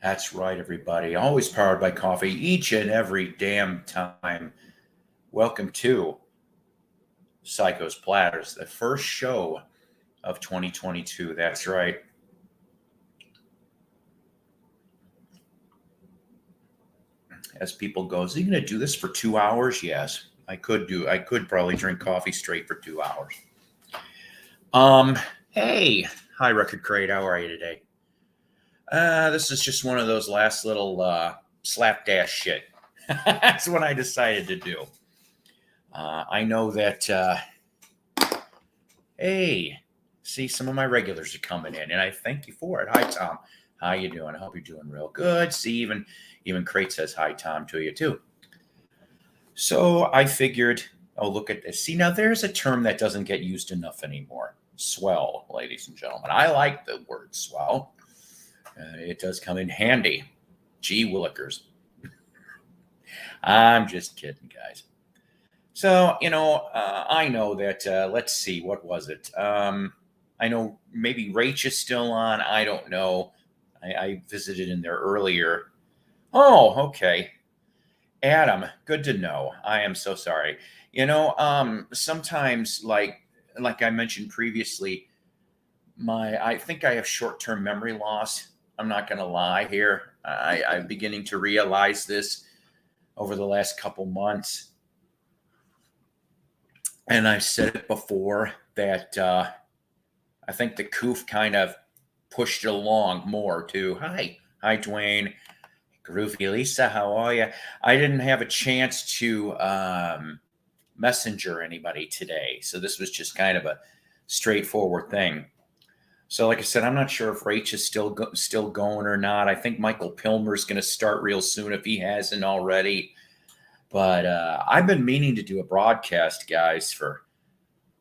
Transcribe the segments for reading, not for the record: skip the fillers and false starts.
That's right, everybody. Always powered by coffee each and every damn time. Welcome to Psycho's Platters, the first show of 2022. That's right. As people goes, are you going to do this for 2 hours? Yes, I could probably drink coffee straight for 2 hours. Hey, hi, Record Crate. How are you today? This is just one of those last little slapdash shit. That's what I decided to do. I know that, hey, see, some of my regulars are coming in, and I thank you for it. Hi, Tom. How you doing? I hope you're doing real good. See, even Crate says hi, Tom, to you, too. So I figured, oh, look at this. See, now there's a term that doesn't get used enough anymore. Swell, ladies and gentlemen. I like the word swell. It does come in handy. Gee willikers. I'm just kidding, guys. So, I know that, let's see, what was it? I know maybe Rach is still on. I don't know. I visited in there earlier. Oh, okay. Adam, good to know. I am so sorry. Sometimes, like I mentioned previously, I think I have short-term memory loss. I'm not going to lie here. I'm beginning to realize this over the last couple months. And I've said it before that I think the coof kind of pushed it along more too. Hi, Dwayne. Groovy Lisa, how are you? I didn't have a chance to messenger anybody today. So this was just kind of a straightforward thing. So, like I said, I'm not sure if Rach is still going or not. I think Michael Pilmer's going to start real soon if he hasn't already. But I've been meaning to do a broadcast, guys, for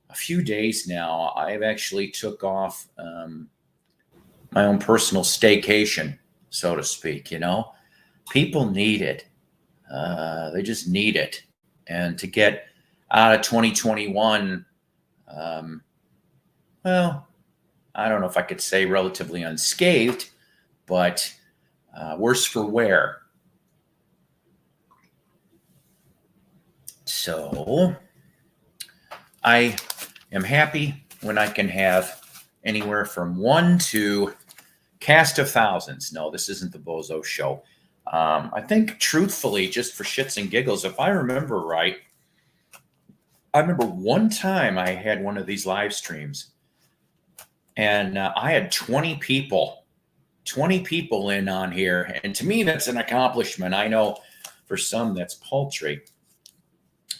a few days now. I've actually took off my own personal staycation, so to speak. People need it. They just need it. And to get out of 2021, well, I don't know if I could say relatively unscathed, but worse for wear. So I am happy when I can have anywhere from 1 to cast of thousands. No, this isn't the Bozo Show. I think, truthfully, just for shits and giggles, if I remember right, I remember one time I had one of these live streams, and I had 20 people in on here. And to me, that's an accomplishment. I know for some that's paltry,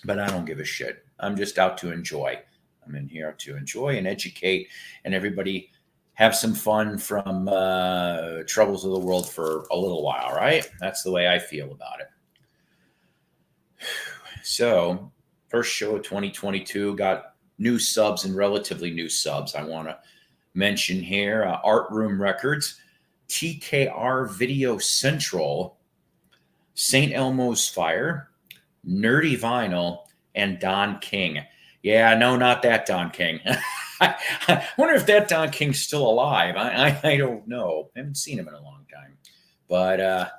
but I don't give a shit. I'm just out to enjoy. I'm in here to enjoy and educate, and everybody have some fun from troubles of the world for a little while, right? That's the way I feel about it. So, first show of 2022, got new subs and relatively new subs. I want to mention here Art Room Records, TKR Video Central, St. Elmo's Fire, Nerdy Vinyl, and Don King. Yeah, no, not that Don King. I wonder if that Don King's still alive. I don't know. I haven't seen him in a long time. But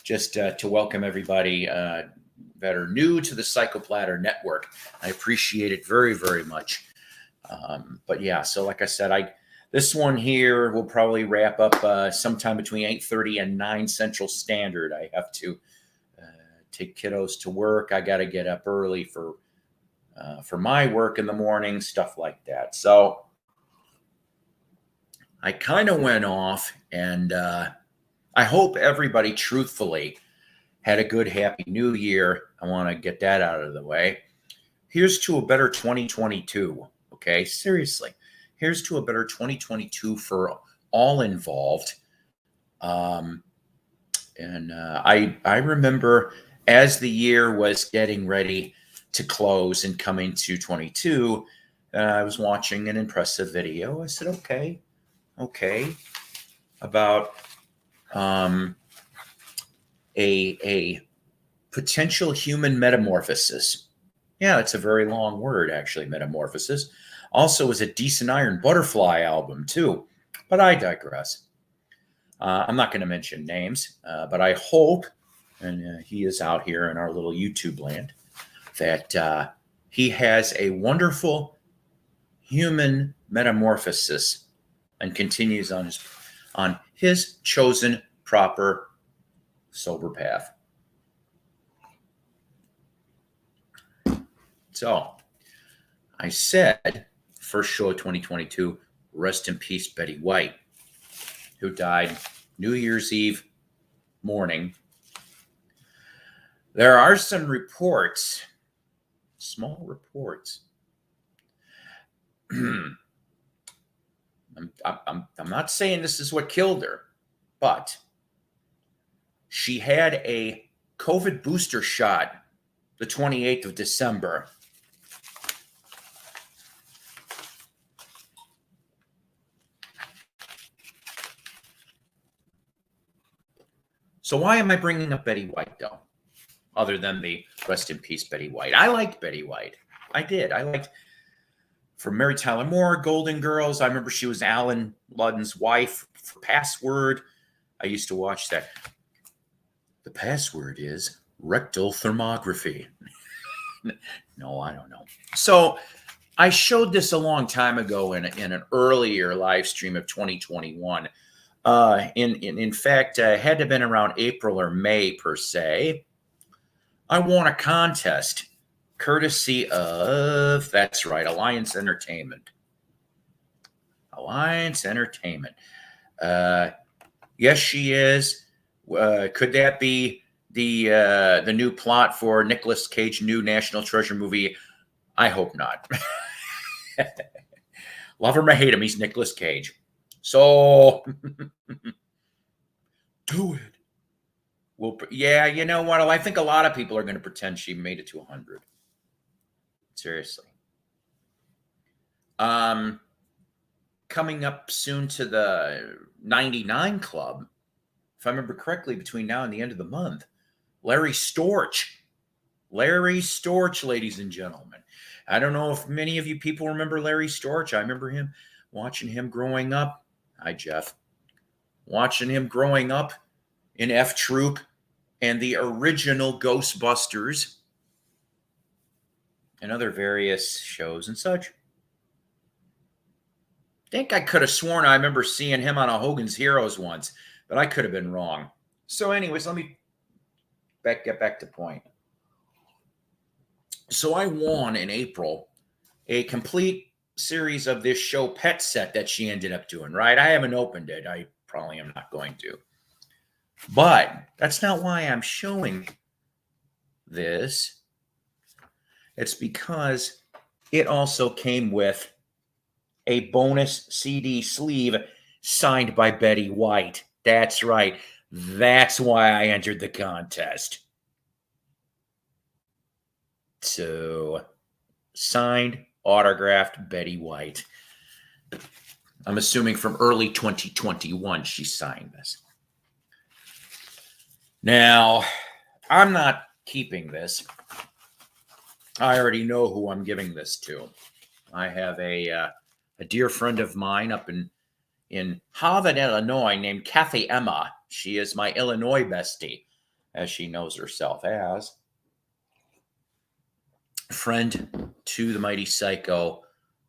just to welcome everybody that are new to the Psycho Platter Network. I appreciate it very, very much. But yeah, so like I said, this one here will probably wrap up sometime between 8:30 and 9 Central Standard. I have to take kiddos to work. I got to get up early for my work in the morning, stuff like that. So I kind of went off, and I hope everybody truthfully had a good, happy new year. I want to get that out of the way. Here's to a better 2022. Okay, seriously. Here's to a better 2022 for all involved. I remember as the year was getting ready to close and coming to 22, I was watching an impressive video. I said, okay, about a potential human metamorphosis. Yeah, it's a very long word, actually, metamorphosis. Also is a Decent Iron Butterfly album, too. But I digress. I'm not going to mention names, but I hope, and he is out here in our little YouTube land, that he has a wonderful human metamorphosis and continues on his chosen proper sober path. So I said, first show of 2022, rest in peace, Betty White, who died New Year's Eve morning. There are some reports, small reports. I'm not saying this is what killed her, but she had a COVID booster shot the 28th of December. So why am I bringing up Betty White, though? Other than the rest in peace, Betty White. I liked Betty White. I did. I liked, from Mary Tyler Moore, Golden Girls. I remember she was Alan Ludden's wife for Password. I used to watch that. The password is rectal thermography. No, I don't know. So I showed this a long time ago in an earlier live stream of 2021. In fact, it had to have been around April or May, per se. I won a contest courtesy of, that's right, Alliance Entertainment. Alliance Entertainment. Yes, she is. Could that be the new plot for Nicolas Cage's new National Treasure movie? I hope not. Love him or hate him, he's Nicolas Cage. So do it. Well, yeah, you know what? I think a lot of people are going to pretend she made it to 100. Seriously. Coming up soon to the 99 Club, if I remember correctly, between now and the end of the month, Larry Storch. Larry Storch, ladies and gentlemen. I don't know if many of you people remember Larry Storch. I remember him, watching him growing up. Hi, Jeff. Watching him growing up in F Troop and the original Ghostbusters and other various shows and such. I think I could have sworn I remember seeing him on a Hogan's Heroes once, but I could have been wrong. So anyways, let me get back to point. So I won in April a complete series of this show Pet Set that she ended up doing, right? I haven't opened it. I probably am not going to. But that's not why I'm showing this. It's because it also came with a bonus CD sleeve signed by Betty White. That's right. That's why I entered the contest. So, signed, autographed Betty White. I'm assuming from early 2021 she signed this. Now, I'm not keeping this. I already know who I'm giving this to. I have a dear friend of mine up in Harvard, Illinois, named Kathy Emma. She is my Illinois bestie, as she knows herself as. Friend to the Mighty Psyko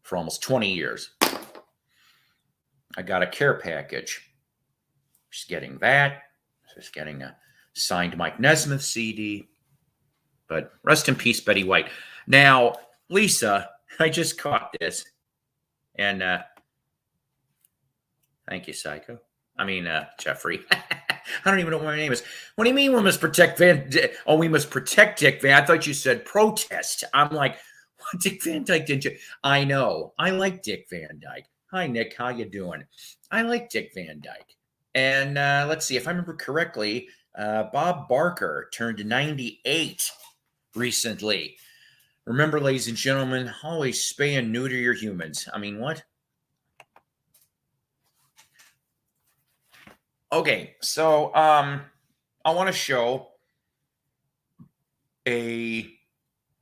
for almost 20 years. I got a care package. She's getting that. She's getting a signed Mike Nesmith CD. But rest in peace, Betty White. Now, Lisa, I just caught this. And thank you, Psycho. Jeffrey. I don't even know what my name is. What do you mean we must protect we must protect Dick Van? I thought you said protest. I'm like, what, Dick Van Dyke didn't you? I know. I like Dick Van Dyke. Hi, Nick. How you doing? I like Dick Van Dyke. And let's see. If I remember correctly, Bob Barker turned 98 recently. Remember, ladies and gentlemen, always spay and neuter your humans. I mean, what? Okay, so I want to show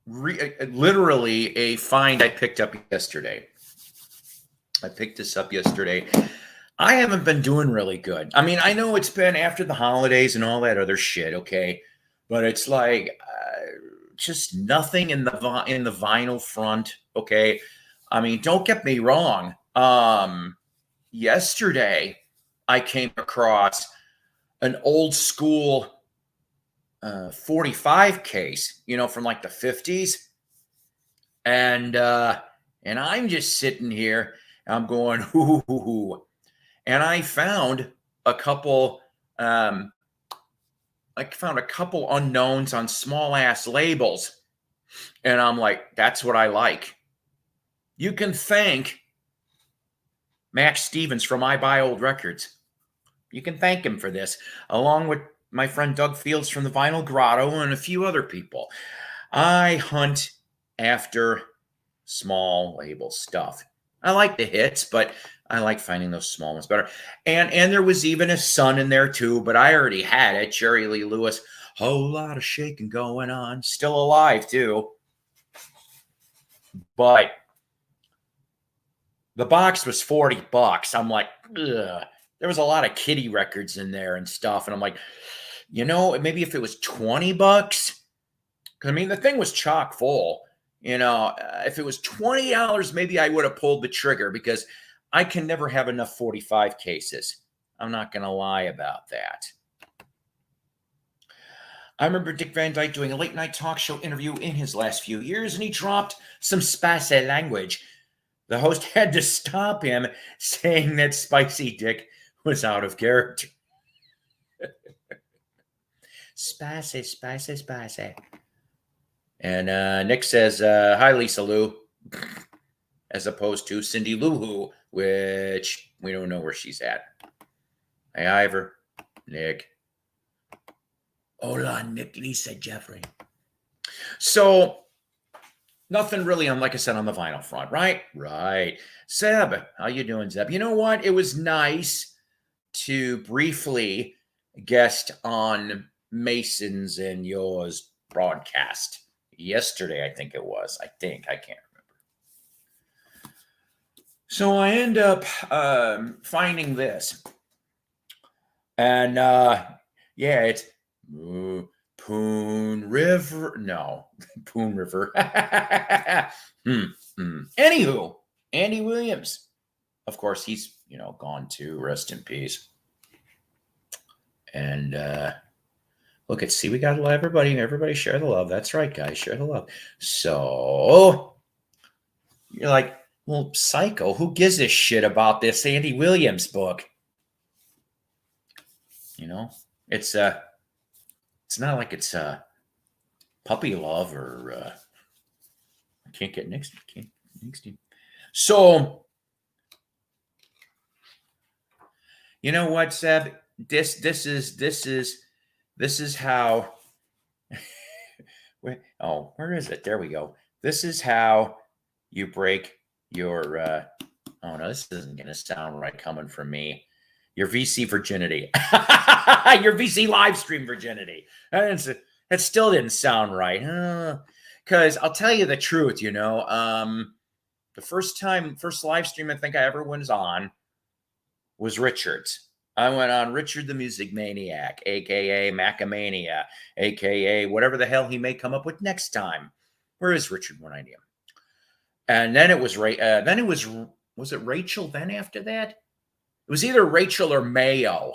literally a find I picked up yesterday. I picked this up yesterday. I haven't been doing really good. I mean, I know it's been after the holidays and all that other shit, okay? But it's like just nothing in the vinyl front, okay? I mean, don't get me wrong. Yesterday I came across an old school 45 case, from like the 50s. And I'm just sitting here, I'm going, hoo. And um, I found a couple unknowns on small ass labels. And I'm like, that's what I like. You can thank Max Stevens from I Buy Old Records. You can thank him for this, along with my friend Doug Fields from the Vinyl Grotto and a few other people. I hunt after small label stuff. I like the hits, but I like finding those small ones better. And there was even a Sun in there too, but I already had it. Jerry Lee Lewis, whole lot of shaking going on. Still alive too. But the box was $40. I'm like, ugh. There was a lot of Kitty records in there and stuff. And I'm like, maybe if it was $20, because I mean, the thing was chock full. If it was $20, maybe I would have pulled the trigger because I can never have enough 45 cases. I'm not going to lie about that. I remember Dick Van Dyke doing a late night talk show interview in his last few years, and he dropped some spicy language. The host had to stop him, saying that Spicy Dick was out of character. Spicy. And Nick says, hi, Lisa Lou, as opposed to Cindy Lou Who, which we don't know where she's at. Hey, Ivor, Nick. Hola, Nick, Lisa, Jeffrey. So, nothing really on, like I said, on the vinyl front, right? Right. Zeb, how you doing, Zeb? You know what? It was nice to briefly guest on Mason's and yours broadcast yesterday, I think it was. I can't remember. So I end up finding this. And it's Poon River. No, Poon River. Anywho, Andy Williams. Of course, he's, gone too. Rest in peace. And look, we got everybody share the love. That's right, guys, share the love. So you're like, well, Psycho, who gives a shit about this Andy Williams book? It's not like it's puppy love or I can't get next. So you know what, Seb? This is how. Where is it? There we go. This is how you break your. Oh no, this isn't going to sound right coming from me. Your VC virginity. Your VC live stream virginity. That still didn't sound right. Because I'll tell you the truth, the first live stream I think I ever went on was Richard's. I went on Richard the Music Maniac, a.k.a. Macamania, a.k.a. whatever the hell he may come up with next time. Where is Richard when I need him? And then it was was it Rachel then after that? It was either Rachel or Mayo.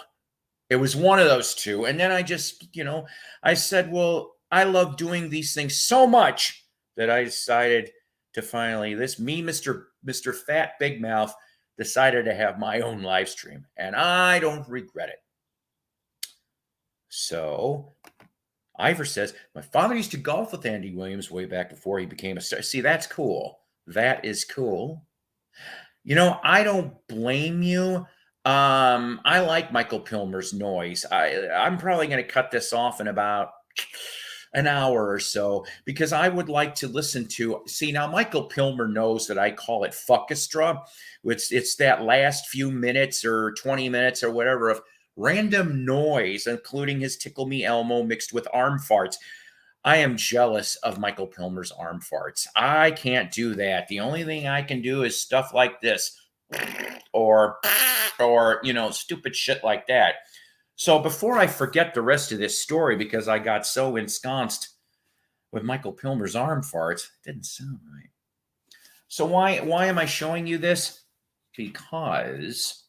It was one of those two. And then I just, I said, well, I love doing these things so much that I decided to finally, Mr. Fat Big Mouth, decided to have my own live stream. And I don't regret it. So Ivor says, my father used to golf with Andy Williams way back before he became a star. See, that's cool. That is cool. I don't blame you. I like Michael Pilmer's noise. I'm probably going to cut this off in about an hour or so because I would like to listen to. See, now Michael Pilmer knows that I call it fuckestra. It's that last few minutes or 20 minutes or whatever of random noise, including his Tickle Me Elmo mixed with arm farts. I am jealous of Michael Pilmer's arm farts. I can't do that. The only thing I can do is stuff like this. or stupid shit like that. So before I forget the rest of this story, because I got so ensconced with Michael Pilmer's arm farts, it didn't sound right. So why am I showing you this? Because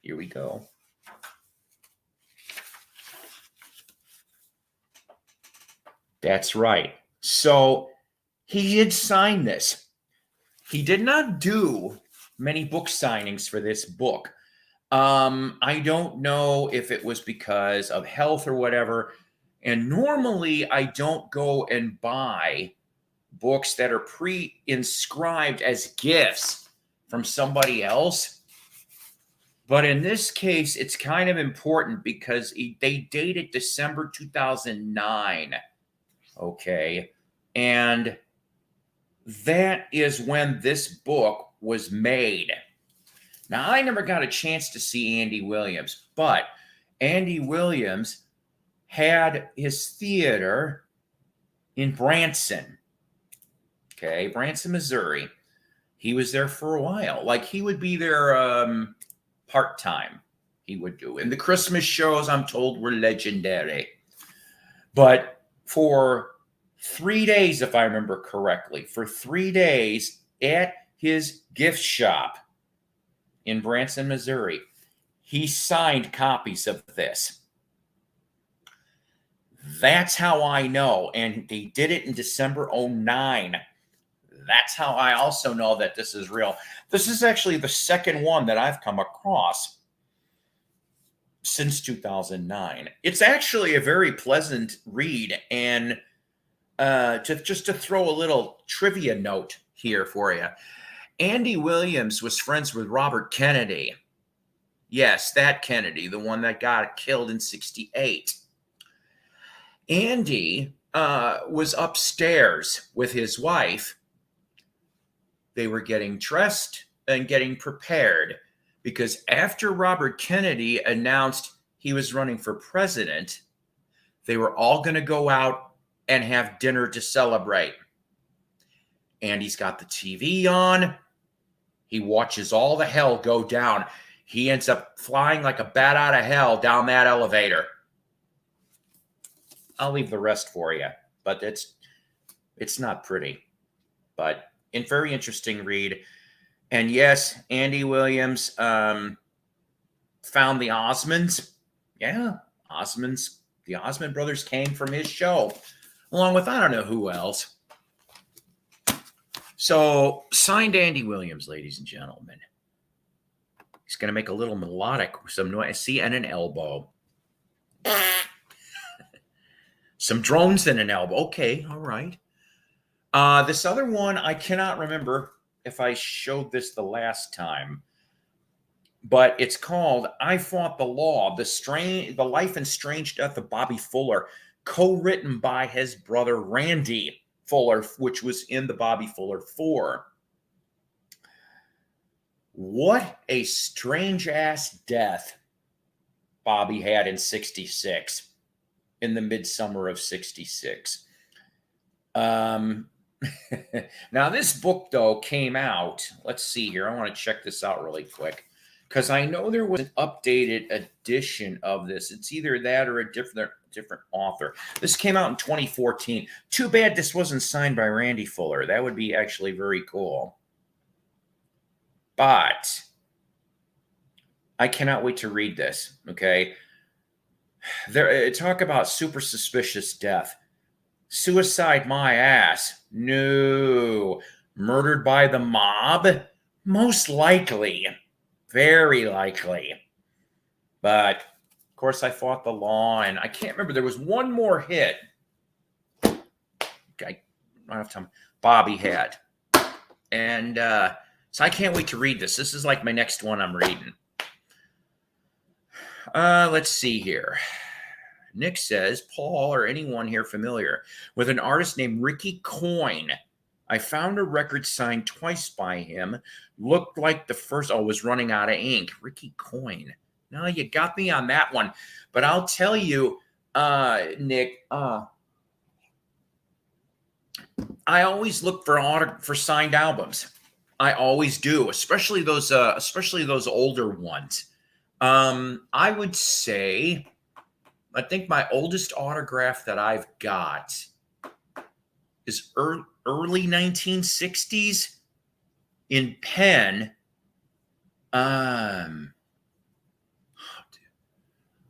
here we go. That's right. So he did sign this. He did not do many book signings for this book. I don't know if it was because of health or whatever. And normally I don't go and buy books that are pre-inscribed as gifts from somebody else. But in this case, it's kind of important because they dated December 2009. Okay. And that is when this book was made. Now, I never got a chance to see Andy Williams, but Andy Williams had his theater in Branson. Okay, Branson, Missouri. He was there for a while. Like, he would be there part-time. He would do. And the Christmas shows, I'm told, were legendary. But for 3 days, if I remember correctly, for 3 days at his gift shop in Branson, Missouri, he signed copies of this. That's how I know. And they did it in December 2009. That's how I also know that this is real. This is actually the second one that I've come across since 2009. It's actually a very pleasant read. And just to throw a little trivia note here for you, Andy Williams was friends with Robert Kennedy. Yes, that Kennedy, the one that got killed in '68. Andy was upstairs with his wife. They were getting dressed and getting prepared because after Robert Kennedy announced he was running for president, they were all going to go out and have dinner to celebrate. Andy's got the TV on. He watches all the hell go down. He ends up flying like a bat out of hell down that elevator. I'll leave the rest for you, but it's not pretty. But a very interesting read. And yes, Andy Williams found the Osmonds. Yeah, the Osmond brothers came from his show, along with I don't know who else. So, signed Andy Williams, ladies and gentlemen. He's going to make a little melodic with some noise. See, and an elbow. Some drones and an elbow. Okay, all right. This other one, I cannot remember if I showed this the last time, but it's called I Fought the Law, the Life and Strange Death of Bobby Fuller, co-written by his brother Randy Fuller, which was in the Bobby Fuller 4. What a strange-ass death Bobby had in '66, in the midsummer of '66. Now, this book, though, came out. Let's see here. I want to check this out really quick because I know there was an updated edition of this. It's either that or a different author. This came out in 2014. Too bad this wasn't signed by Randy Fuller. That would be actually very cool. But I cannot wait to read this, okay? Talk about super suspicious death. Suicide my ass. No. Murdered by the mob? Most likely. Very likely. But, of course, I fought the law, and I can't remember. There was one more hit. Okay, I don't have time. Bobby had. And so I can't wait to read this. This is like my next one I'm reading. Let's see here. Nick says, Paul or anyone here familiar with an artist named Ricky Coyne? I found a record signed twice by him. Looked like the first, was running out of ink. Ricky Coyne. No, you got me on that one. But I'll tell you, Nick, I always look for signed albums. I always do, especially those older ones. I would say, I think my oldest autograph that I've got is early 1960s in pen.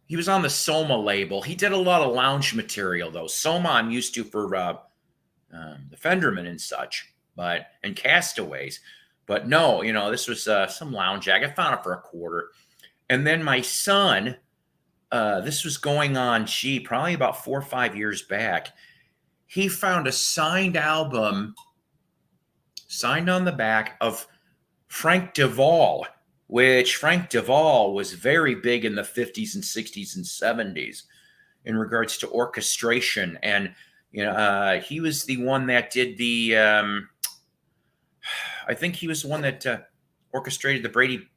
He was on the Soma label. He did a lot of lounge material, though. Soma I'm used to for the Fenderman and such, and Castaways. But no, this was some lounge jack. I found it for $0.25. And then my son, this was going on, probably about 4 or 5 years back. He found a signed album, signed on the back, of Frank DeVol, which Frank DeVol was very big in the 50s and 60s and 70s in regards to orchestration. And, he was the one that did I think he was the one that orchestrated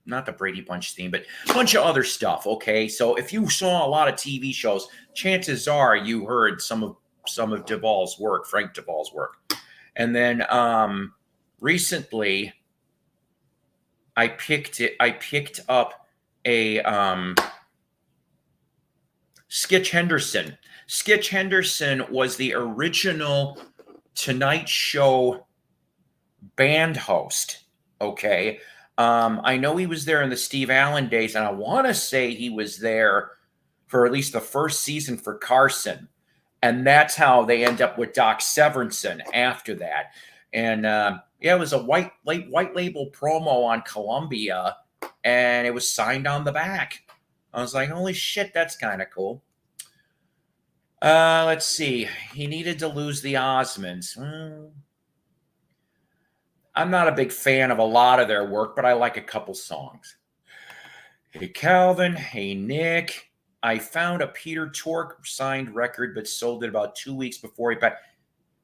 not the Brady Bunch theme, but a bunch of other stuff. Okay. So if you saw a lot of TV shows, chances are you heard some of DeVol's work, Frank DeVol's work. And then recently I picked up a Skitch Henderson. Skitch Henderson was the original Tonight Show band host. Okay. I know he was there in the Steve Allen days, and I want to say he was there for at least the first season for Carson. And that's how they end up with Doc Severinsen after that. And it was a white label promo on Columbia, and it was signed on the back. I was like, holy shit, that's kind of cool. Let's see. He needed to lose the Osmonds. I'm not a big fan of a lot of their work, but I like a couple songs. Hey, Calvin. Hey, Nick. I found a Peter Tork signed record, but sold it about 2 weeks before he passed.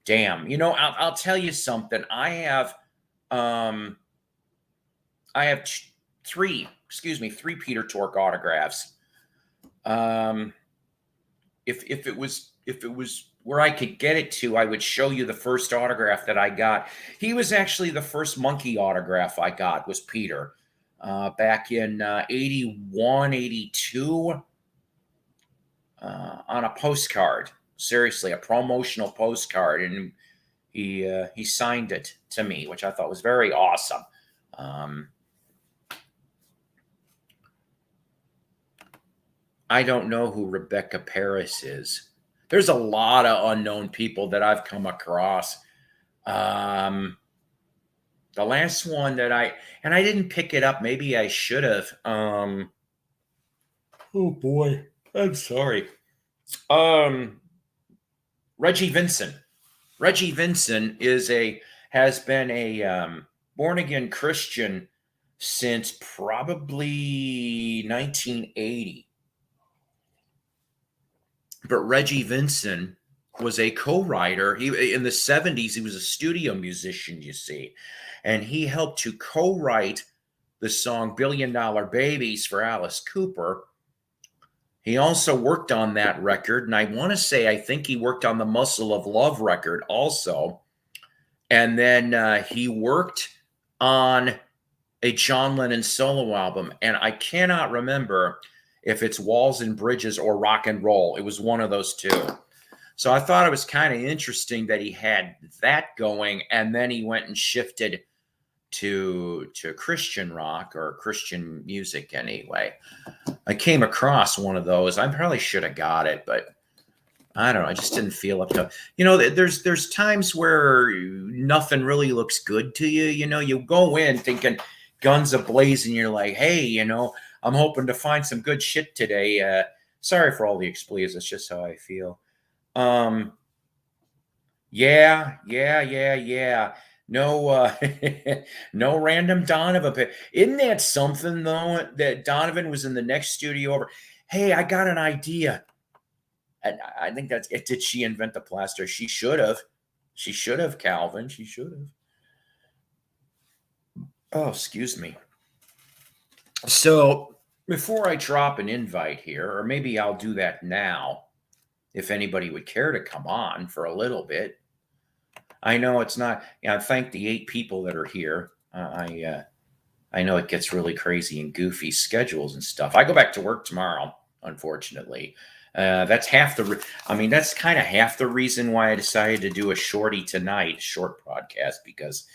Damn. I'll tell you something. I have three Peter Tork autographs. If it was where I could get it to, I would show you the first autograph that I got. He was actually the first Monkey autograph I got, was Peter, back in 81, 82, on a postcard. Seriously, a promotional postcard, and he signed it to me, which I thought was very awesome. I don't know who Rebecca Paris is. There's a lot of unknown people that I've come across. The last one that I didn't pick it up. Maybe I should have. Oh boy, I'm sorry. Reggie Vinson. Reggie Vinson has been a born again Christian since probably 1980. But Reggie Vinson was a co-writer. In the 70s, he was a studio musician, you see. And he helped to co-write the song Billion Dollar Babies for Alice Cooper. He also worked on that record. And I want to say, I think he worked on the Muscle of Love record also. And then he worked on a John Lennon solo album. And I cannot remember if it's Walls and Bridges or Rock and Roll. It was one of those two. So I thought it was kind of interesting that he had that going, and then he went and shifted to Christian rock or Christian music anyway. I came across one of those. I probably should have got it, but I don't know. I just didn't feel up to it. There's times where nothing really looks good to you. You go in thinking guns ablaze, and you're like, hey, I'm hoping to find some good shit today. Sorry for all the expletives. That's just how I feel. Yeah. No, no random Donovan. Isn't that something, though, that Donovan was in the next studio over? Hey, I got an idea. And I think that's it. Did she invent the plaster? She should have. She should have, Calvin. She should have. Oh, excuse me. So before I drop an invite here, or maybe I'll do that now, if anybody would care to come on for a little bit. I know it's not, thank the 8 people that are here. I know it gets really crazy and goofy schedules and stuff. I go back to work tomorrow, unfortunately. That's that's kind of half the reason why I decided to do a shorty tonight, short broadcast, because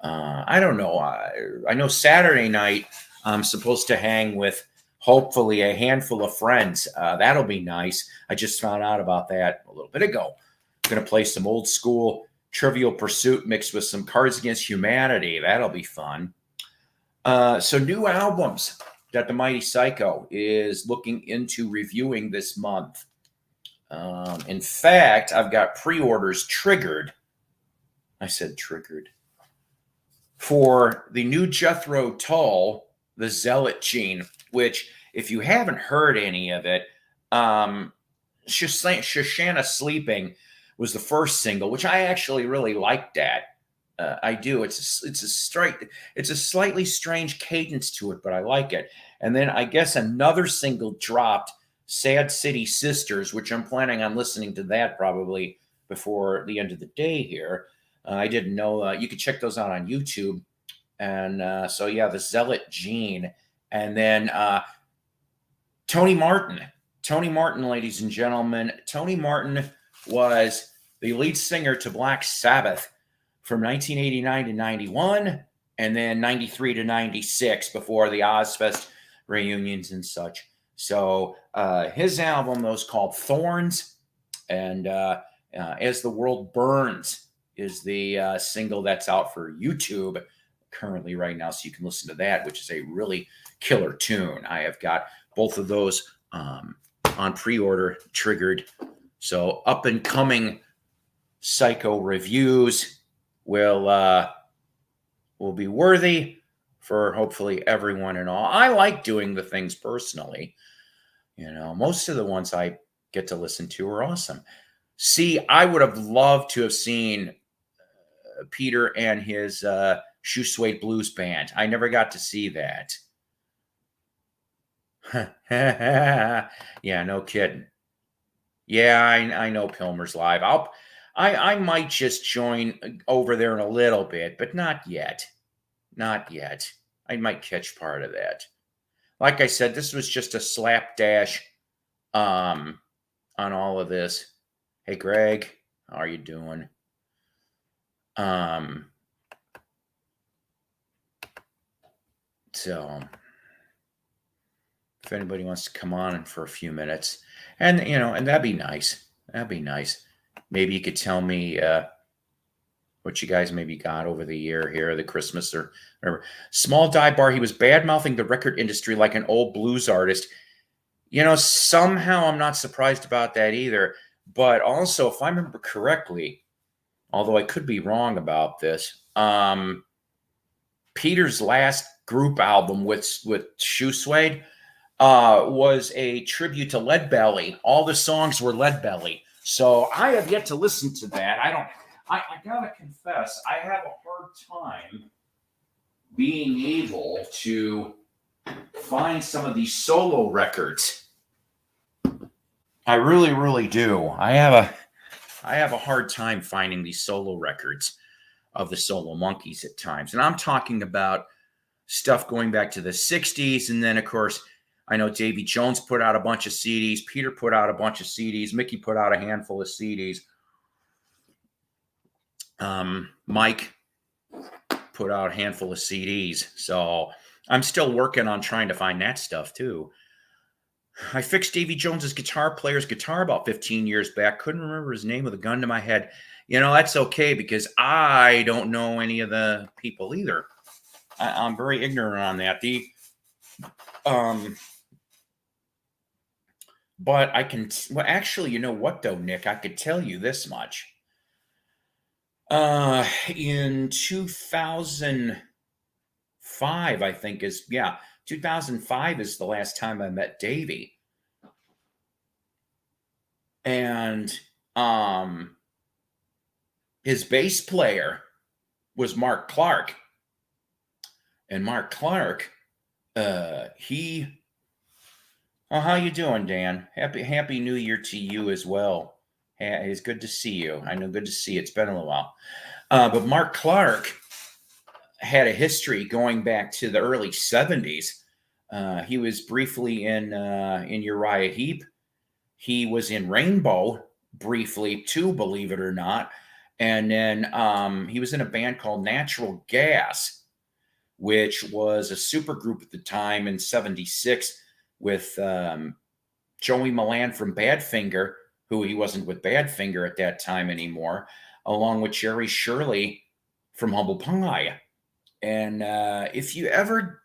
I don't know. I know Saturday night I'm supposed to hang with hopefully a handful of friends. That'll be nice. I just found out about that a little bit ago. I'm going to play some old school Trivial Pursuit mixed with some Cards Against Humanity. That'll be fun. So new albums that the Mighty Psyko is looking into reviewing this month. In fact, I've got pre-orders triggered. I said triggered. For the new Jethro Tull, the Zealot Gene, which, if you haven't heard any of it, Shoshana Sleeping was the first single, which I actually really liked that. I do. It's a slightly strange cadence to it, but I like it. And then I guess another single dropped, Sad City Sisters, which I'm planning on listening to that probably before the end of the day here. I didn't know. You could check those out on YouTube. And so, yeah, the Zealot Gene. And then Tony Martin. Tony Martin, ladies and gentlemen. Tony Martin was the lead singer to Black Sabbath from 1989 to 91, and then 93 to 96 before the Ozfest reunions and such. So his album, those called Thorns, and As the World Burns is the single that's out for YouTube currently right now, so you can listen to that, which is a really killer tune. I have got both of those on pre-order triggered. So up and coming Psycho reviews will be worthy for hopefully everyone and all. I like doing the things personally. You know, most of the ones I get to listen to are awesome. See, I would have loved to have seen Peter and his Shoe Suede Blues Band. I never got to see that. Yeah, no kidding. Yeah, I know Pilmer's live. I might just join over there in a little bit, but not yet. Not yet. I might catch part of that. Like I said, this was just a slapdash on all of this. Hey, Greg, how are you doing? So if anybody wants to come on for a few minutes, and that'd be nice. That'd be nice. Maybe you could tell me what you guys maybe got over the year here, the Christmas or Small Dive Bar. He was bad-mouthing the record industry like an old blues artist. Somehow I'm not surprised about that either. But also, if I remember correctly, although I could be wrong about this, Peter's last group album with Shoe Suede was a tribute to Leadbelly. All the songs were Leadbelly. So I have yet to listen to that. I gotta confess, I have a hard time being able to find some of these solo records. I really, really do. I have a hard time finding these solo records of the Solo Monkeys at times. And I'm talking about stuff going back to the 60s. And then, of course, I know Davy Jones put out a bunch of CDs. Peter put out a bunch of CDs. Mickey put out a handful of CDs. Mike put out a handful of CDs. So I'm still working on trying to find that stuff, too. I fixed Davy Jones's guitar player's guitar about 15 years back. Couldn't remember his name with a gun to my head. That's okay because I don't know any of the people either. I'm very ignorant on that. But I can, actually, you know what though, Nick? I could tell you this much. In 2005, I think 2005 is the last time I met Davey. And his bass player was Mark Clark. And Mark Clark, how you doing, Dan? Happy New Year to you as well. It's good to see you. I know, good to see you. It's been a little while. But Mark Clark had a history going back to the early 70s. He was briefly in Uriah Heep. He was in Rainbow briefly too, believe it or not. And then he was in a band called Natural Gas, which was a super group at the time in 76 with Joey Milan from Badfinger, who he wasn't with Badfinger at that time anymore, along with Jerry Shirley from Humble Pie. And if you ever,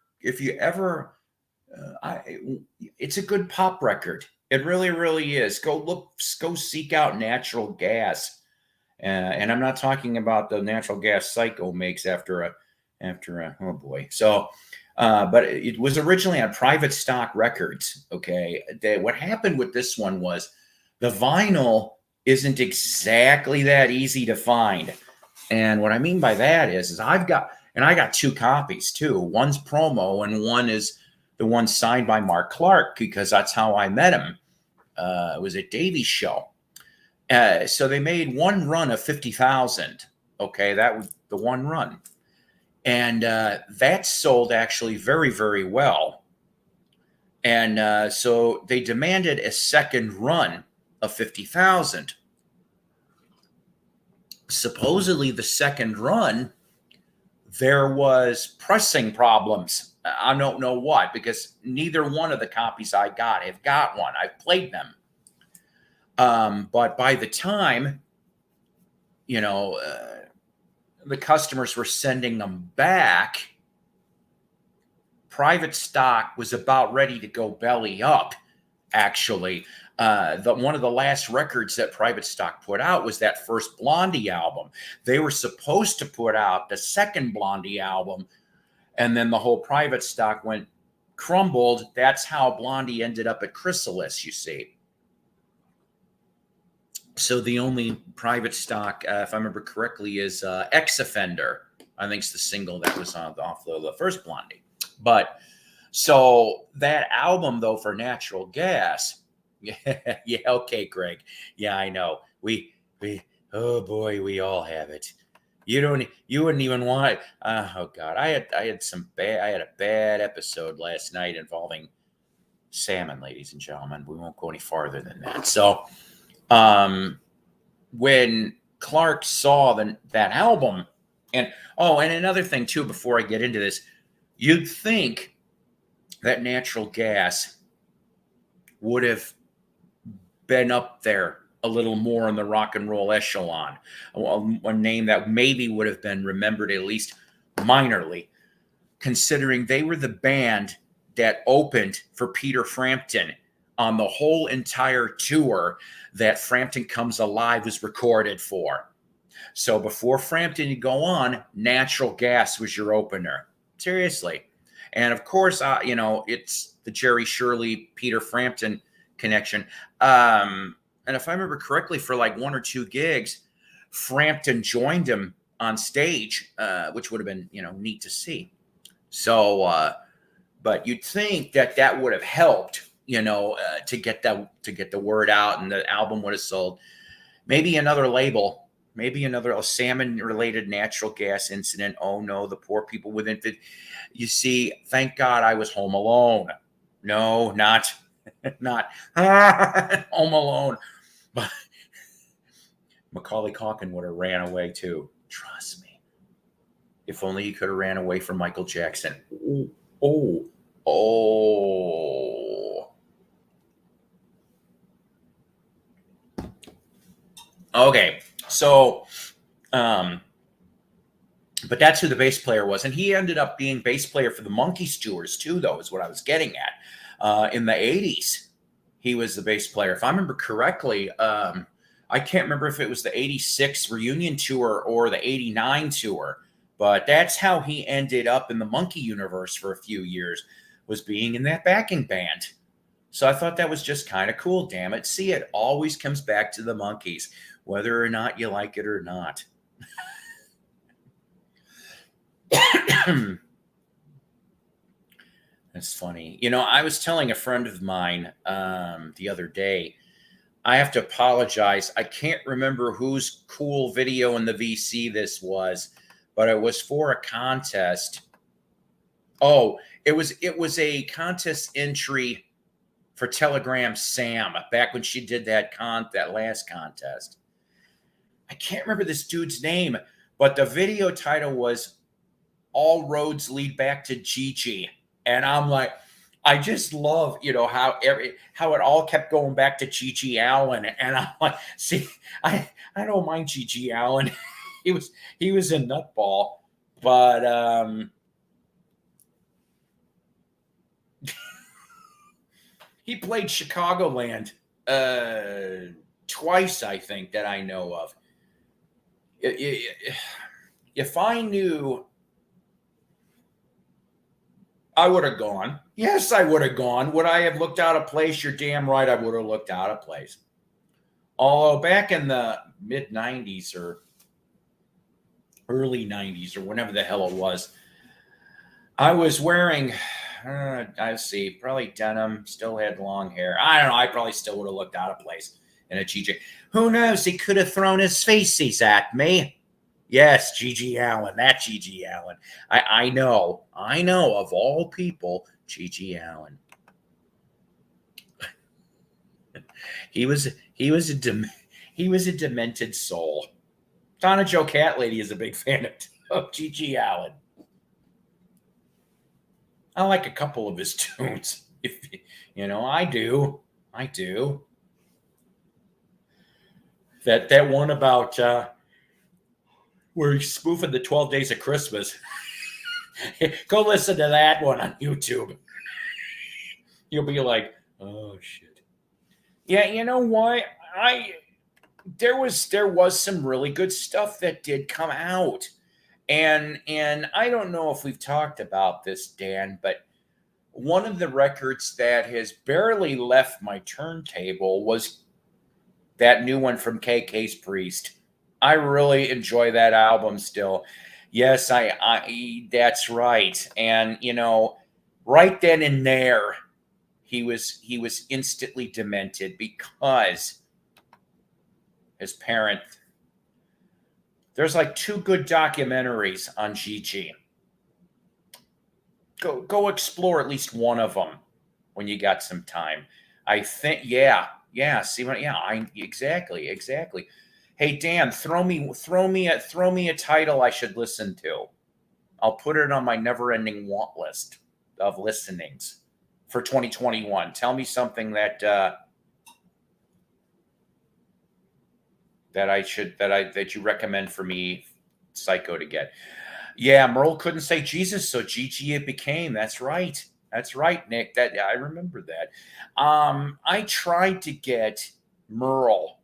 it's a good pop record. It really, really is. Go seek out Natural Gas. And I'm not talking about the Natural Gas Psycho makes after a, oh boy. So, but it was originally on Private Stock Records. Okay. What happened with this one was the vinyl isn't exactly that easy to find. And what I mean by that is I got 2 copies too. One's promo and one is the one signed by Mark Clark, because that's how I met him. It was at Davies' show. So they made one run of 50,000. Okay, that was the one run. And that sold actually very, very well. And so they demanded a second run of 50,000. Supposedly the second run, there was pressing problems. I don't know what, because neither one of the copies I got have got one. I've played them. But by the time, the customers were sending them back, Private Stock was about ready to go belly up, actually. One of the last records that Private Stock put out was that first Blondie album. They were supposed to put out the second Blondie album, and then the whole Private Stock crumbled. That's how Blondie ended up at Chrysalis, you see. So the only Private Stock, if I remember correctly, is Ex-Offender. I think it's the single that was off the first Blondie. But so that album, though, for Natural Gas, yeah, okay, Greg. Yeah, I know. We, oh boy, we all have it. You wouldn't even want it. Oh God, I had a bad episode last night involving salmon, ladies and gentlemen. We won't go any farther than that. So, when Clark saw that album, and another thing too, before I get into this, you'd think that Natural Gas would have been up there a little more in the rock and roll echelon, a name that maybe would have been remembered at least minorly, considering they were the band that opened for Peter Frampton on the whole entire tour that Frampton Comes Alive was recorded for. So before Frampton would go on, Natural Gas was your opener. Seriously. And of course, it's the Jerry Shirley, Peter Frampton connection. And if I remember correctly, for like 1 or 2 gigs, Frampton joined him on stage, which would have been, neat to see. So, but you'd think that would have helped, to get the word out, and the album would have sold. Maybe another label, maybe a salmon-related Natural Gas incident. Oh no, the poor people with infant. You see, thank God I was home alone. No, not Home Alone. But Macaulay Culkin would have ran away too. Trust me. If only he could have ran away from Michael Jackson. Oh. Okay, so, but that's who the bass player was. And he ended up being bass player for the Monkees tours too, though, is what I was getting at. In the 80s, he was the bass player. If I remember correctly, I can't remember if it was the 86 reunion tour or the 89 tour, but that's how he ended up in the Monkey universe for a few years, was being in that backing band. So I thought that was just kind of cool. Damn it. See, it always comes back to the Monkees, whether or not you like it or not. That's funny. I was telling a friend of mine the other day, I have to apologize. I can't remember whose cool video in the VC this was, but it was for a contest. Oh, it was a contest entry for Telegram Sam back when she did that last contest. I can't remember this dude's name, but the video title was "All Roads Lead Back to Gigi," and I'm like, I just love, how it all kept going back to Gigi Allen, and I'm like, see, I don't mind Gigi Allen. he was a nutball, but he played Chicagoland twice, I think, that I know of. If I knew, I would have gone. Yes, I would have gone. Would I have looked out of place? You're damn right I would have looked out of place. Although back in the mid-'90s or early 90s or whenever the hell it was, I was wearing, probably denim, still had long hair. I don't know. I probably still would have looked out of place in a GG. Who knows? He could have thrown his faces at me. Yes, Gigi Allen. That Gigi Allen. I know. Of all people, Gigi Allen. he was a demented soul. Donna Joe Cat Lady is a big fan of Gigi Allen. I like a couple of his tunes. I do. That one about where he's spoofing the 12 Days of Christmas. Go listen to that one on YouTube. You'll be like, oh shit. Yeah, you know what? There was some really good stuff that did come out. And I don't know if we've talked about this, Dan, but one of the records that has barely left my turntable was that new one from KK's Priest. I really enjoy that album still. Yes, I that's right. And right then and there, he was instantly demented because his parent. There's like 2 good documentaries on Gigi. Go explore at least one of them when you got some time. I think, yeah. See what? Yeah, exactly. Hey Dan, throw me a title I should listen to. I'll put it on my never-ending want list of listenings for 2021. Tell me something that you recommend for me, Psycho, to get. Yeah, Merle couldn't say Jesus, so Gigi it became. That's right, Nick. I remember that. I tried to get Merle.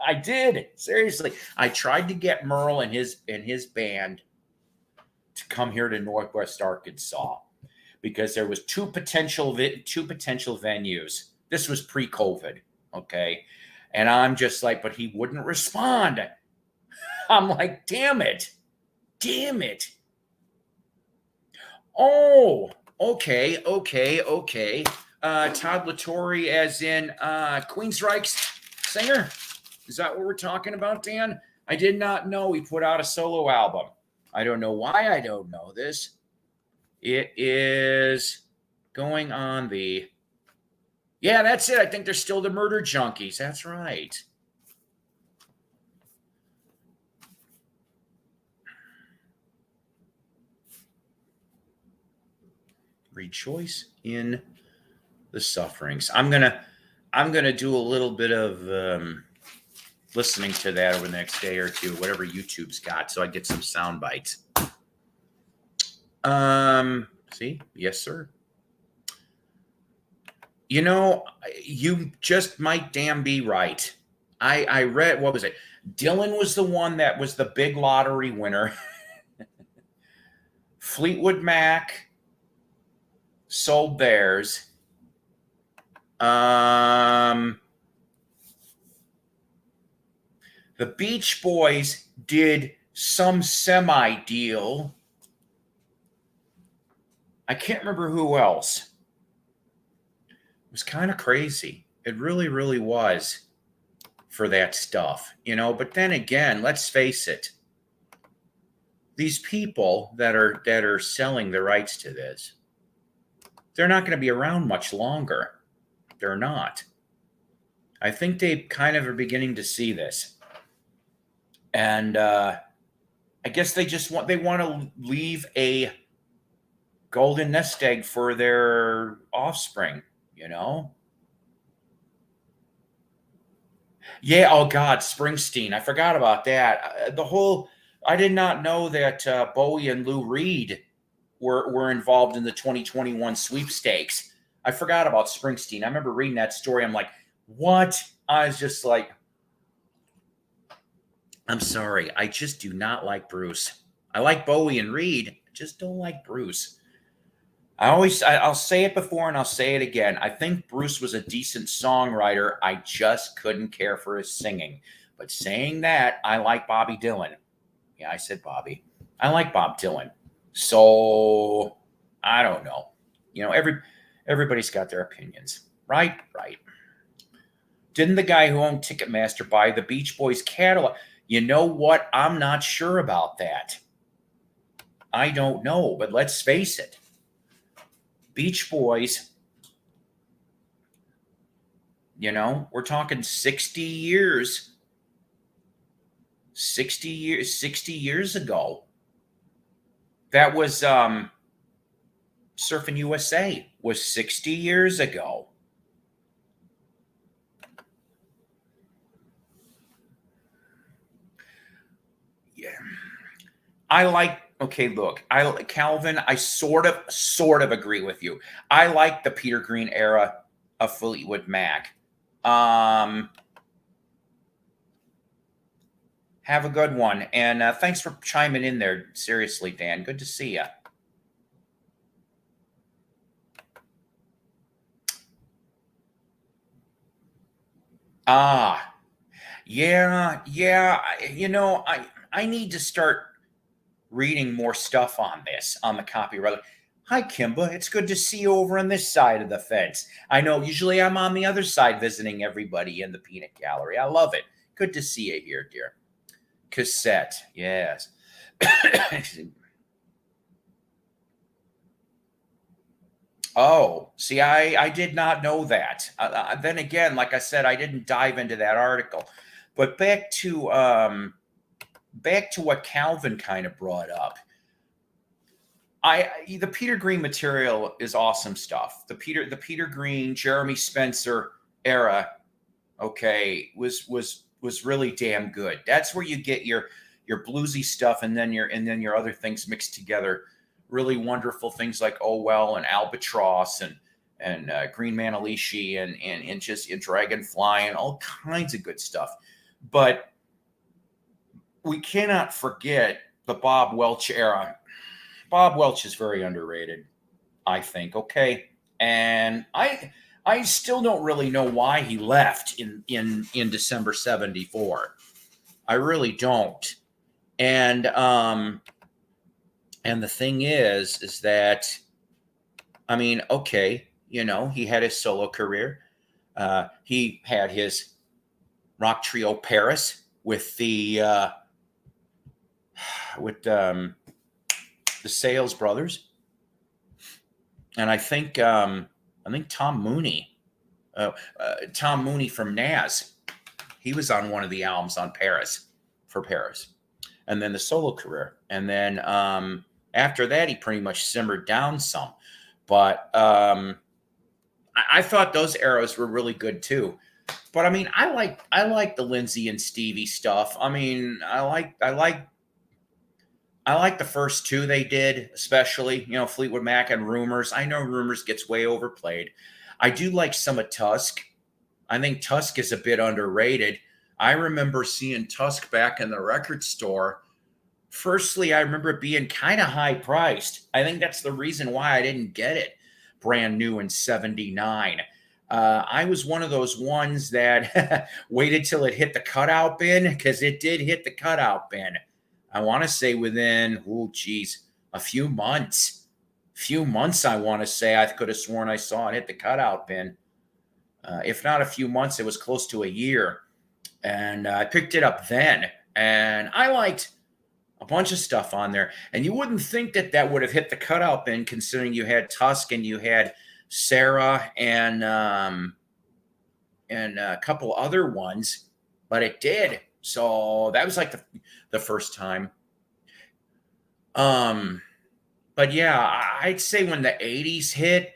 I did, seriously. I tried to get Merle and his band to come here to Northwest Arkansas because there was two potential venues. This was pre-COVID, okay? And I'm just like, but he wouldn't respond. I'm like, damn it. Oh, okay. Todd Latore as in Queensryche's singer? Is that what we're talking about, Dan? I did not know he put out a solo album. I don't know why I don't know this. It is going on the... Yeah, that's it. I think they're still the Murder Junkies. That's right. Rejoice in the sufferings. I'm gonna do a little bit of listening to that over the next day or two, whatever YouTube's got, so I get some sound bites. See? Yes, sir. You just might damn be right. I read, what was it? Dylan was the one that was the big lottery winner. Fleetwood Mac sold theirs. The Beach Boys did some semi-deal. I can't remember who else. It was kind of crazy. It really, really was for that stuff, But then again, let's face it. these people that are selling the rights to this, they're not going to be around much longer. They're not. I think they kind of are beginning to see this. And I guess they want to leave a golden nest egg for their offspring, you know? Yeah, oh God, Springsteen. I forgot about that. I did not know that Bowie and Lou Reed were involved in the 2021 sweepstakes. I forgot about Springsteen. I remember reading that story. I'm like, what? I was just like, I'm sorry. I just do not like Bruce. I like Bowie and Reed. I just don't like Bruce. I'll say it before and I'll say it again. I think Bruce was a decent songwriter. I just couldn't care for his singing. But saying that, I like Bobby Dylan. Yeah, I said Bobby. I like Bob Dylan. So I don't know. You know, everybody's got their opinions. Right? Right. Didn't the guy who owned Ticketmaster buy the Beach Boys catalog? You know what? I'm not sure about that. I don't know, but let's face it. Beach Boys, you know, we're talking 60 years. 60 years ago. That was Surfing USA was 60 years ago. Yeah. Look, Calvin, I sort of agree with you. I like the Peter Green era of Fleetwood Mac. Have a good one. And thanks for chiming in there. Seriously, Dan. Good to see you. Yeah. You know, I need to start reading more stuff on this, on the copyright. Hi, Kimba. It's good to see you over on this side of the fence. I know usually I'm on the other side visiting everybody in the peanut gallery. I love it. Good to see you here, dear. Cassette. Yes. Oh, see, I did not know that. Then again, like I said, I didn't dive into that article. But back to what Calvin kind of brought up. The Peter Green material is awesome stuff. The Peter Green, Jeremy Spencer era, okay, was really damn good. That's where you get your bluesy stuff, and then your other things mixed together. Really wonderful things like Oh Well and Albatross and Green Manalishi and just Dragonfly and all kinds of good stuff. But we cannot forget the Bob Welch era. Bob Welch is very underrated, I think. Okay, and I still don't really know why he left in December '74. I really don't. And the thing is that, I mean, okay, you know, he had his solo career. He had his rock trio Paris with the Sales Brothers, and I think Tom Mooney from Nas, he was on one of the albums on Paris, and then the solo career, and then after that he pretty much simmered down some, but I thought those eras were really good too. But I mean, I like the Lindsey and Stevie stuff. I mean, I like the first two they did, especially, you know, Fleetwood Mac and Rumors. I know Rumors gets way overplayed. I do like some of Tusk. I think Tusk is a bit underrated. I remember seeing Tusk back in the record store. Firstly, I remember it being kind of high priced. I think that's the reason why I didn't get it brand new in '79. I was one of those ones that waited till it hit the cutout bin, because it did hit the cutout bin. I want to say within, a few months. I want to say. I could have sworn I saw it hit the cutout bin. If not a few months, it was close to a year. And I picked it up then. And I liked a bunch of stuff on there. And you wouldn't think that that would have hit the cutout bin, considering you had Tusk and you had Sarah and a couple other ones, but it did. So that was like the first time. But yeah, I'd say when the 80s hit,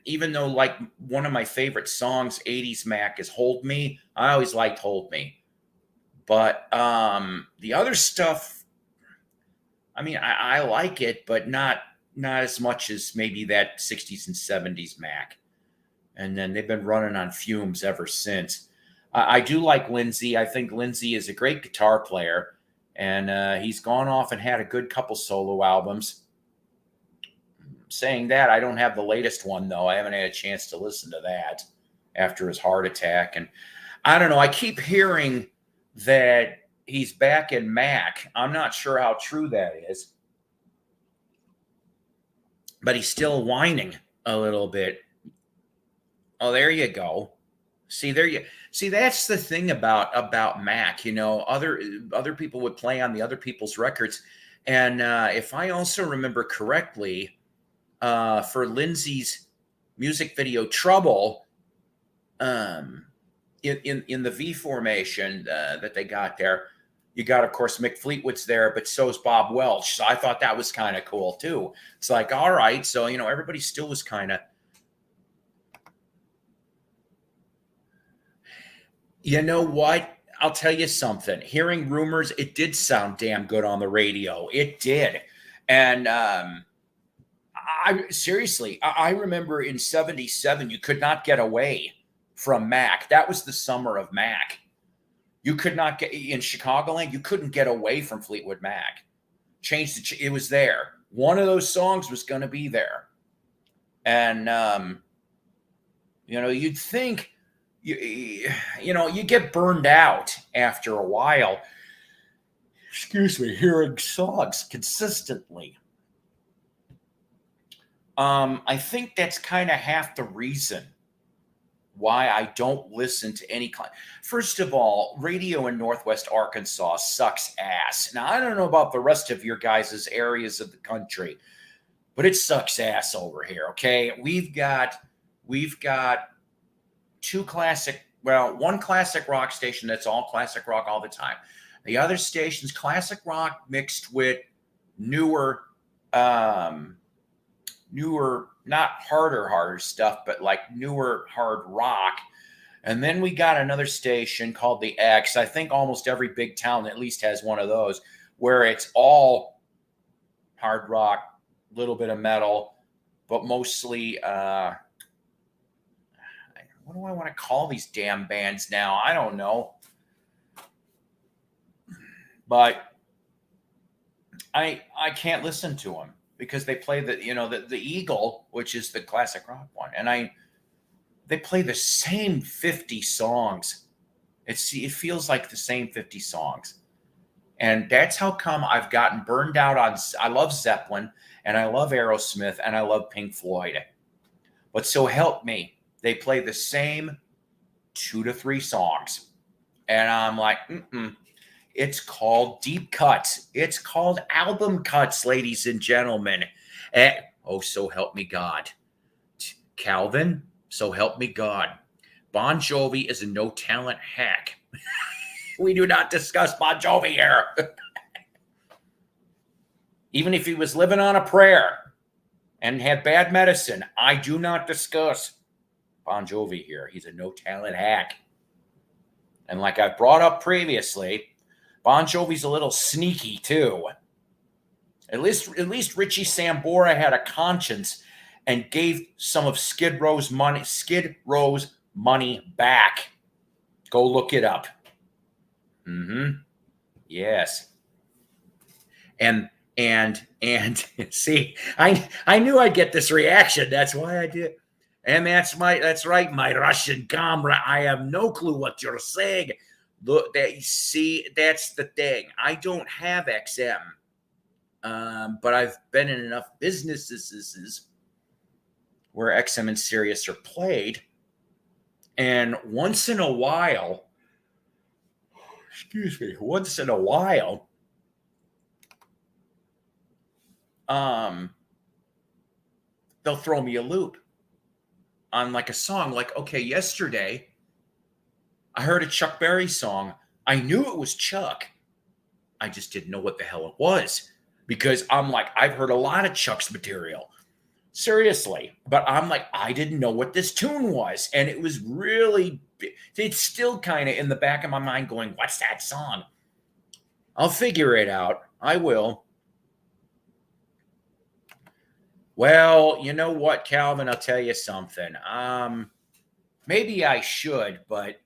even though like one of my favorite songs, 80s Mac, is Hold Me, I always liked Hold Me. But the other stuff, I mean, I like it, but not as much as maybe that 60s and 70s Mac. And then they've been running on fumes ever since. I do like Lindsey. I think Lindsey is a great guitar player, and he's gone off and had a good couple solo albums. Saying that, I don't have the latest one, though. I haven't had a chance to listen to that after his heart attack. And I don't know. I keep hearing that he's back in Mac. I'm not sure how true that is, but he's still whining a little bit. Oh, there you go. See, that's the thing about Mac. You know, other people would play on the other people's records, and if I also remember correctly, for Lindsey's music video Trouble, in the V formation that they got there, you got, of course, Mick Fleetwood's there, but so's Bob Welch. So I thought that was kind of cool too. It's like, all right, so you know, everybody still was kind of. You know what? I'll tell you something. Hearing Rumors, it did sound damn good on the radio. It did. And I seriously, I remember in 77, you could not get away from Mac. That was the summer of Mac. You could not get in Chicagoland, you couldn't get away from Fleetwood Mac. It was there. One of those songs was going to be there. And, you know, you'd think, you know, you get burned out after a while. Excuse me, hearing songs consistently. I think that's kind of half the reason why I don't listen to any kind. First of all, radio in Northwest Arkansas sucks ass. Now, I don't know about the rest of your guys' areas of the country, but it sucks ass over here, okay? We've got one classic rock station that's all classic rock all the time. The other station's classic rock mixed with newer, not harder stuff, but like newer hard rock. And then we got another station called the X. I think almost every big town at least has one of those, where it's all hard rock, a little bit of metal, but mostly, what do I want to call these damn bands now? I don't know. But I can't listen to them because they play the Eagle, which is the classic rock one. And they play the same 50 songs. It feels like the same 50 songs. And that's how come I've gotten burned out on. I love Zeppelin and I love Aerosmith and I love Pink Floyd. But so help me, they play the same 2 to 3 songs. And I'm like, It's called deep cuts. It's called album cuts, ladies and gentlemen. Oh, so help me God. Calvin, so help me God. Bon Jovi is a no-talent hack. We do not discuss Bon Jovi here. Even if he was living on a prayer and had bad medicine, I do not discuss Bon Jovi here. He's a no-talent hack. And like I've brought up previously, Bon Jovi's a little sneaky too. At least Richie Sambora had a conscience and gave some of Skid Row's money back. Go look it up. Yes. And see, I knew I'd get this reaction. That's why I did. And that's right, my Russian comrade. I have no clue what you're saying. Look, that's the thing. I don't have XM, but I've been in enough businesses where XM and Sirius are played, and once in a while, they'll throw me a loop on like a song. Like, okay, yesterday I heard a Chuck Berry song. I knew it was Chuck. I just didn't know what the hell it was because I'm like, I've heard a lot of Chuck's material. Seriously. But I'm like, I didn't know what this tune was. And it was really, it's still kind of in the back of my mind going, what's that song? I'll figure it out. I will. Well, you know what, Calvin? I'll tell you something. Maybe I should, but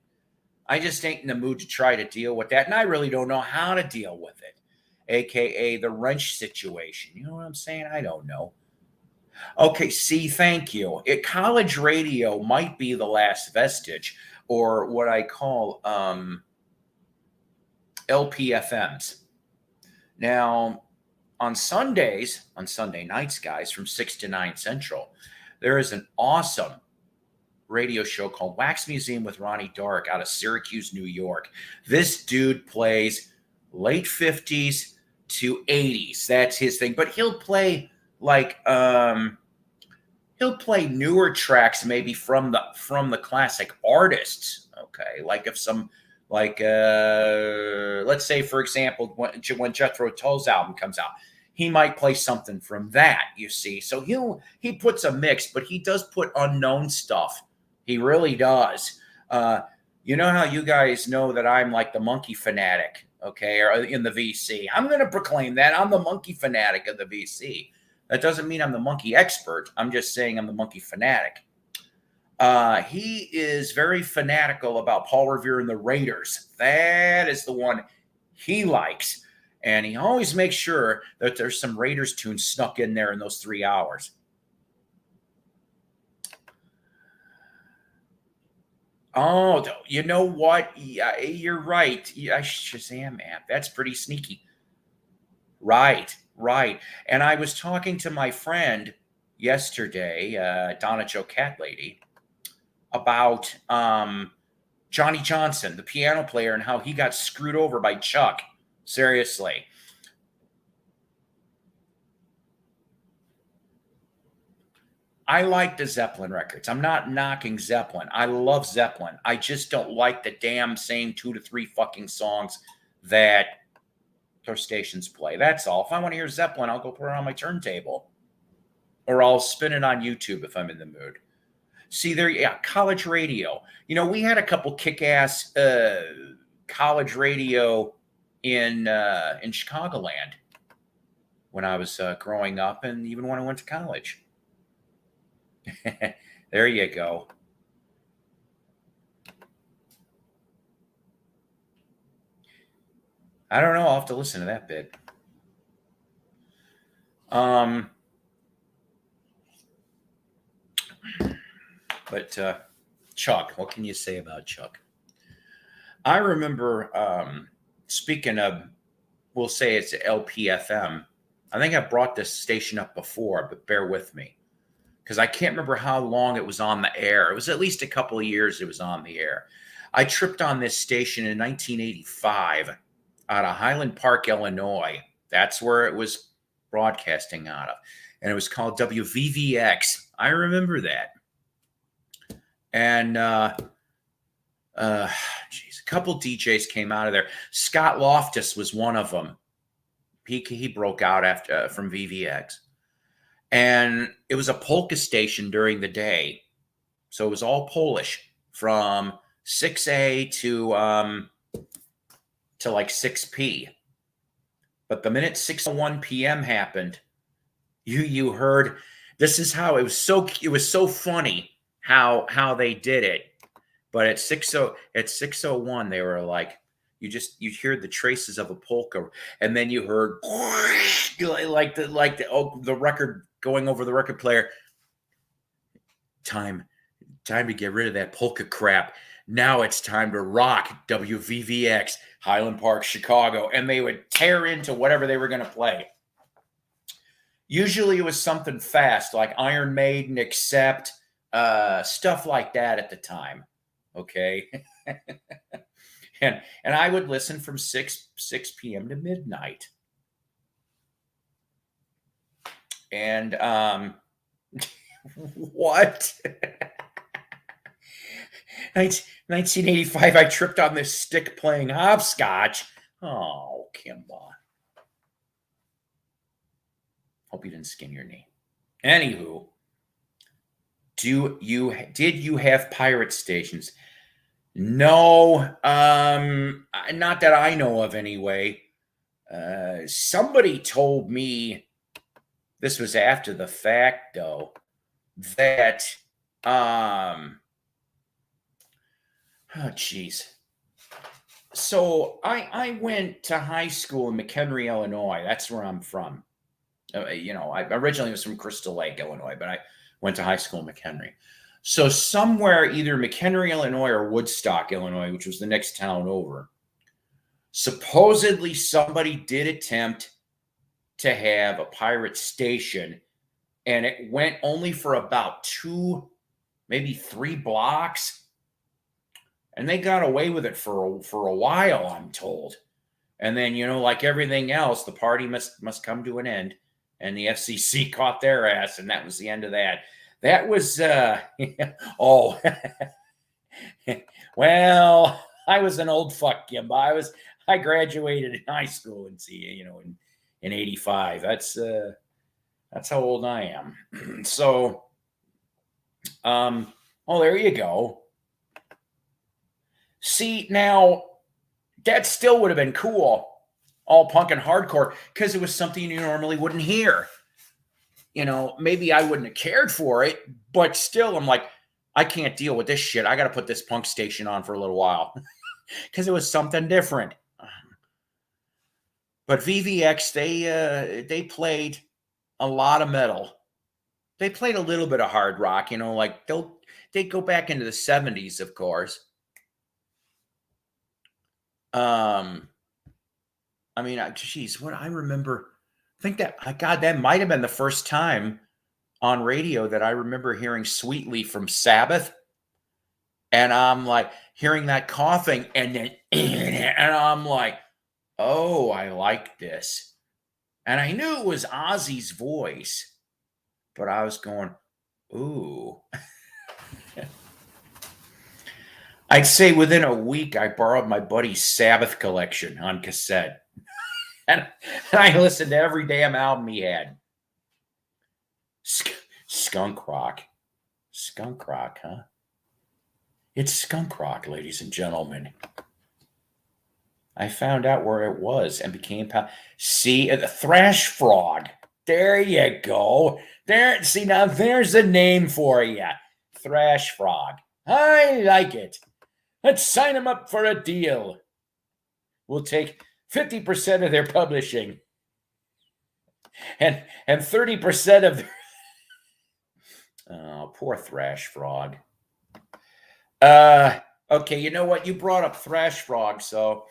I just ain't in the mood to try to deal with that. And I really don't know how to deal with it, AKA the wrench situation. You know what I'm saying? I don't know. Okay, see, thank you. College radio might be the last vestige, or what I call LPFMs. Now, on Sunday nights, guys, from 6 to 9 Central, there is an awesome radio show called Wax Museum with Ronnie Dark out of Syracuse, New York. This dude plays late 50s to 80s. That's his thing. But he'll play like he'll play newer tracks maybe from the classic artists. Okay. Like if some like let's say for example when Jethro Tull's album comes out, he might play something from that, you see. So he puts a mix, but he does put unknown stuff. He really does. You know how you guys know that I'm like the monkey fanatic, okay, or in the VC. I'm going to proclaim that. I'm the monkey fanatic of the VC. That doesn't mean I'm the monkey expert. I'm just saying I'm the monkey fanatic. He is very fanatical about Paul Revere and the Raiders. That is the one he likes. And he always makes sure that there's some Raiders tunes snuck in there in those 3 hours. Oh, you know what? Yeah, you're right. Yeah, Shazam app. That's pretty sneaky. Right. And I was talking to my friend yesterday, Donna Joe Cat Lady, about Johnny Johnson, the piano player, and how he got screwed over by Chuck. Seriously. I like the Zeppelin records. I'm not knocking Zeppelin. I love Zeppelin. I just don't like the damn same 2 to 3 fucking songs that their stations play. That's all. If I want to hear Zeppelin, I'll go put it on my turntable. Or I'll spin it on YouTube if I'm in the mood. See, there, yeah, college radio. You know, we had a couple kick-ass college radio in Chicagoland when I was growing up, and even when I went to college. There you go. I don't know. I'll have to listen to that bit. But Chuck, what can you say about Chuck? I remember, speaking of, we'll say it's LPFM. I think I've brought this station up before, but bear with me, because I can't remember how long it was on the air. It was at least a couple of years it was on the air. I tripped on this station in 1985 out of Highland Park, Illinois. That's where it was broadcasting out of. And it was called WVVX. I remember that. And a couple DJs came out of there. Scott Loftus was one of them. He broke out after from VVX. And it was a polka station during the day. So it was all Polish from 6A to like 6P. But the minute 6:01 p.m. happened, you heard, this is how it was so funny how they did it. But at 6:01 they were like, you hear the traces of a polka, and then you heard like the record going over the record player. Time to get rid of that polka crap. Now it's time to rock WVVX, Highland Park, Chicago. And they would tear into whatever they were going to play. Usually it was something fast, like Iron Maiden, Accept, stuff like that at the time. Okay. and I would listen from 6 p.m. to midnight. And what? 1985, I tripped on this stick playing hopscotch. Oh, Kimba. Hope you didn't skin your knee. Anywho, did you have pirate stations? No, not that I know of anyway. Somebody told me, this was after the fact though, that oh geez. So I went to high school in McHenry, Illinois. That's where I'm from. I originally was from Crystal Lake, Illinois, but I went to high school in McHenry. So somewhere either McHenry, Illinois or Woodstock, Illinois, which was the next town over, supposedly somebody did attempt to have a pirate station, and it went only for about 2, maybe 3 blocks. And they got away with it for a while, I'm told. And then, like everything else, the party must come to an end. And the FCC caught their ass, and that was the end of that. That was, oh, well, I was an old fuck, Kimba. I graduated in high school in 85. That's how old I am. So, there you go. See, now that still would have been cool, all punk and hardcore, because it was something you normally wouldn't hear. Maybe I wouldn't have cared for it, but still, I'm like, I can't deal with this shit. I got to put this punk station on for a little while because it was something different. But VVX, they played a lot of metal. They played a little bit of hard rock, like they go back into the 70s, of course. Geez, what I remember, that might have been the first time on radio that I remember hearing Sweetly from Sabbath. And I'm like hearing that coughing and then, and I'm like, oh, I like this. And I knew it was Ozzy's voice, but I was going, ooh. I'd say within a week, I borrowed my buddy's Sabbath collection on cassette. And I listened to every damn album he had. Skunk rock. Skunk rock, huh? It's skunk rock, ladies and gentlemen. I found out where it was and became... See, the Thrash Frog. There you go. See, now there's a name for you. Thrash Frog. I like it. Let's sign them up for a deal. We'll take 50% of their publishing and 30% of their... Oh, poor Thrash Frog. Okay, you know what? You brought up Thrash Frog, so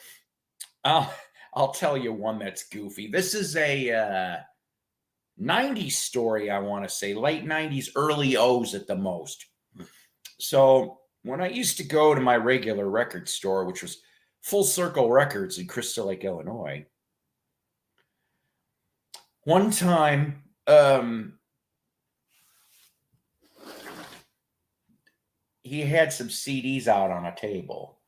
I'll tell you one that's goofy. This is a 90s story, I want to say. Late 90s, early O's at the most. So when I used to go to my regular record store, which was Full Circle Records in Crystal Lake, Illinois, one time, he had some CDs out on a table.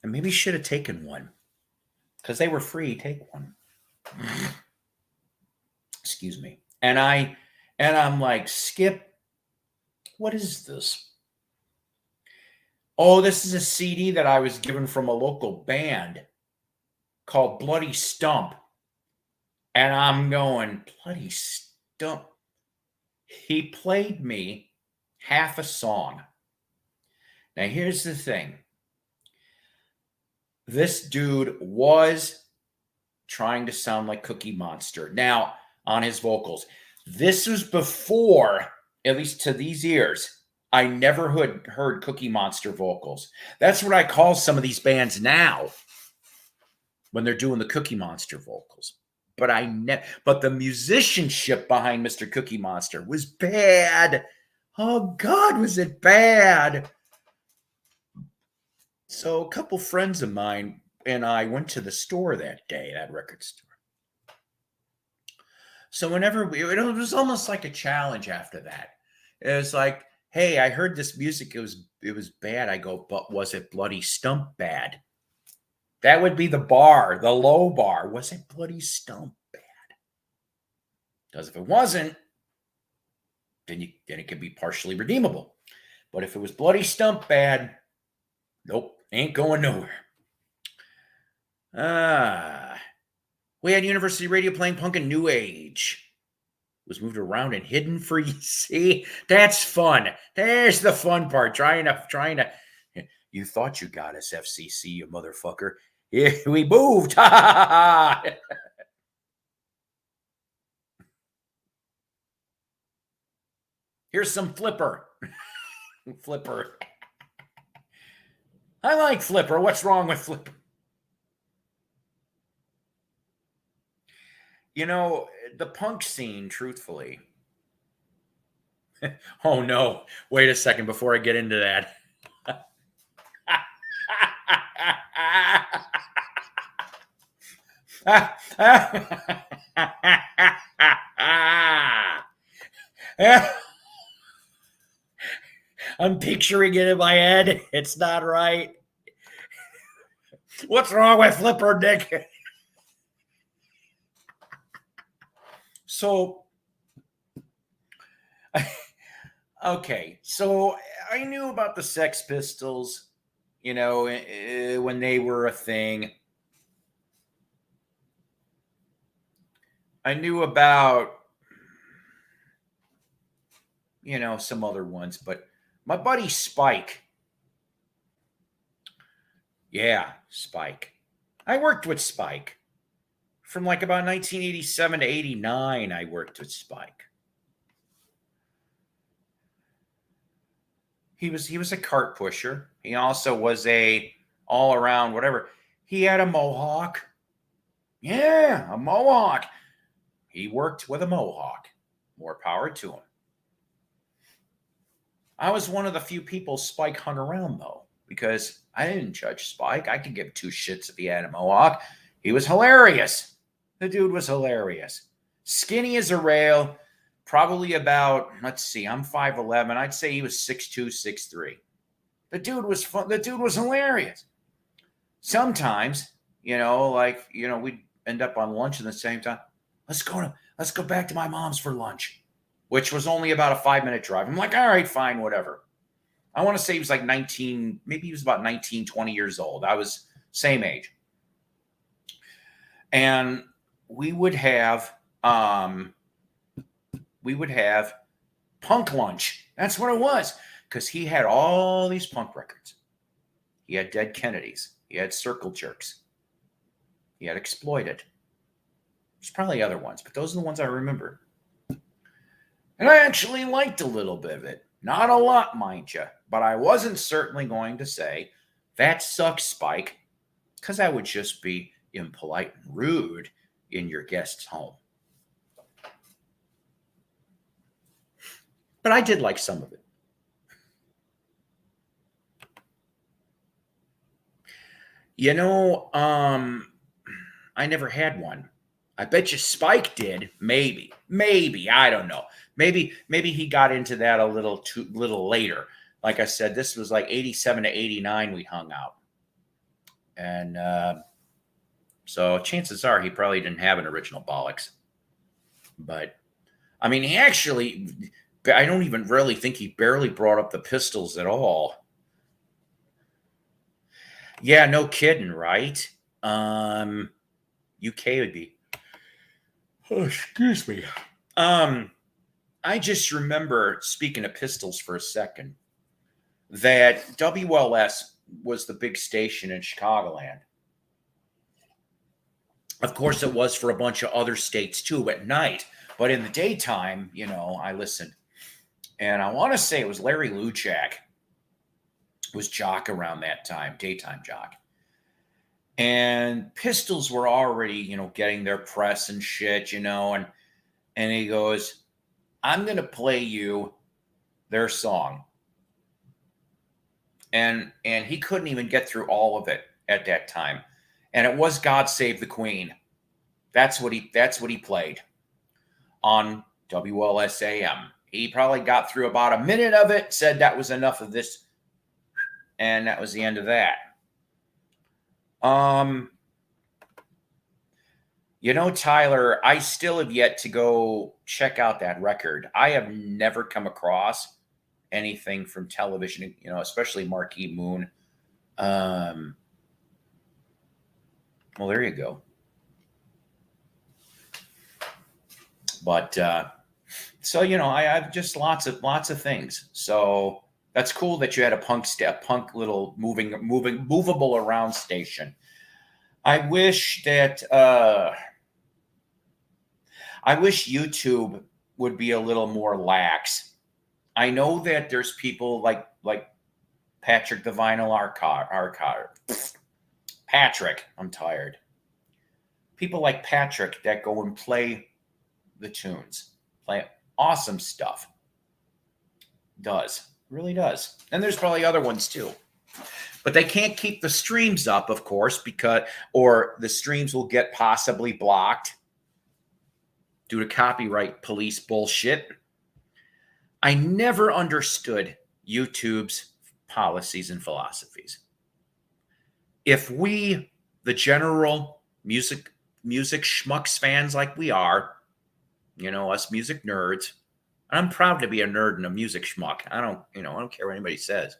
And maybe should have taken one, because they were free. Take one. Excuse me. And I'm like, Skip, what is this? Oh, this is a CD that I was given from a local band called Bloody Stump. And I'm going, Bloody Stump. He played me half a song. Now, here's the thing. This dude was trying to sound like Cookie Monster. Now, on his vocals. This was before, at least to these ears, I never heard Cookie Monster vocals. That's what I call some of these bands now when they're doing the Cookie Monster vocals. But but the musicianship behind Mr. Cookie Monster was bad. Oh God, was it bad? So a couple friends of mine and I went to the store that day, that record store. So whenever it was almost like a challenge after that. It was like, hey, I heard this music. It was bad. I go, but was it Bloody Stump bad? That would be the bar, the low bar. Was it Bloody Stump bad? Because if it wasn't, then it could be partially redeemable. But if it was Bloody Stump bad, nope, ain't going nowhere. We had University Radio playing punk and new age. It was moved around and hidden for you. See, that's fun. There's the fun part. Trying to. You thought you got us, FCC, you motherfucker. Yeah, we moved. Here's some Flipper. Flipper. I like Flipper. What's wrong with Flipper? You know, the punk scene, truthfully. Oh, no. Wait a second before I get into that. I'm picturing it in my head. It's not right. What's wrong with Flipper, Nick? So, okay. So I knew about the Sex Pistols, you know, when they were a thing. I knew about, you know, some other ones, but my buddy Spike. Yeah, Spike. I worked with Spike. From like about 1987 to 89, I worked with Spike. He was a cart pusher. He also was a all around whatever. He had a mohawk. Yeah, a mohawk. He worked with a mohawk. More power to him. I was one of the few people Spike hung around though, because I didn't judge Spike. I could give two shits if he had a mohawk. He was hilarious. The dude was hilarious. Skinny as a rail, probably about, let's see, I'm 5'11". I'd say he was 6'2", 6'3". The dude was fun. The dude was hilarious. Sometimes, you know, like, you know, we'd end up on lunch at the same time. Let's go back to my mom's for lunch, which was only about a 5-minute drive. I'm like, all right, fine, whatever. I want to say he was like 19, maybe he was about 19, 20 years old. I was same age. And we would have punk lunch. That's what it was. Because he had all these punk records. He had Dead Kennedys. He had Circle Jerks. He had Exploited. There's probably other ones, but those are the ones I remember. And I actually liked a little bit of it. Not a lot, mind you. But I wasn't certainly going to say, that sucks, Spike. Because that would just be impolite and rude in your guest's home. But I did like some of it. You know, I never had one. I bet you Spike did. Maybe. I don't know. Maybe he got into that a little later. Like I said, this was like 87 to 89 we hung out. And so chances are he probably didn't have an original Bollocks. But, I mean, he actually, I don't even really think he barely brought up the Pistols at all. Yeah, no kidding, right? UK would be. Oh, excuse me. I just remember, speaking of Pistols for a second, that WLS was the big station in Chicagoland. Of course, it was for a bunch of other states too at night. But in the daytime, you know, I listened. And I want to say it was Larry Luchak was jock around that time, daytime jock. And Pistols were already, you know, getting their press and shit, you know, and he goes, I'm going to play you their song. And he couldn't even get through all of it at that time. and it was God Save the Queen. That's what he played on WLSAM. He probably got through about a minute of it, said that was enough of this, and that was the end of that. You know, Tyler, I still have yet to go check out that record. I have never come across anything from television, you know, especially Marquee Moon. Well, there you go. But so, you know, I have just lots of things. So that's cool that you had a punk little movable around station. I wish that YouTube would be a little more lax. I know that there's people like Patrick the Vinyl Archive. Patrick, I'm tired. People like Patrick that go and play the tunes, play awesome stuff. Really does. And there's probably other ones too. But they can't keep the streams up, of course, or the streams will get possibly blocked due to copyright police bullshit. I never understood YouTube's policies and philosophies. If we, the general music schmucks fans like we are, you know, us music nerds, I'm proud to be a nerd and a music schmuck. I don't care what anybody says.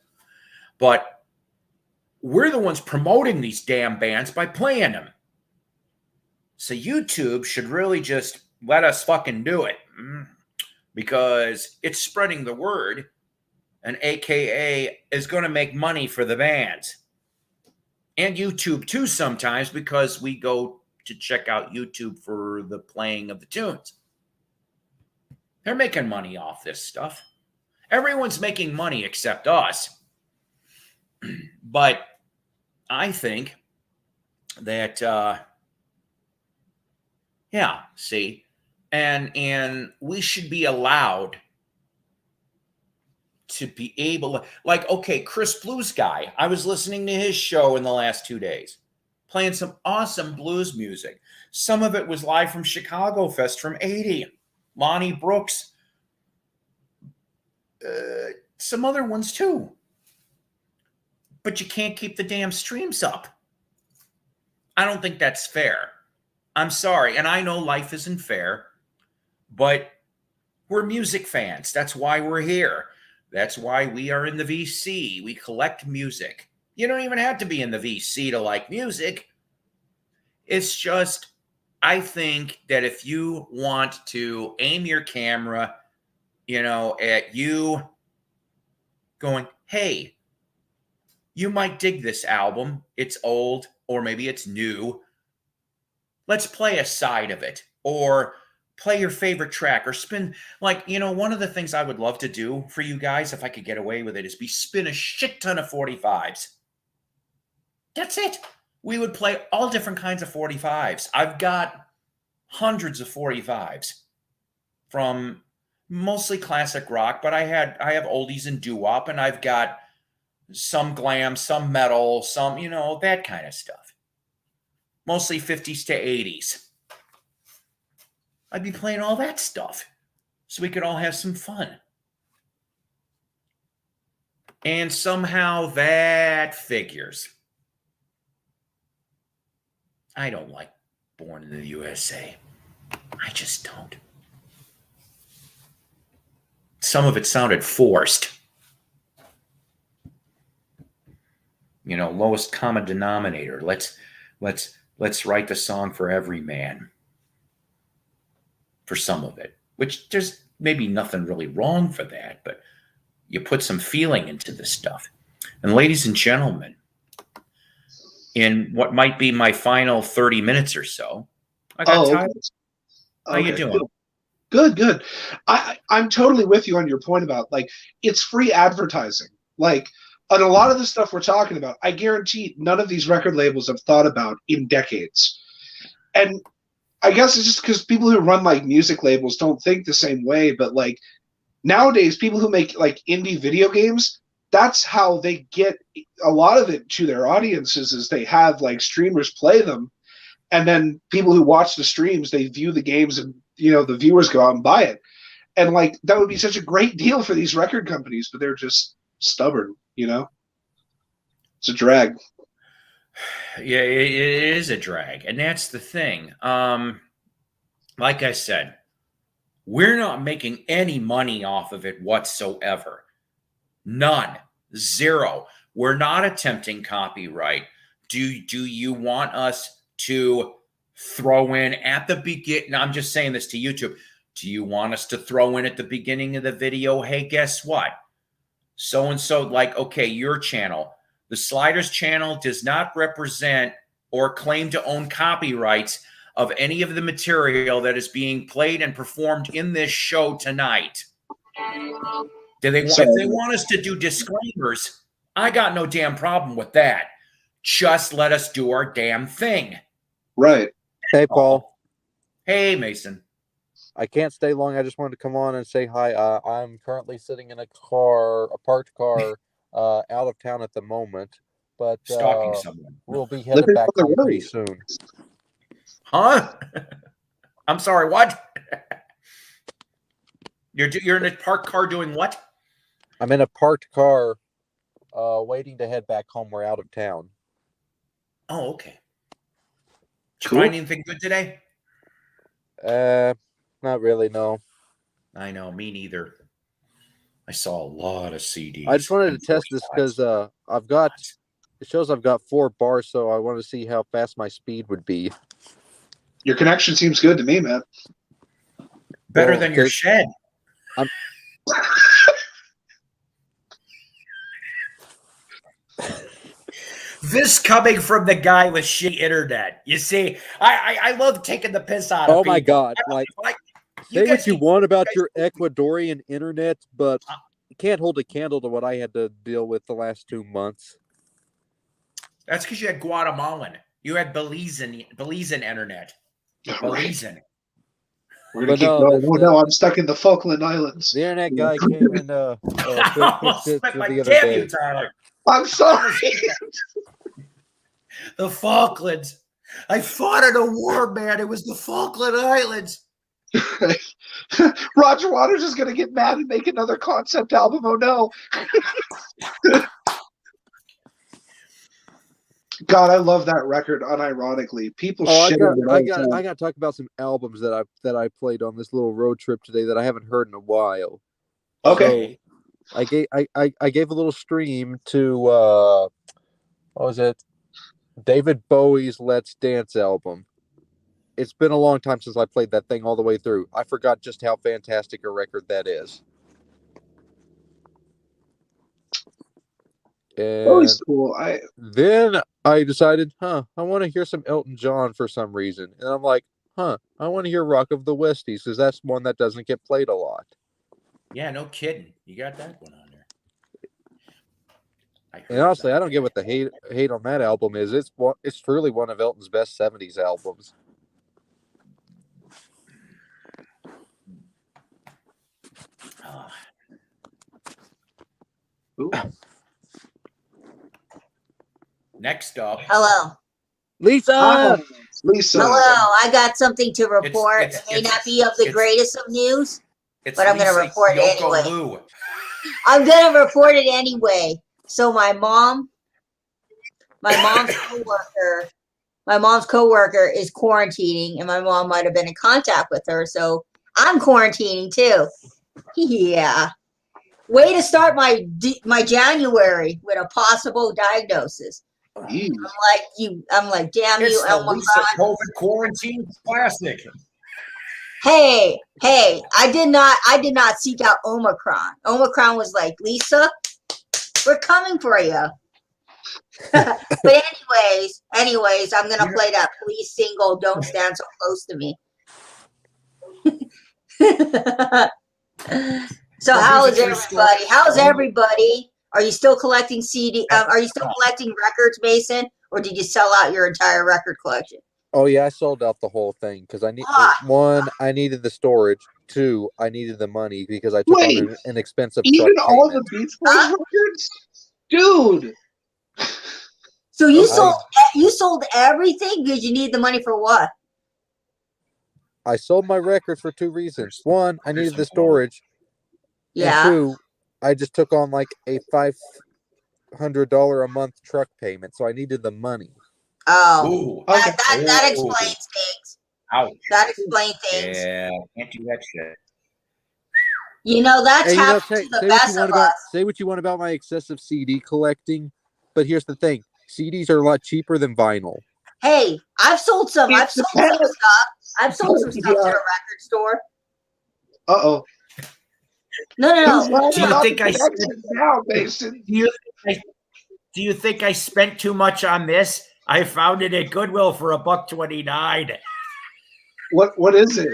But we're the ones promoting these damn bands by playing them. So YouTube should really just let us fucking do it, because it's spreading the word, and AKA is going to make money for the bands. And YouTube too sometimes, because we go to check out YouTube for the playing of the tunes. They're making money off this stuff. Everyone's making money except us. But I think that, and we should be allowed to be able to, like, okay, Chris Blues Guy. I was listening to his show in the last 2 days, playing some awesome blues music. Some of it was live from Chicago Fest from '80. Lonnie Brooks. Some other ones too. But you can't keep the damn streams up. I don't think that's fair. I'm sorry. And I know life isn't fair, but we're music fans. That's why we're here. That's why we are in the VC. We collect music. You don't even have to be in the VC to like music. It's just, I think that if you want to aim your camera, you know, at you going, hey, you might dig this album. It's old, or maybe it's new. Let's play a side of it, or play your favorite track, or spin. Like, you know, one of the things I would love to do for you guys, if I could get away with it, is spin a shit ton of 45s. That's it. We would play all different kinds of 45s. I've got hundreds of 45s from mostly classic rock, but I have oldies and doo-wop, and I've got some glam, some metal, some, you know, that kind of stuff. Mostly 50s to 80s. I'd be playing all that stuff so we could all have some fun. And somehow that figures. I don't like Born in the USA. I just don't. Some of it sounded forced. You know, lowest common denominator. Let's write the song for every man. For some of it, which there's maybe nothing really wrong for that, but you put some feeling into this stuff. And ladies and gentlemen, in what might be my final 30 minutes or so, I got Tyler. How you doing? Good. I'm totally with you on your point about, like, it's free advertising. Like, on a lot of the stuff we're talking about, I guarantee none of these record labels have thought about in decades. And I guess it's just because people who run, like, music labels don't think the same way. But, like, nowadays, people who make, like, indie video games, that's how they get a lot of it to their audiences, is they have like streamers play them, and then people who watch the streams, they view the games, and the viewers go out and buy it. And like that would be such a great deal for these record companies, but they're just stubborn. It's a drag. Yeah, it is a drag, and that's the thing. Like I said, we're not making any money off of it whatsoever. None. Zero. We're not attempting copyright. Do you want us to throw in at the beginning? I'm just saying this to YouTube. Do you want us to throw in at the beginning of the video, hey, guess what? So-and-so, like, okay, your channel. The Sliders channel does not represent or claim to own copyrights of any of the material that is being played and performed in this show tonight. If they want us to do disclaimers, I got no damn problem with that. Just let us do our damn thing. Right. Hey, Paul. Hey, Mason. I can't stay long. I just wanted to come on and say hi. I'm currently sitting in a parked car, out of town at the moment, but Stalking someone. we'll be headed back home pretty soon. Huh? I'm sorry, what? You're in a parked car doing what? I'm in a parked car, waiting to head back home. We're out of town. Oh, okay. Did Cool. you find anything good today? Not really, no. I know, me neither. I saw a lot of CDs. I just wanted to test this because it shows I've got 4 bars, so I wanted to see how fast my speed would be. Your connection seems good to me, man. Better than your shed. This coming from the guy with shitty internet. You see, I love taking the piss out of people. Oh my God! Like say what you want about your Ecuadorian internet, but you can't hold a candle to what I had to deal with the last 2 months. That's because you had Guatemalan. You had Belizean internet. Belizean. We're gonna keep going. Oh no, I'm stuck in the Falkland Islands. The internet guy came in fixed it the other day. You, Tyler. I'm sorry. The Falklands. I fought in a war, man. It was the Falkland Islands. Roger Waters is going to get mad and make another concept album. Oh no. God, I love that record. Unironically, people. I got to talk about some albums that I played on this little road trip today that I haven't heard in a while. Okay. So I gave a little stream to what was it? David Bowie's Let's Dance album. It's been a long time since I played that thing all the way through. I forgot just how fantastic a record that is. And Bowie's cool. then I decided, I want to hear some Elton John for some reason. And I'm like, I want to hear Rock of the Westies, because that's one that doesn't get played a lot. Yeah, no kidding. You got that one on there. And honestly, I don't get what the hate on that album is. It's truly one of Elton's best 70s albums. Next up. Hello. Lisa! Lisa. Hello. I got something to report. It may not be of the greatest of news, but I'm going to report it anyway. Lou. I'm going to report it anyway. So my mom's coworker is quarantining, and my mom might have been in contact with her. So I'm quarantining too. Yeah. Way to start my January with a possible diagnosis. I'm like, damn It's you, the Elmo. Lisa COVID quarantine classic. Hey, I did not seek out Omicron. Omicron was like, Lisa, we're coming for you. But anyways, I'm gonna play that Police single, Don't Stand So Close to Me. So how's everybody? Are you still collecting CD? Are you still collecting records, Mason? Or did you sell out your entire record collection? Oh yeah, I sold out the whole thing because I need Ah. one. I needed the storage. Two, I needed the money because I took Wait, on an expensive Even truck all payment. the Beach Boys records? Dude! So you Okay. sold everything because you need the money for what? I sold my records for two reasons. One, I needed the storage, and Yeah. two, I just took on like a $500 a month truck payment, so I needed the money. Oh, Ooh. Okay. that Ooh. explains things. Ouch. That explains things. Yeah, can't do that shit. You know, that's Hey, happened to the best of us. say what you want about my excessive CD collecting, but here's the thing: CDs are a lot cheaper than vinyl. Hey, I've sold some. It I've sold some depends. stuff. I've sold some stuff Yeah. to the record store. Uh-oh. No. Do you think I spent, now, Mason? do you think I spent too much on this? I found it at Goodwill for $1.29. What is it?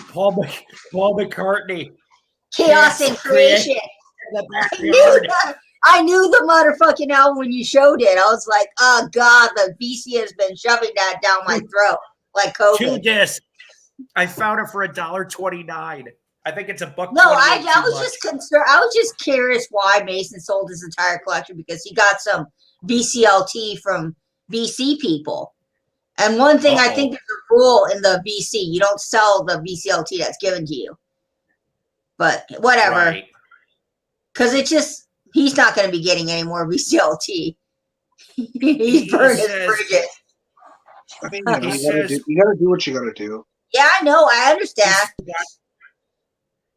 Paul McCartney. Chaos and creation. In the backyard. I knew the motherfucking album when you showed it. I was like, oh God, the VC has been shoving that down my throat like 2 COVID. discs. I found it for $1.29. I think it's $1.28. No, I was just concerned. I was just curious why Mason sold his entire collection because he got some VCLT from VC people. And one thing I think there's a rule in the VC, you don't sell the VCLT that's given to you. But whatever. Because it's just, he's not going to be getting any more VCLT. He's burned his bridges. I mean, you gotta do what you gotta do. Yeah, I know. I understand.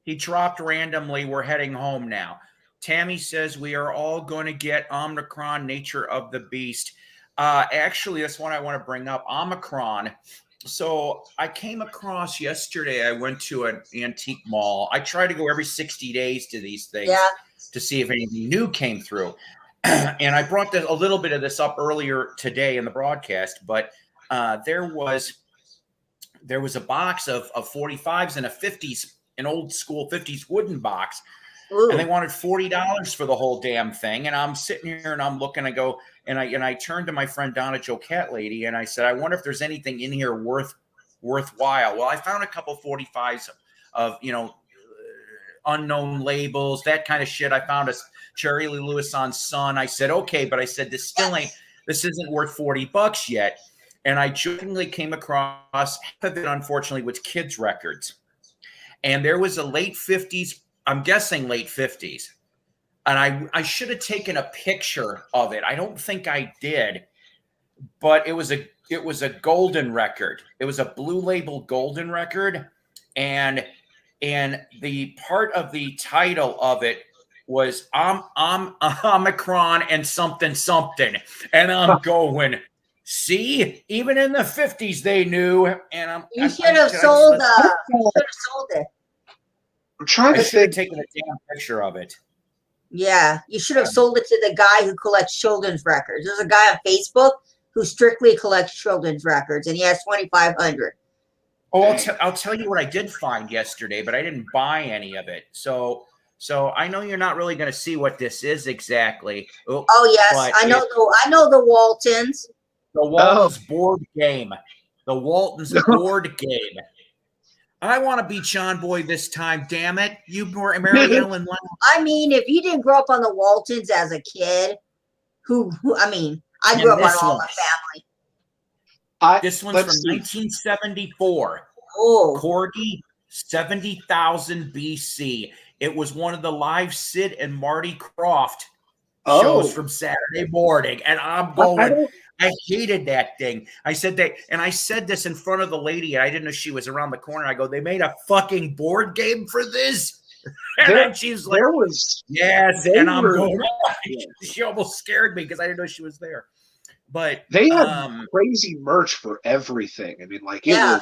He dropped randomly. We're heading home now. Tammy says we are all going to get Omicron, Nature of the Beast. Actually, that's one I want to bring up. Omicron. So I came across yesterday. I went to an antique mall. I try to go every 60 days to these things to see if anything new came through. And I brought a little bit of this up earlier today in the broadcast, but there was a box of 45s and a 50s, an old school 50s wooden box. Ooh. And they wanted $40 for the whole damn thing. And I'm sitting here and I'm looking, I turned to my friend Donna Joe Cat Lady and I said, I wonder if there's anything in here worthwhile. Well, I found a couple 45s of, unknown labels, that kind of shit. I found a Jerry Lee Lewis on Sun. I said, okay, but I said, this isn't worth $40 yet. And I jokingly came across half of it, unfortunately, was kids' records. And there was a late 50s, I'm guessing late 50s. And I should have taken a picture of it. I don't think I did, but it was a golden record. It was a blue label golden record. And the part of the title of it was Omicron and something. And I'm going, see, even in the 50s they knew. And you should have sold it. I'm trying to think. Taken a damn picture of it. Yeah, you should have sold it to the guy who collects children's records. There's a guy on Facebook who strictly collects children's records, and he has 2,500. Oh, I'll tell you what I did find yesterday, but I didn't buy any of it. So I know you're not really going to see what this is exactly. Oh yes, I know the Waltons. The Waltons board game. The Waltons board game. I want to be John Boy this time, damn it. You were Mary Ellen Lamb. I mean, if you didn't grow up on the Waltons as a kid, I grew up on All in the Family. This one's from 1974. Oh. Corgi, 70,000 BC. It was one of the live Sid and Marty Krofft shows from Saturday morning. And I'm going, I hated that thing. I said this in front of the lady, and I didn't know she was around the corner. I go, they made a fucking board game for this? And then she's like, yes. And I'm going, she almost scared me because I didn't know she was there. But they had crazy merch for everything. I mean, like, it was.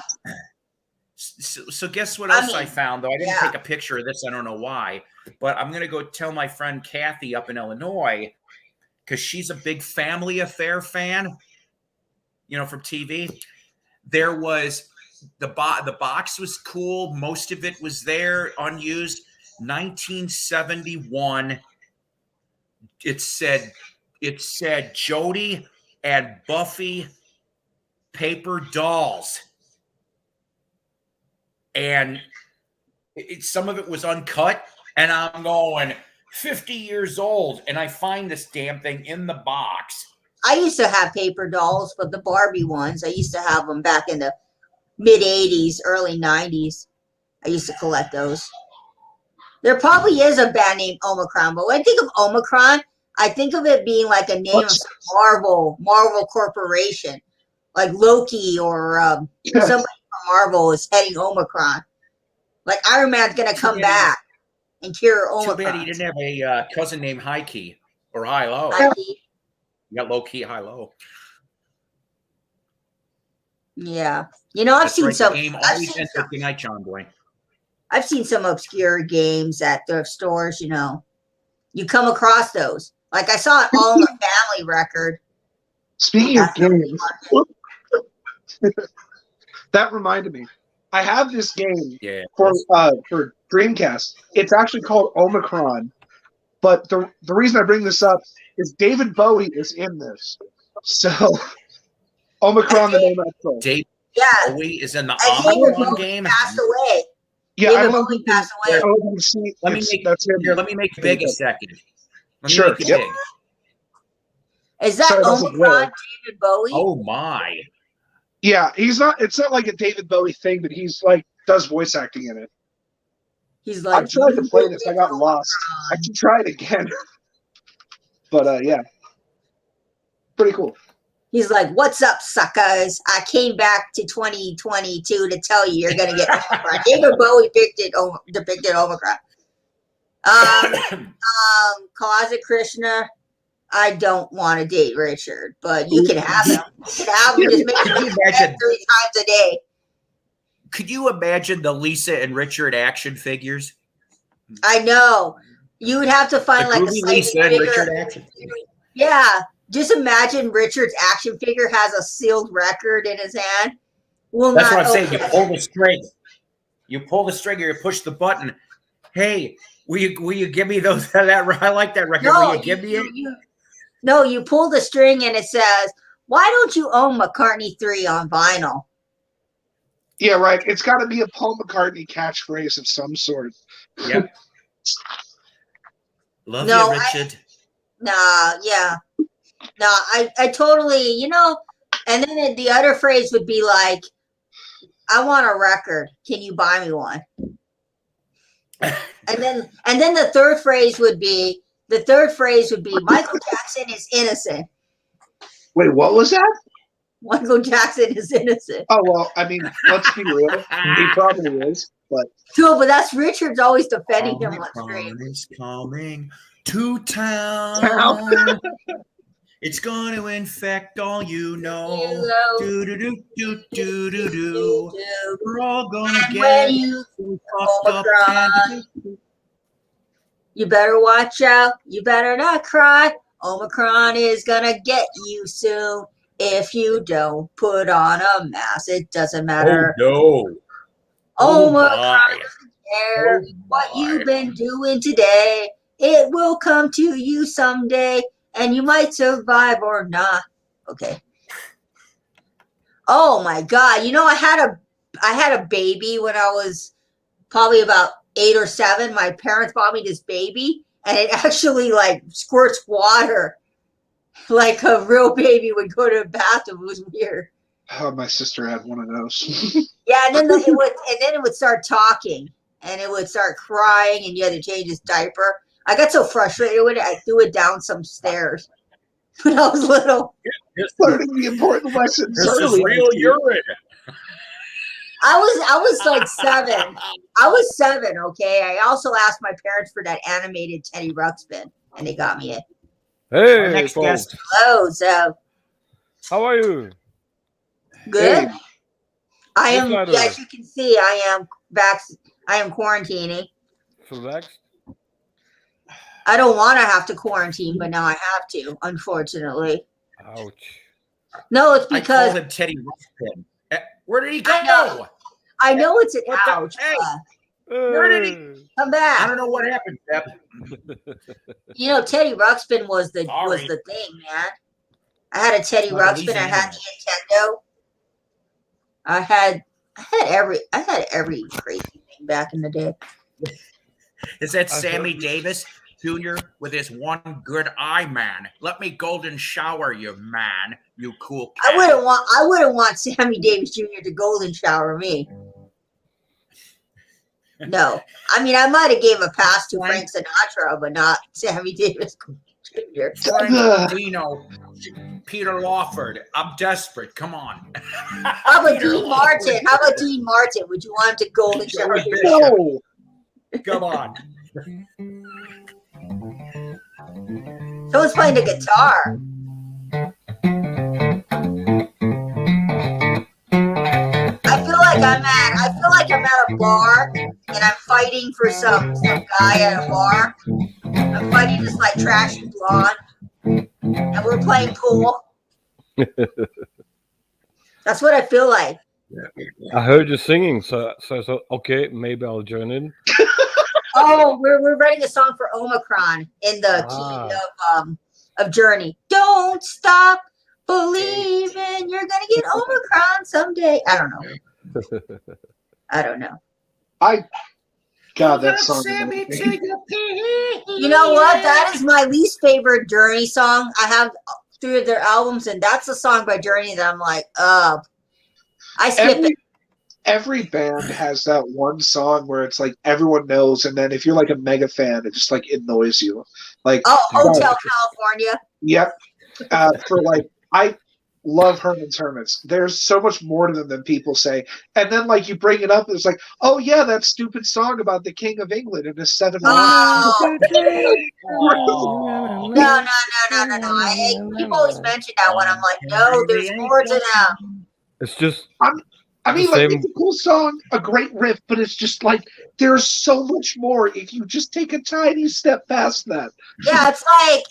So guess what else I found, though? I didn't take a picture of this. I don't know why. But I'm going to go tell my friend Kathy up in Illinois, because she's a big Family Affair fan, from TV. There was the box was cool. Most of it was there, unused. 1971. It said Jody and Buffy paper dolls. And some of it was uncut. And I'm going 50 years old. And I find this damn thing in the box. I used to have paper dolls, but the Barbie ones, I used to have them back in the mid 80s, early 90s. I used to collect those. There probably is a band named Omicron, but when I think of Omicron, I think of it being like a name of some Marvel Corporation, like Loki or somebody from Marvel is heading Omicron. Like Iron Man's gonna come back and cure Omicron. Too bad he didn't have a cousin named High Key or High Low. You got Low Key, High Low. Yeah, you know, I've seen some. I've seen some obscure games at thrift stores. You know, you come across those. Like I saw an All in the Family record. Speaking of games, that reminded me. I have this game for Dreamcast. It's actually called Omicron, but the reason I bring this up is David Bowie is in this. So Omicron, the name of the David Bowie is in the Omicron game. Passed away. Yeah, David Bowie passed away. Let me make it big a second. Sure. Big. Is that Omicron, David Bowie? Oh my. Yeah, he's not. It's not like a David Bowie thing, but he's like does voice acting in it. He's like, I tried to play this, I got lost. I can try it again, but yeah, pretty cool. He's like, "What's up, suckers? I came back to 2022 to tell you you're gonna get Omicron." David Bowie depicted Omicron. Closet Krishna. I don't want to date Richard, but you can have him. You can have him. Just make him 3 times a day. Could you imagine the Lisa and Richard action figures? I know. You would have to find like a Lisa and Richard action figure. Yeah. Just imagine Richard's action figure has a sealed record in his hand. That's what I'm saying. You pull the string. You pull the string or you push the button. Hey, will you give me those? I like that record. No, will you give me it? No, you pull the string and it says, "Why don't you own McCartney 3 on vinyl?" Yeah, right. It's got to be a Paul McCartney catchphrase of some sort. Yep. Love you, Richard. I totally, you know, and then the other phrase would be like, "I want a record. Can you buy me one?" and then the third phrase would be, Michael Jackson is innocent. Wait, what was that? Michael Jackson is innocent. Oh, well, I mean, let's be real. He probably is, but... No, but that's Richard's always defending him on screen. Is coming to town. It's going to infect all you know. Do-do-do-do-do-do-do. We're all going to get fucked up. You better watch out. You better not cry. Omicron is going to get you soon. If you don't put on a mask, it doesn't matter. Oh, no. Omicron doesn't care what you've been doing today. It will come to you someday, and you might survive or not. Okay. Oh, my God. You know, I had a baby when I was probably about 8 or 7. My parents bought me this baby, and it actually like squirts water like a real baby would go to the bathroom. It was weird. Oh, my sister had one of those. Yeah, and then it would start talking, and it would start crying, and you had to change its diaper. I got so frustrated with it, I threw it down some stairs when I was little. Learning the important lessons. This is real urine. I was like 7. I was 7, okay? I also asked my parents for that animated Teddy Ruxpin, and they got me it. Hey, folks. Hello, so. How are you? Good. Hey. I am, as you can see, I am quarantining. Relaxed? I don't want to have to quarantine, but now I have to, unfortunately. Ouch. No, it's because... I called him Teddy Ruxpin. Where did he go? I know it's an ouch. Where did he come back? I don't know what happened, Deb. You know, Teddy Ruxpin was the thing, man. I had a Teddy Ruxpin. I had the Nintendo. I had every crazy thing back in the day. Is that Sammy Davis Jr. with his one good eye, man? Let me golden shower you, man. You cool cat. I wouldn't want Sammy Davis Jr. to golden shower me. No, I mean I might have gave a pass to Frank Sinatra, but not Sammy Davis Jr. Frank Dino, Peter Lawford. I'm desperate. Come on. How about Dean Martin? How about Dean Martin? Would you want him to golden shower you? No. Come on. Someone's playing the guitar. I feel like I'm at a bar and I'm fighting for some guy at a bar. I'm fighting this like trashy blonde, and we're playing pool. That's what I feel like. I heard you singing, so okay, maybe I'll join in. Oh, we're writing a song for Omicron in the key of Journey. Don't stop believing you're gonna get Omicron someday. I don't know. God, that song. You know what? That is my least favorite Journey song. I have 3 of their albums, and that's a song by Journey that I'm like, I skip it. Every band has that one song where it's like everyone knows, and then if you're like a mega fan, it just like annoys you. Like Hotel California. Yep. I love Herman's Hermits. There's so much more to them than people say. And then like you bring it up, it's like, oh yeah, that stupid song about the King of England and his 7 lines. No. People always mention that one. I'm like, no, there's more to them. It's just I mean, like, it's a cool song, a great riff, but it's just like there's so much more if you just take a tiny step past that. Yeah,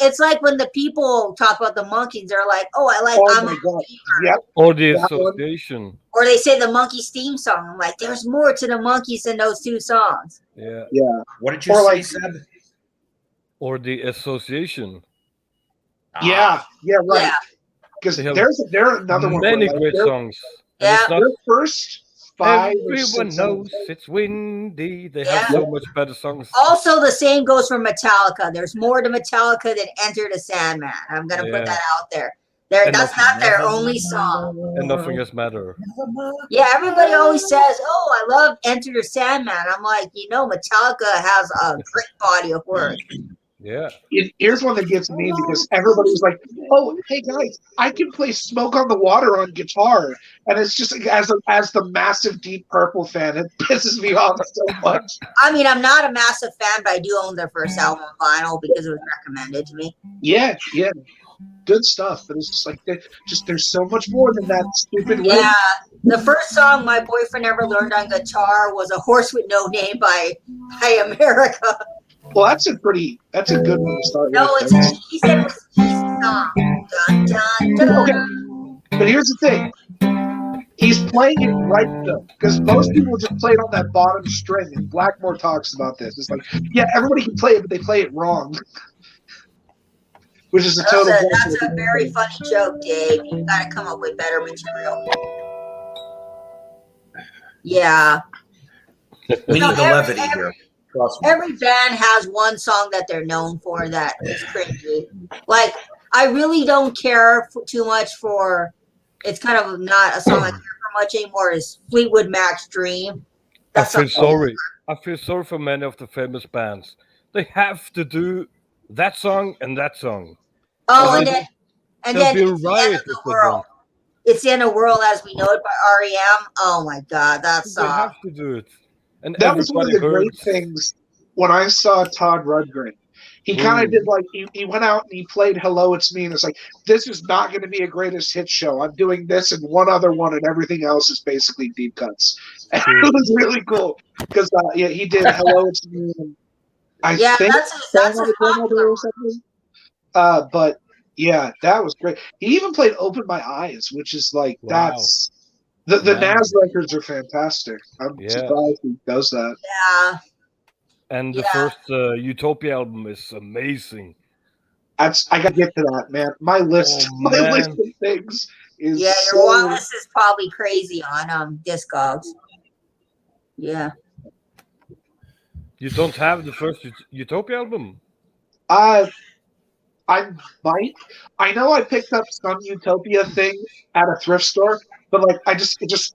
it's like when the people talk about the Monkees, they're like, "Oh, I like I'm a Believer." Yep. Or the association. Or they say the Monkees theme song. I'm like, there's more to the Monkees than those 2 songs. Yeah. Yeah. What did you say, Seb? Or the association. Yeah. Yeah. Right. Because there's another one. Many great songs. Yeah. Their first 5 Everyone knows it's windy. They have so much better songs. Also, the same goes for Metallica. There's more to Metallica than Enter the Sandman. I'm going to put that out there. That's not their only song. And Nothing Else Matters. Yeah, everybody always says, oh, I love Enter the Sandman. I'm like, Metallica has a great body of work. Yeah. Here's one that gets me because everybody's like, oh, hey guys, I can play Smoke on the Water on guitar. And it's just like, as the massive Deep Purple fan, it pisses me off so much. I mean, I'm not a massive fan, but I do own their first album on vinyl because it was recommended to me. Yeah. Good stuff. But it's just like, there's so much more than that stupid way. Yeah. The first song my boyfriend ever learned on guitar was A Horse with No Name by America. Well, that's a good one to start with. No, he said it was a easy song. Dun, dun, dun. Okay. But here's the thing. He's playing it right, though. Because most people just play it on that bottom string, and Blackmore talks about this. It's like, yeah, everybody can play it, but they play it wrong. Which is a total bullshit. That's a very funny joke, Dave. You've got to come up with better material. Yeah. We need the levity here. Every band has one song that they're known for that is cringy. Like, I really don't care too much for. It's kind of not a song I care for much anymore. Is Fleetwood Mac's "Dream"? I feel sorry. I feel sorry for many of the famous bands. They have to do that song and that song. Oh, and then it's the end of the world. It's the end of the world as we know it by REM. Oh my God, that song. They have to do it. And that was one of the great things when I saw Todd Rundgren. He kind of did like he went out and he played "Hello, It's Me," and it's like, this is not going to be a greatest hit show. I'm doing this and one other one, and everything else is basically deep cuts. And it was really cool because he did "Hello, It's Me." And I think that's a popular or something. But yeah, that was great. He even played "Open My Eyes," which is like that's. The Nas records are fantastic. I'm surprised he does that. Yeah. And the first Utopia album is amazing. I got to get to that, man. My list of things is Yeah, so. your want list is probably crazy on Discogs. Yeah. You don't have the first Utopia album? I might. I know I picked up some Utopia thing at a thrift store, but like I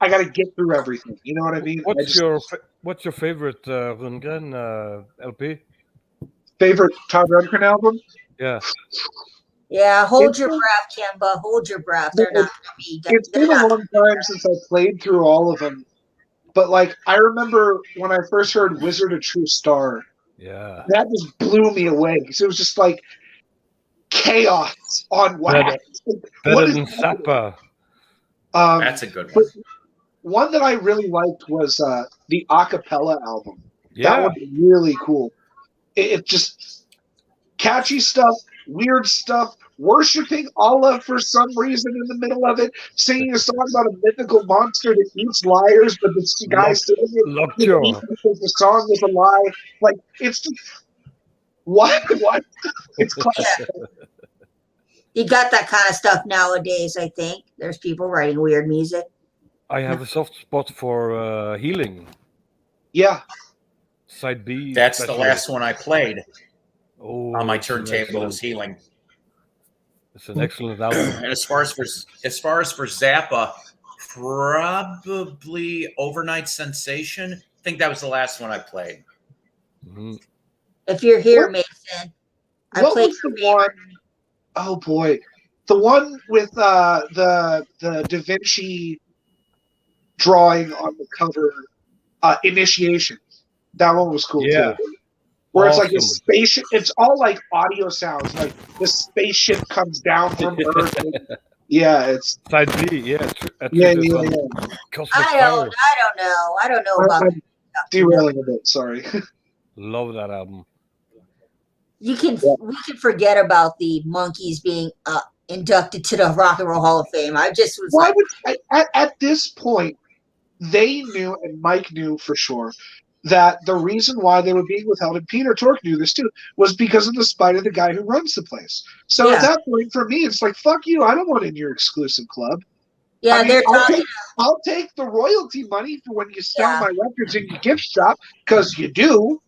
got to get through everything. You know what I mean? What's your favorite Rundgren LP? Favorite Todd Rundgren album? Yeah. Yeah, hold It's your been- breath, Kimba. Hold your breath. They're not gonna be. It's They're been a not. long time since I played through all of them, but like I remember when I first heard "Wizard of True Star," Yeah. that just blew me away because it was just like chaos on wax. Better than Zappa. That's a good one. But one that I really liked was the acapella album. That Yeah. was really cool. It just catchy stuff, weird stuff, worshiping Allah for some reason in the middle of it, singing a song about a mythical monster that eats liars, but this guy singing it Lockjaw. because the song is a lie. Like it's just what? It's classic. You got that kind of stuff nowadays. I think there's people writing weird music. I have a soft spot for Healing. Yeah. Side B. That's the especially. last one I played Oh, on my it's an turntable excellent- is Healing. It's an excellent album. And as far as for Zappa, probably Overnight Sensation. I think that was the last one I played. Mhm. If you're here, What- Mason, I What played was the one? Oh boy, the one with the Da Vinci drawing on the cover, Initiation. That one was cool Yeah. too. Where it's like a Awesome. spaceship. It's all like audio sounds. Like the spaceship comes down from Earth. Yeah, it's Side B, yeah. yeah. Cosmic I Fire. don't know about I'm derailing a bit. Sorry. Love that album. we can forget about the Monkees being inducted to the Rock and Roll Hall of Fame. I just was Why like, would at this point they knew, and Mike knew for sure, that the reason why they were being withheld, and Peter Tork knew this too, was because of the spite of the guy who runs the place. So at Yeah. that point, for me, it's like, fuck you, I don't want in your exclusive club. yeah, I mean, they're talking. I'll take the royalty money for when you sell Yeah. my records in your gift shop, because you do.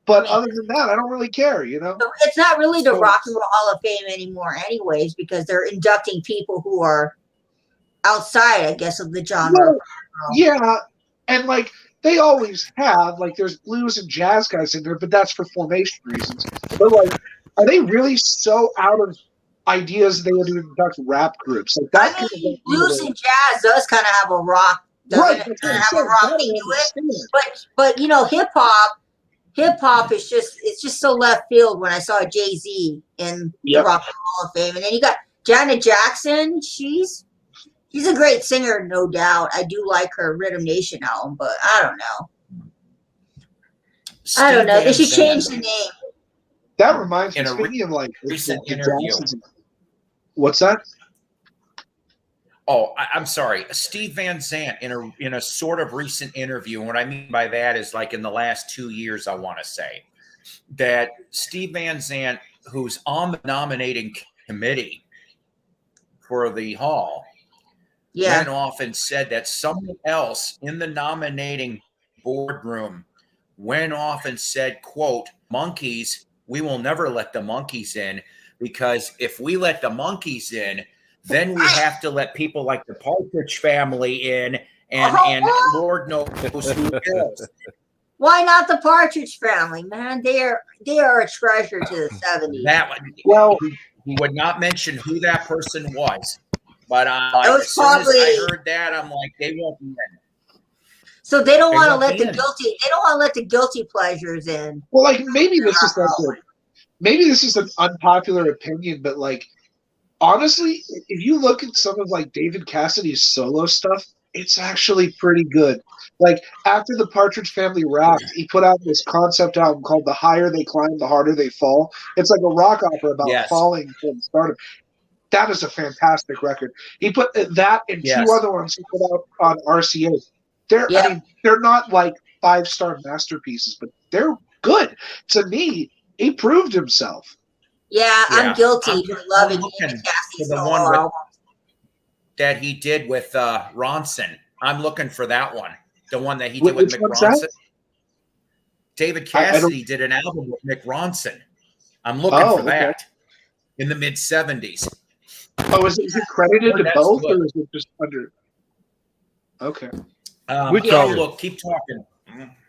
But other than that, I don't really care, you know? It's not really the So- Rock and Roll Hall of Fame anymore, anyways, because they're inducting people who are outside, I guess, of the genre. Well, yeah, and like they always have, like there's blues and jazz guys in there, but that's for formation reasons. But like, are they really so out of ideas they would induct rap groups? Like that I kind mean, of blues and jazz does kind of have a rock, doesn't right? it? That's Kind what of I'm have a saying. rock That I thing to it. understand. But you know, hip hop is just so left field. When I saw Jay-Z in Yep. the Rock and Roll Hall of Fame, and then you got Janet Jackson. She's a great singer, no doubt. I do like her Rhythm Nation album, but I don't know. I don't know. They should change the name. That reminds me. In a Speaking of like recent the interview. Jacksons- what's that? Oh, I'm sorry. Steve Van Zandt in a sort of recent interview. And what I mean by that is like in the last 2 years, I want to say that Steve Van Zandt, who's on the nominating committee for the hall, Yeah, went off and said that someone else in the nominating boardroom went off and said, quote, monkeys, we will never let the monkeys in, because if we let the monkeys in, then we have to let people like the Partridge Family in, and Lord knows who else. why not the Partridge Family, man? They are a treasure to the 70s. That one, Well, he would not mention who that person was, but was as soon as probably- I heard that, I'm like, they won't be in. So they don't They want to won't let be the in. guilty. They don't want to let the guilty pleasures in. well, like maybe this is an unpopular opinion, but like honestly, if you look at some of like David Cassidy's solo stuff, it's actually pretty good. Like after the Partridge Family wrapped, he put out this concept album called "The Higher They Climb, the Harder They Fall." It's like a rock opera about Yes. falling from stardom. That is a fantastic record. He put that and Yes. two other ones he put out on RCA. Yeah. I mean, they're not like 5-star masterpieces, but they're good. To me, he proved himself. Yeah, Yeah. I'm guilty I'm for loving looking David Cassidy's for the solo one with- album. that he did with Ronson. I'm looking for that one. The one that he did with Which Mick one's that? Ronson. David Cassidy did an album with Mick Ronson. I'm looking for that in the mid 70s. Oh, is it credited to That's both, good. or is it just under? Okay. Which I'll song? look. Keep talking.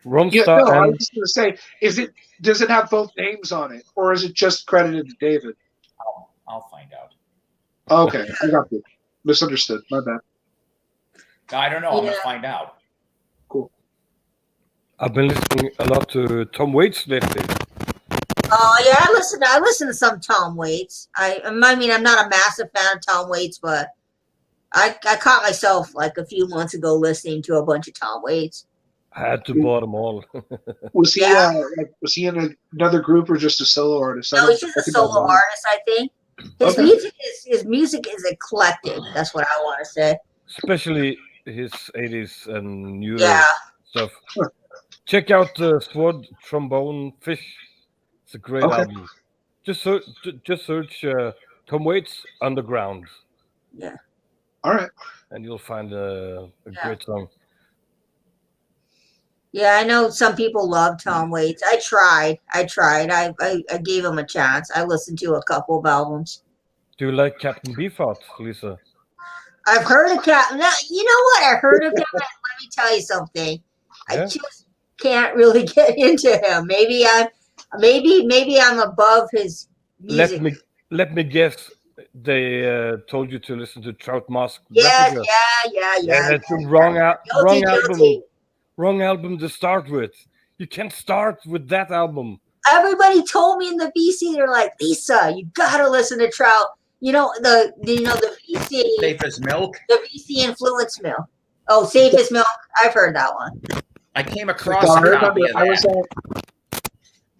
Ron Yeah, Star no, I and was just going to say, does it have both names on it, or is it just credited to David? I'll find out. Okay, I got you. Misunderstood. My bad. I don't know. I'm gonna find out. Cool. I've been listening a lot to Tom Waits lately. Oh yeah, I listen to some Tom Waits. I mean, I'm not a massive fan of Tom Waits, but I caught myself like a few months ago listening to a bunch of Tom Waits. I had to buy them all. Was he Yeah. was he in another group or just a solo artist? No, he's just a solo artist, I think. His music is eclectic. That's what I want to say. Especially his 80s and newer Yeah. stuff. Check out the Sword Trombone Fish. It's a great album. Just search Tom Waits Underground. Yeah. All right. And you'll find a great song. Yeah, I know some people love Tom Waits. I tried. I gave him a chance. I listened to a couple of albums. Do you like Captain Beefheart, Lisa? I've heard of Captain. You know what? I heard of him. Let me tell you something. Yeah? I just can't really get into him. Maybe I'm above his music. Let me guess. They told you to listen to Trout Mask. Yes, Replica. yeah. That's the wrong album. Guilty. Wrong album to start with. You can't start with that album. Everybody told me in the VC, they're like, Lisa, you gotta listen to Trout. You know the VC. Safe as Milk. The VC Influence Milk. Oh, Safe as Milk. I've heard that one. I came across a copy of that.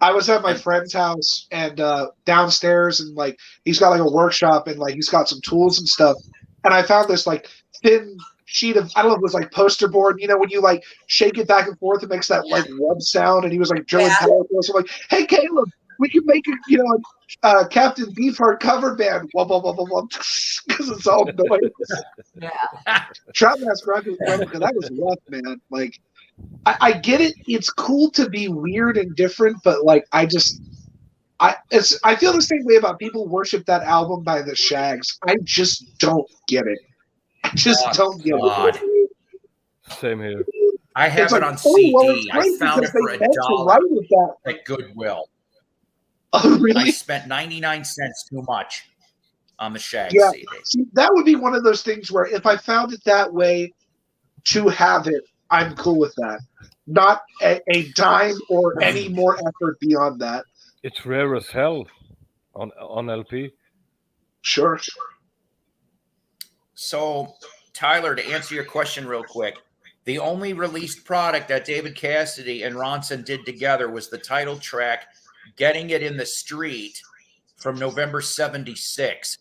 I was at my friend's house and downstairs, and like he's got like a workshop, and like he's got some tools and stuff. And I found this like thin sheet of, I don't know if it was like poster board, you know, when you like shake it back and forth, it makes that like rub sound. And he was like drilling power chords. I'm like, hey Caleb, we can make a Captain Beefheart cover band, because it's all noise. Yeah. Trout Mask Rock was incredible. That was rough, man. Like, I get it. It's cool to be weird and different, but like, I feel the same way about people worship that album by the Shags. I just don't get it. I just don't get it. Same here. I have It's it like, on CD. well, it's I great found it because for they meant to write it that way. at Goodwill. Oh, I really? spent 99 cents too much on the Shag Yeah. CD. See, that would be one of those things where if I found it that way to have it, I'm cool with that. Not a dime or any more effort beyond that. It's rare as hell on LP. Sure. So, Tyler, to answer your question real quick, the only released product that David Cassidy and Ronson did together was the title track, Getting It in the Street, from November 76.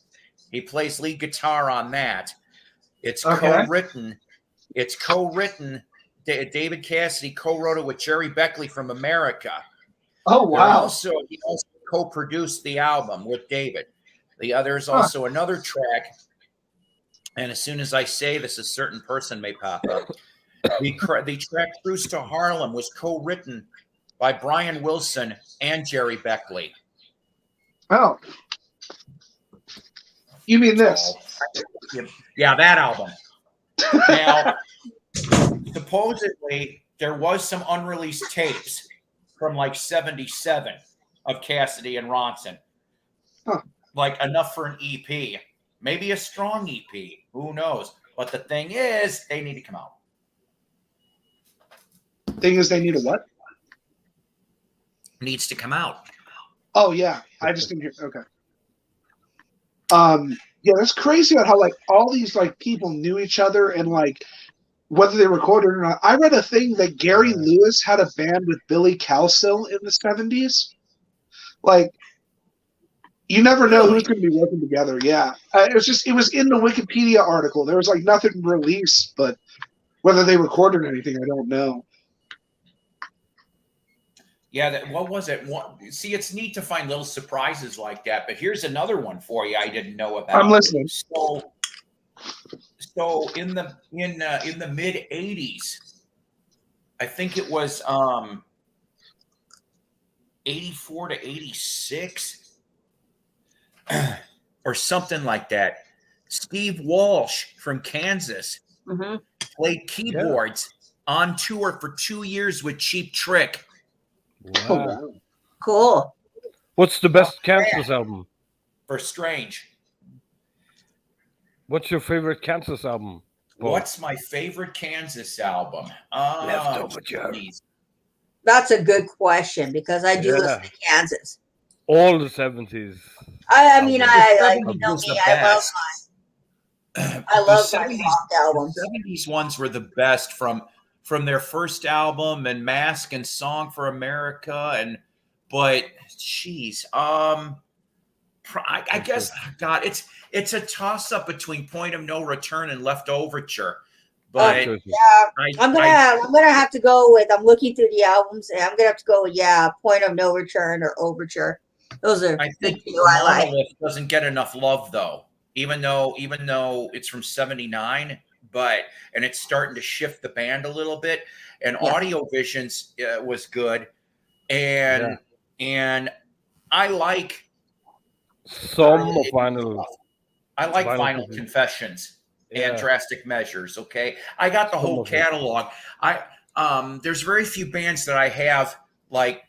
He plays lead guitar on that. It's co-written. David Cassidy co-wrote it with Jerry Beckley from America. Oh, wow. He also co-produced the album with David. There's also another track, and as soon as I say this, a certain person may pop up. The track Cruise to Harlem was co-written by Brian Wilson and Jerry Beckley. Oh. You mean this? Yeah, that album. Now, supposedly, there was some unreleased tapes from like 77 of Cassidy and Ronson. Huh. Like enough for an EP. Maybe a strong EP. Who knows? But the thing is, they need to come out. Thing is, they need a what? Needs to come out. Oh, yeah. I just didn't hear. Okay. Yeah, that's crazy about how like all these like people knew each other and like whether they recorded or not. I read a thing that Gary Lewis had a band with Billy Cowsill in the 70s. Like, you never know who's going to be working together. Yeah. It was in the Wikipedia article. There was like nothing released, but whether they recorded anything, I don't know. Yeah, what was it? See, it's neat to find little surprises like that, but here's another one for you I didn't know about. I'm listening. So in the mid '80s, I think it was 84 to 86 or something like that. Steve Walsh from Kansas Mm-hmm. played keyboards on tour for 2 years with Cheap Trick. Wow. Cool. What's the best Kansas album? For Strange. What's your favorite Kansas album? Paul? What's my favorite Kansas album? Leftover Joe. Geez. That's a good question because I do listen to Kansas. All the 70s. I mean, I The you know 70s was me. the I love best. my rock albums. The 70s ones were the best from their first album and Mask and Song for America but geez, I guess God, it's a toss up between Point of No Return and Leftoverture. But I'm gonna have to go with. I'm looking through the albums, and I'm gonna have to go with Point of No Return or Overture. Those are I think the two I like. Monolith doesn't get enough love though, even though it's from '79, and it's starting to shift the band a little bit. And Audio Visions was good, and I like some of Vinyl. I like Vinyl Confessions. And Drastic Measures. Okay, I got the whole catalog. There's very few bands that I have like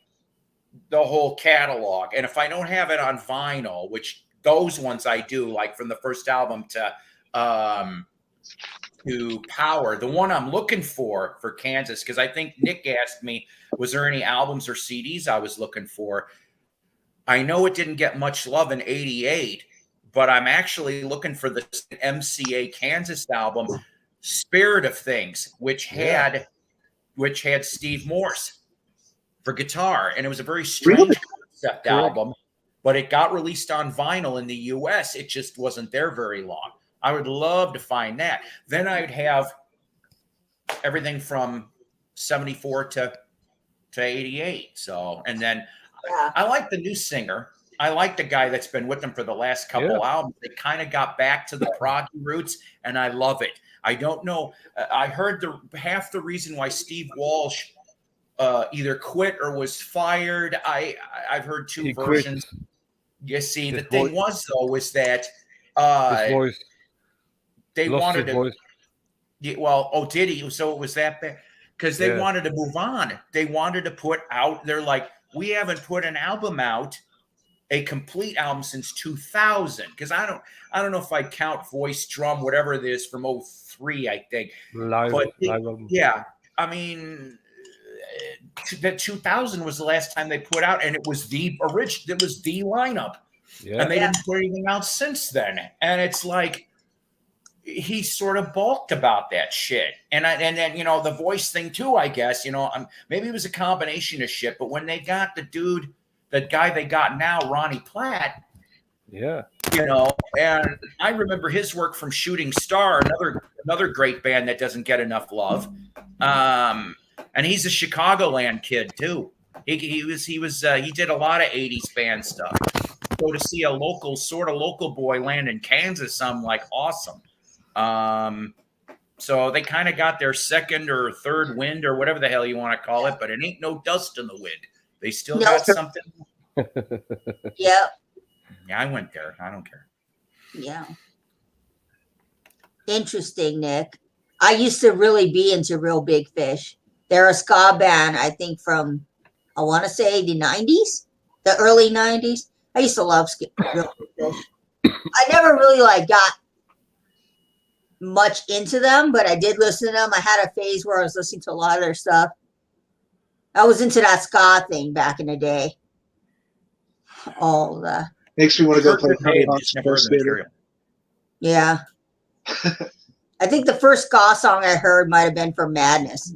the whole catalog, and if I don't have it on vinyl, which those ones I do, like from the first album to Power, the one I'm looking for Kansas, because I think Nick asked me, was there any albums or CDs I was looking for? I know it didn't get much love in '88. But I'm actually looking for the MCA Kansas album, Spirit of Things, which had Steve Morse for guitar. And it was a very strange concept album, but it got released on vinyl in the US. It just wasn't there very long. I would love to find that. Then I'd have everything from 74 to 88. So, and then I like the new singer. I like the guy that's been with them for the last couple albums. They kind of got back to the prog roots, and I love it. I don't know. I heard half the reason why Steve Walsh either quit or was fired. I've heard two versions. Quit. You see, the thing was that they wanted to. Well, did he? So it was that bad because they wanted to move on. They wanted to put out. They're like, we haven't put an album out. A complete album since 2000, because I don't know if I count Voice Drum, whatever it is, from 03, I think. Live album. Yeah, I mean, that 2000 was the last time they put out, and it was the original. It was the lineup, and they didn't put anything out since then. And it's like he sort of balked about that shit, and then the voice thing too. I guess maybe it was a combination of shit. But when they got that guy they got now, Ronnie Platt. Yeah. And I remember his work from Shooting Star, another great band that doesn't get enough love. And he's a Chicagoland kid too. He did a lot of 80s band stuff. So to see a local boy land in Kansas, I'm like, awesome. So they kind of got their second or third wind or whatever the hell you want to call it, but it ain't no dust in the wind. They still got something. Yeah, I went there. I don't care. Yeah. Interesting, Nick. I used to really be into Real Big Fish. They're a ska band, I think, from, I want to say the 90s, the early 90s. I used to love Real Big Fish. I never really got much into them, but I did listen to them. I had a phase where I was listening to a lot of their stuff. I was into that ska thing back in the day. All the makes me want to go play material. Yeah. I think the first ska song I heard might have been from Madness.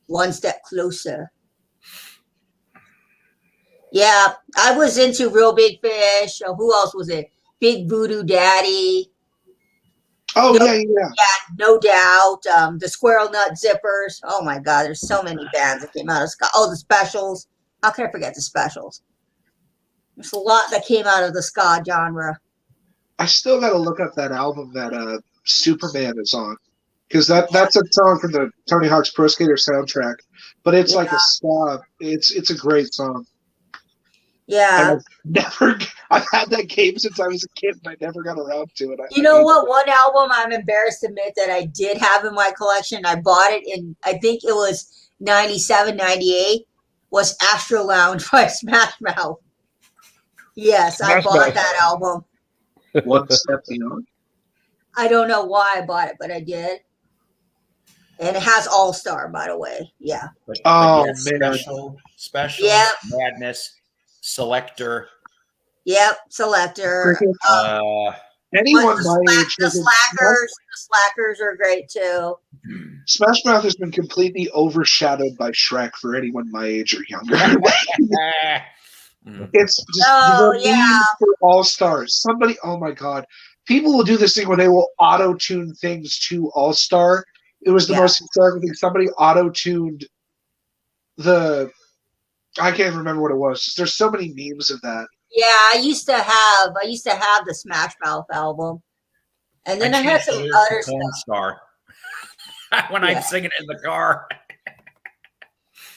One Step Closer. Yeah, I was into Real Big Fish. Who else was it? Big Voodoo Daddy. Oh, yeah. No Doubt. The Squirrel Nut Zippers. Oh my God, there's so many bands that came out of ska. Oh, the Specials. How can I forget the Specials? There's a lot that came out of the ska genre. I still got to look up that album that Superman is on, because that's a song from the Tony Hawk's Pro Skater soundtrack. But it's like a ska. It's a great song. Yeah. I've had that game since I was a kid, and I never got around to it. You know what? One album I'm embarrassed to admit that I did have in my collection. I bought it in, I think it was 97, 98, was Astro Lounge by Smash Mouth. Yes, I bought that album. One Step Beyond? I don't know why I bought it, but I did. And it has All Star, by the way. Yeah. But man. Special. Yep. Madness. Selector. Yep. Selector. Anyone my age. The Slackers are great too. Smash Mouth has been completely overshadowed by Shrek for anyone my age or younger. It's just for All Stars. Somebody, oh my God. People will do this thing where they will auto-tune things to All Star. It was the most hysterical thing. Somebody auto-tuned I can't remember what it was. There's so many memes of that. Yeah, I used to have the Smash Mouth album. And then I had some other stuff. When I'm singing in the car.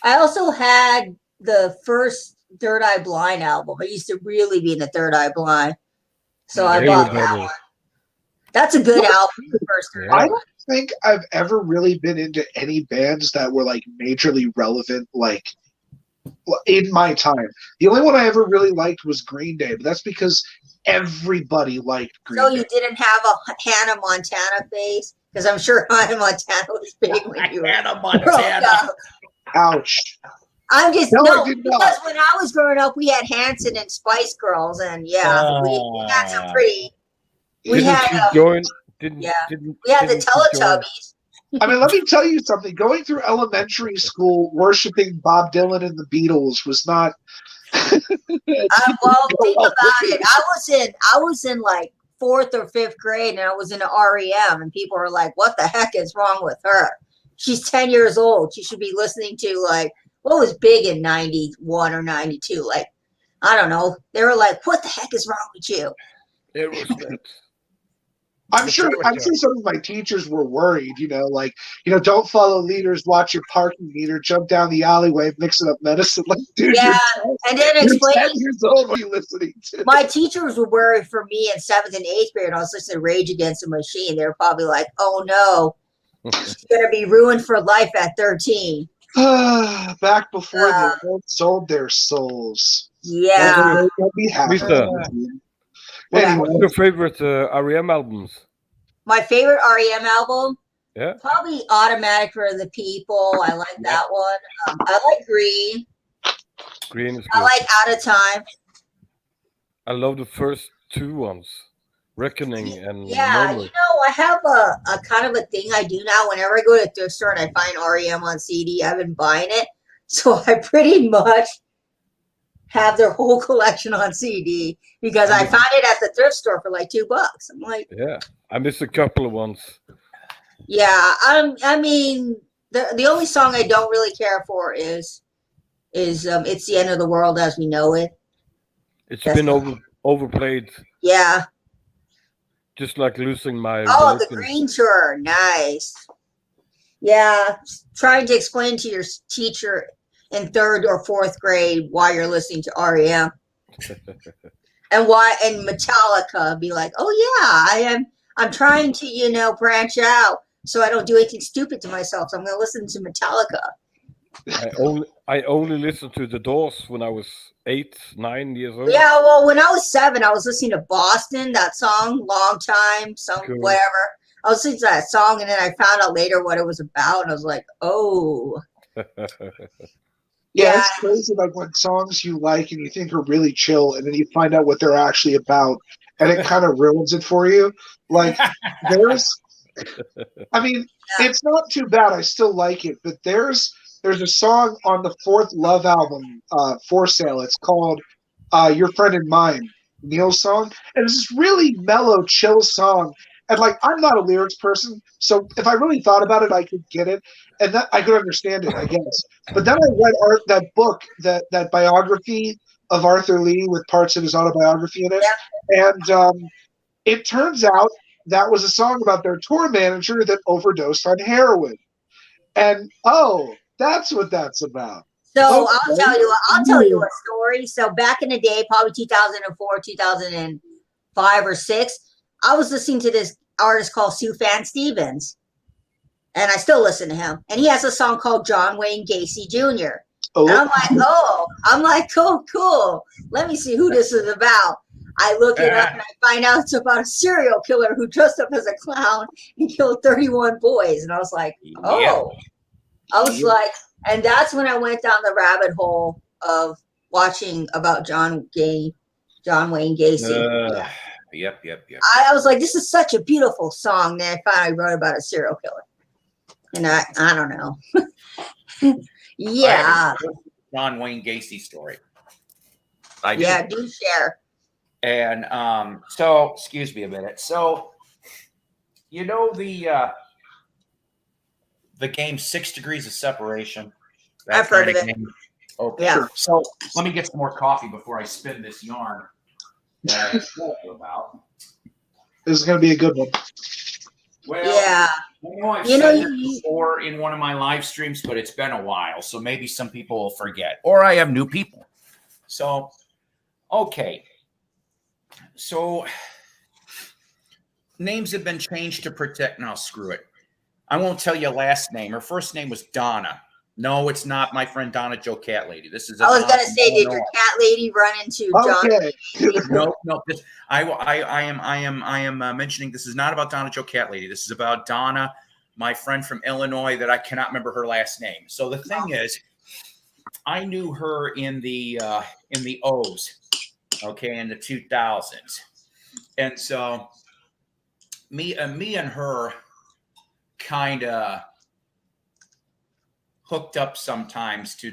I also had the first Third Eye Blind album. I used to really be in the Third Eye Blind. So I bought that one. That's a good album. The first Third Eye. I don't think I've ever really been into any bands that were like majorly relevant, like in my time. The only one I ever really liked was Green Day, but that's because everybody liked Green Day. So you didn't have a Hannah Montana phase? Because I'm sure Hannah Montana was big when you were Hannah Montana. Ouch. I'm just I did not. Because when I was growing up, we had Hanson and Spice Girls, and we had some pretty. We had the Teletubbies. I mean, let me tell you something. Going through elementary school, worshiping Bob Dylan and the Beatles was not. Well, think about it. I was in like 4th or 5th grade, and I was in REM, and people were like, "What the heck is wrong with her? She's 10 years old. She should be listening to like what was big in 91 or 92. Like, I don't know. They were like, "What the heck is wrong with you?" It was. I'm sure some of my teachers were worried, don't follow leaders, watch your parking meter, jump down the alleyway, mixing up medicine. Like, dude, and then explain. 10 years old. What are you listening to? My teachers were worried for me in 7th and 8th grade. I was listening to Rage Against the Machine. They were probably like, "Oh no, she's gonna be ruined for life at 13." Back before the world sold their souls. Yeah. They'll be happy. What's your favorite REM albums? My favorite REM album? Yeah. Probably Automatic for the People. I like that one. I like Green. Green is good. I like Out of Time. I love the first 2 ones. Reckoning and Moment. I have a kind of a thing I do now. Whenever I go to a thrift store and I find REM on CD, I've been buying it. So I pretty much have their whole collection on CD because I found it at the thrift store for like $2. I'm like, I missed a couple of ones. Yeah, I mean, the only song I don't really care for is "It's the End of the World as We Know It." It's been overplayed. Yeah. Just like losing my. Oh, the Green Tour, nice. Yeah, trying to explain to your teacher in 3rd or 4th grade why you're listening to REM. And Metallica, be like, "Oh yeah, I'm trying to, branch out so I don't do anything stupid to myself. So I'm gonna listen to Metallica." I only listened to The Doors when I was 8, 9 years old. Yeah, well, when I was 7, I was listening to Boston, that song, Long Time, whatever. I was listening to that song, and then I found out later what it was about, and I was like, oh. Yeah, it's crazy, like when songs you like and you think are really chill, and then you find out what they're actually about, and it kind of ruins it for you. Like, it's not too bad. I still like it, but there's a song on the 4th Love album, For Sale. It's called Your Friend and Mine, Neil's song. And it's this really mellow, chill song. And, like, I'm not a lyrics person, so if I really thought about it, I could get it. And that I could understand it, I guess. But then I read that book, that biography of Arthur Lee with parts of his autobiography in it. Yeah. And it turns out that was a song about their tour manager that overdosed on heroin. And that's what that's about. So Okay. I'll tell you a story. So back in the day, probably 2004, 2005 or 6, I was listening to this artist called Sufjan Stevens. And I still listen to him. And he has a song called John Wayne Gacy Jr. And I'm like, cool. Let me see who this is about. I look it up and I find out it's about a serial killer who dressed up as a clown and killed 31 boys. And I was like, and that's when I went down the rabbit hole of watching about John Wayne Gacy. Yep. I was like, this is such a beautiful song. Then I finally wrote about a serial killer. And I don't know. Yeah. John Wayne Gacy story. Do share. And so, excuse me a minute. So, you know the game 6 Degrees of Separation? I've heard of it. Okay. Yeah. So let me get some more coffee before I spin this yarn that I told you about. This is going to be a good one. Well, yeah. I know I've said this before in one of my live streams, but it's been a while, so maybe some people will forget, or I have new people. So, okay. So, names have been changed to protect. No, screw it. I won't tell you last name. Her first name was Donna. No, it's not my friend Donna Joe Cat Lady. This is. I was going to say, did your cat lady run into John? No. I am mentioning this is not about Donna Joe Cat Lady. This is about Donna, my friend from Illinois that I cannot remember her last name. So the thing is, I knew her in the O's, okay, in the 2000s, and so me and her kind of hooked up sometimes to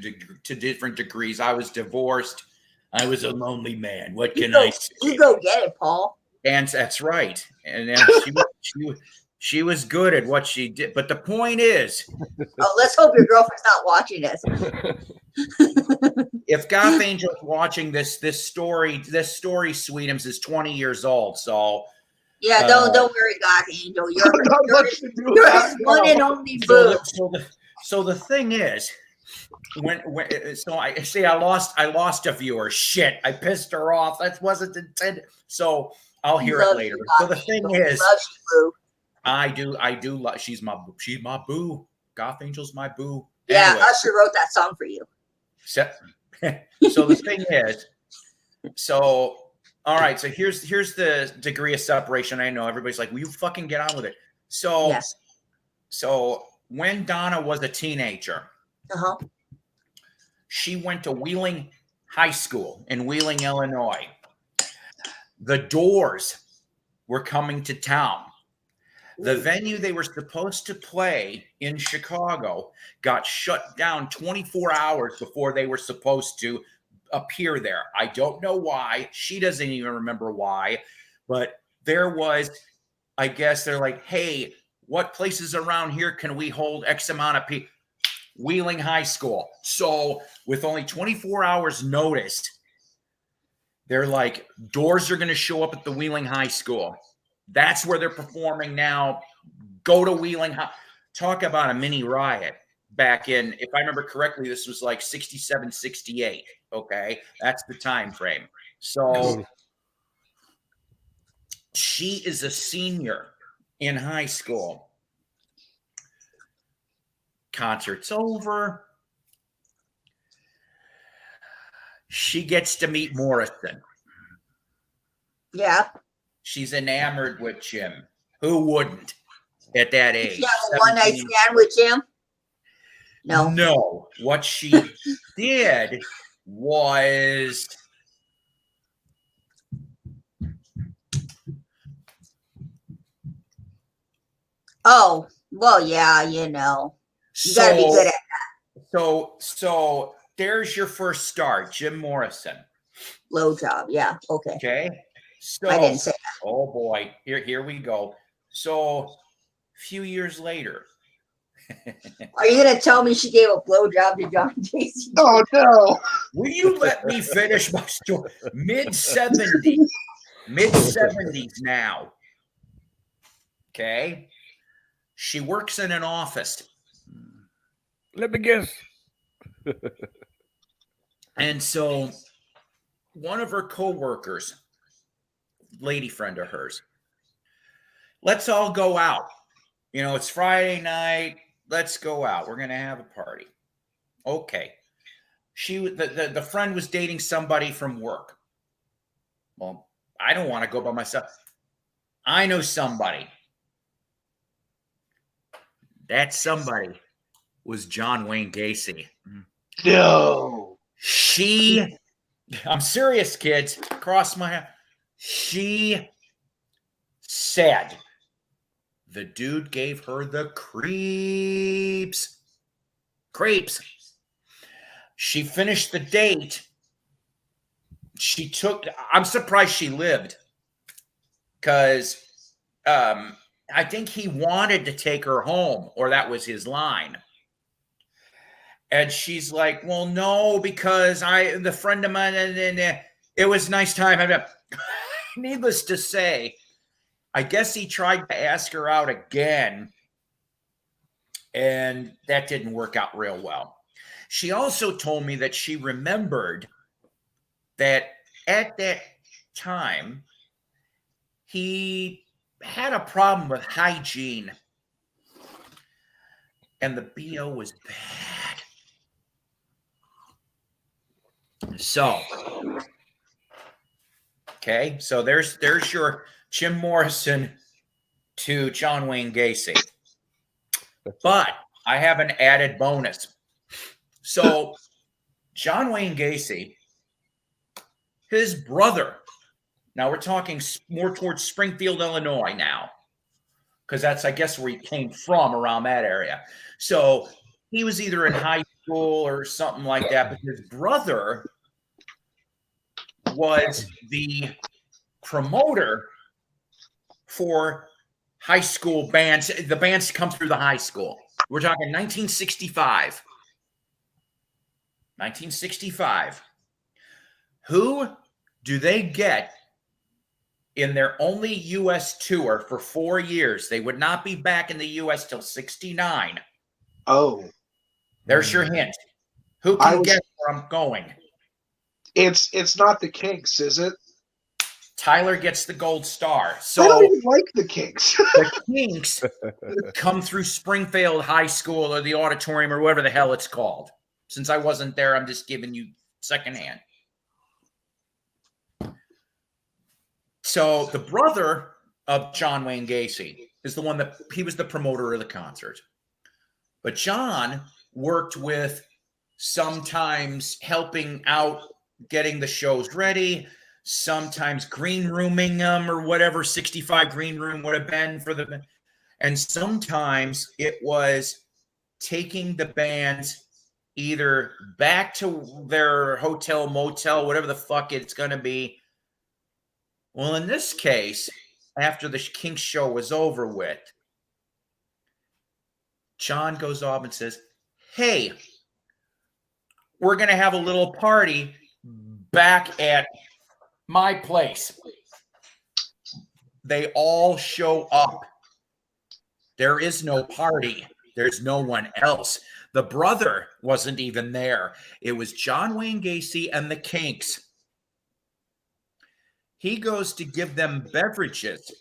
different degrees. I was divorced. I was a lonely man. What can I say? You go get it, Paul. And that's right. And then she was good at what she did. But the point is, let's hope your girlfriend's not watching this. If Goth Angel's watching this story, Sweetums, is 20 years old. So yeah, don't worry, Goth Angel. You're his one and only boo. So the thing is, I lost a viewer. Shit, I pissed her off. That wasn't intended. So I'll hear it later. So the thing is, I do love. She's my boo. Goth Angel's my boo. Yeah, anyway, Usher wrote that song for you. So the thing is, all right. So here's the degree of separation. I know everybody's like, "Will you fucking get on with it?" So yes. So when Donna was a teenager, she went to Wheeling High School in Wheeling, Illinois. The Doors were coming to town. The venue they were supposed to play in Chicago got shut down 24 hours before they were supposed to appear there. I don't know why. She doesn't even remember why. But there was, I guess they're like, hey, what places around here can we hold X amount of people? Wheeling High School. So with only 24 hours notice, they're like, Doors are going to show up at the Wheeling High School. That's where they're performing now. Go to Wheeling High. Talk about a mini riot back in, if I remember correctly, this was like 67, 68. Okay. That's the time frame. So she is a senior in high school. Concert's over. She gets to meet Morrison. Yeah. She's enamored with Jim. Who wouldn't at that age? You have a one-night stand with Jim? No. No. What she did was... Oh, well, yeah, you know. You got to be good at that. So there's your first start, Jim Morrison. Blowjob, yeah, okay. Okay. So, I didn't say that. Oh boy, here we go. So a few years later. Are you gonna tell me she gave a blowjob to John Casey? Oh no. Will you let me finish my story? Mid-70s now. Okay. She works in an office. Let me guess. And so one of her coworkers, lady friend of hers, let's all go out. You know, it's Friday night. Let's go out. We're going to have a party. Okay. The friend was dating somebody from work. Well, I don't want to go by myself. I know somebody. That somebody was John Wayne Gacy. No. I'm serious, kids. Cross my. She said the dude gave her the creeps. Creeps. She finished the date. I'm surprised she lived. Because I think he wanted to take her home, or that was his line. And she's like, well, no, because the friend of mine, and it was a nice time. Needless to say, I guess he tried to ask her out again, and that didn't work out real well. She also told me that she remembered that at that time, he had a problem with hygiene, and the BO was bad. So, okay, so there's your Jim Morrison to John Wayne Gacy. But I have an added bonus. So, John Wayne Gacy, his brother, now we're talking more towards Springfield, Illinois now, because that's, I guess, where he came from, around that area. So he was either in high school or something like that, but his brother was the promoter for high school bands, the bands come through the high school. We're talking 1965. 1965. Who do they get in their only U.S. tour for 4 years? They would not be back in the U.S. till 69. Oh. There's your hint. Who can guess where I'm going? It's not the Kinks, is it? Tyler gets the gold star. So I don't even like the Kinks. the Kinks come through Springfield High School or the auditorium or whatever the hell it's called. Since I wasn't there, I'm just giving you secondhand. So the brother of John Wayne Gacy is the one that he was the promoter of the concert. But John worked with sometimes helping out getting the shows ready, sometimes green rooming them or whatever 65 green room would have been for the, and sometimes it was taking the bands either back to their hotel, motel, whatever the fuck it's going to be. Well, in this case, after the Kinks show was over with, John goes off and says, hey, we're going to have a little party back at my place. They all show up. There is no party. There's no one else. The brother wasn't even there. It was John Wayne Gacy and the Kinks. He goes to give them beverages,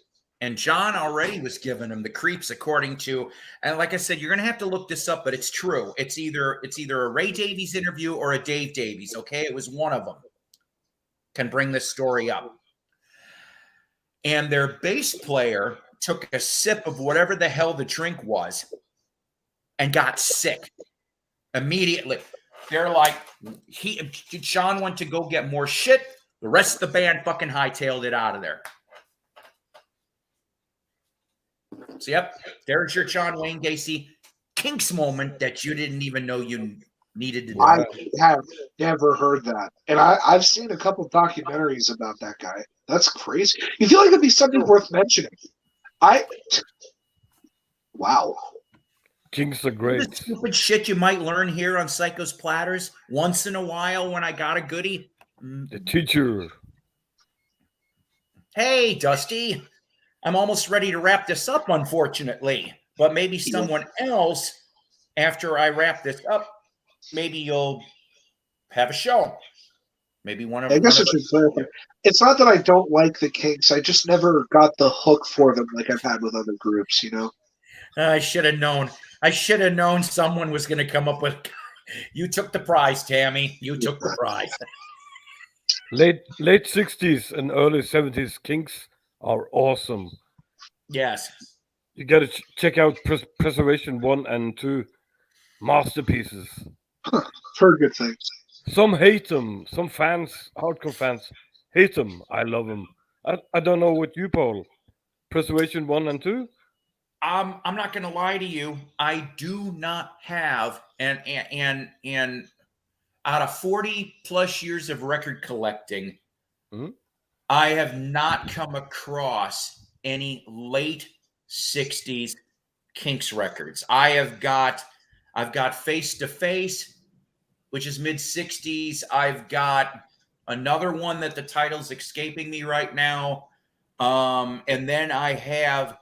and John already was giving them the creeps, according to, and like I said, you're gonna have to look this up, but it's true. It's either a Ray Davies interview or a Dave Davies. Okay, it was one of them. Can bring this story up. And their bass player took a sip of whatever the hell the drink was and got sick immediately. They're like, John went to go get more shit. The rest of the band fucking hightailed it out of there. So, yep, there's your John Wayne Gacy Kinks moment that you didn't even know you needed to do. I have never heard that. And I've seen a couple documentaries about that guy. That's crazy. You feel like it'd be something worth mentioning. Wow. Kinks are great. The stupid shit you might learn here on Psycho's Platters once in a while when I got a goodie. The teacher. Hey, Dusty. I'm almost ready to wrap this up, unfortunately. But maybe someone else, after I wrap this up, maybe you'll have a show. Maybe one of I guess one it of should clarify. It's not that I don't like the Kinks. I just never got the hook for them like I've had with other groups, you know? I should have known. I should have known someone was going to come up with. You took the prize, Tammy. You took the prize. Late 60s and early 70s Kinks are awesome. Yes. You got to check out Preservation 1 and 2. Masterpieces. Heard good things. Some hate them. Some fans, hardcore fans, hate them. I love them. I don't know what you, Paul. Preservation 1 and 2? I'm not going to lie to you. I do not have, and out of 40 plus years of record collecting, I have not come across any late 60s Kinks records. I've got Face to Face, which is mid 60s. I've got another one that the title's escaping me right now. And then I have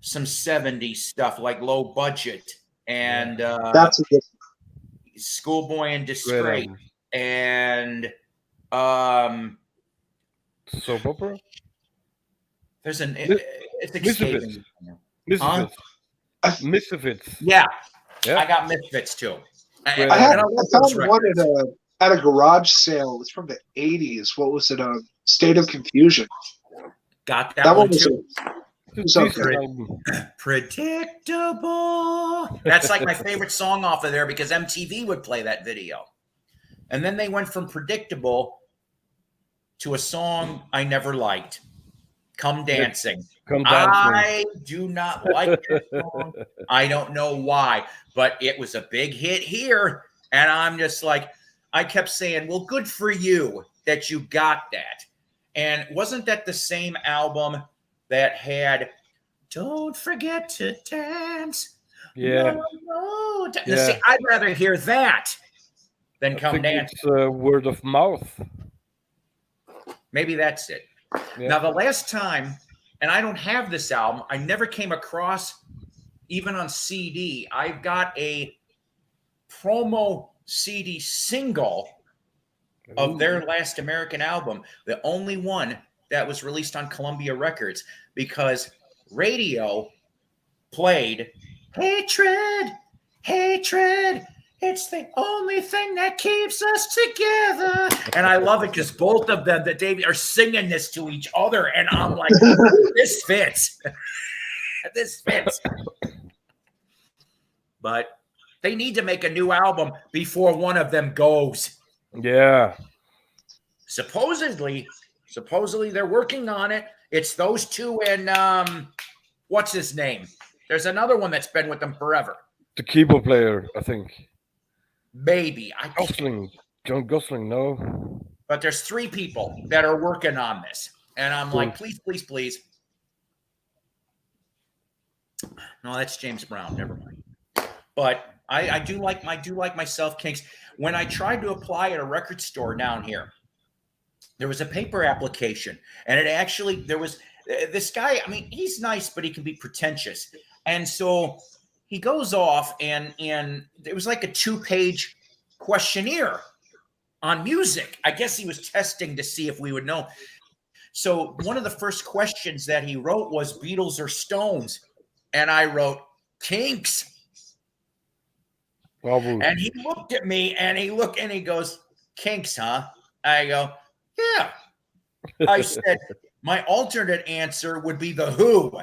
some 70s stuff like Low Budget and That's a good Schoolboy in Disgrace and Soap opera? there's an it's escaping. Misfits. Yeah. I got Misfits too. I found one at a garage sale. It's from the 80s. What was it? State of Confusion. Got that one too. Predictable. That's like my favorite song off of there because MTV would play that video. And then they went from Predictable to a song I never liked. Come Dancing. I do not like that song. I don't know why, but it was a big hit here. And I'm just like, I kept saying, well, good for you that you got that. And wasn't that the same album that had Don't Forget to Dance? Yeah. No. See, I'd rather hear that than Come Dance. It's word of mouth. Maybe that's it. Yeah. Now, the last time, and I don't have this album, I never came across, even on CD, I've got a promo CD single of their last American album, the only one that was released on Columbia Records, because radio played Hatred, Hatred, it's the only thing that keeps us together. And I love it because both of them, that they are singing this to each other. And I'm like, this fits. This fits. But they need to make a new album before one of them goes. Yeah. Supposedly they're working on it. It's those two and what's his name? There's another one that's been with them forever. The keyboard player, I think. Maybe. John Gosling, no. But there's 3 people that are working on this. And I'm like, please, please, please. No, that's James Brown. Never mind. But I do like myself Kinks. When I tried to apply at a record store down here, there was a paper application. And it actually, there was this guy, I mean, he's nice, but he can be pretentious. And so he goes off and it was like a 2-page questionnaire on music. I guess he was testing to see if we would know. So one of the first questions that he wrote was Beatles or Stones. And I wrote Kinks. Bravo. And he looked at me and he goes, Kinks, huh? I go, yeah. I said, my alternate answer would be The Who.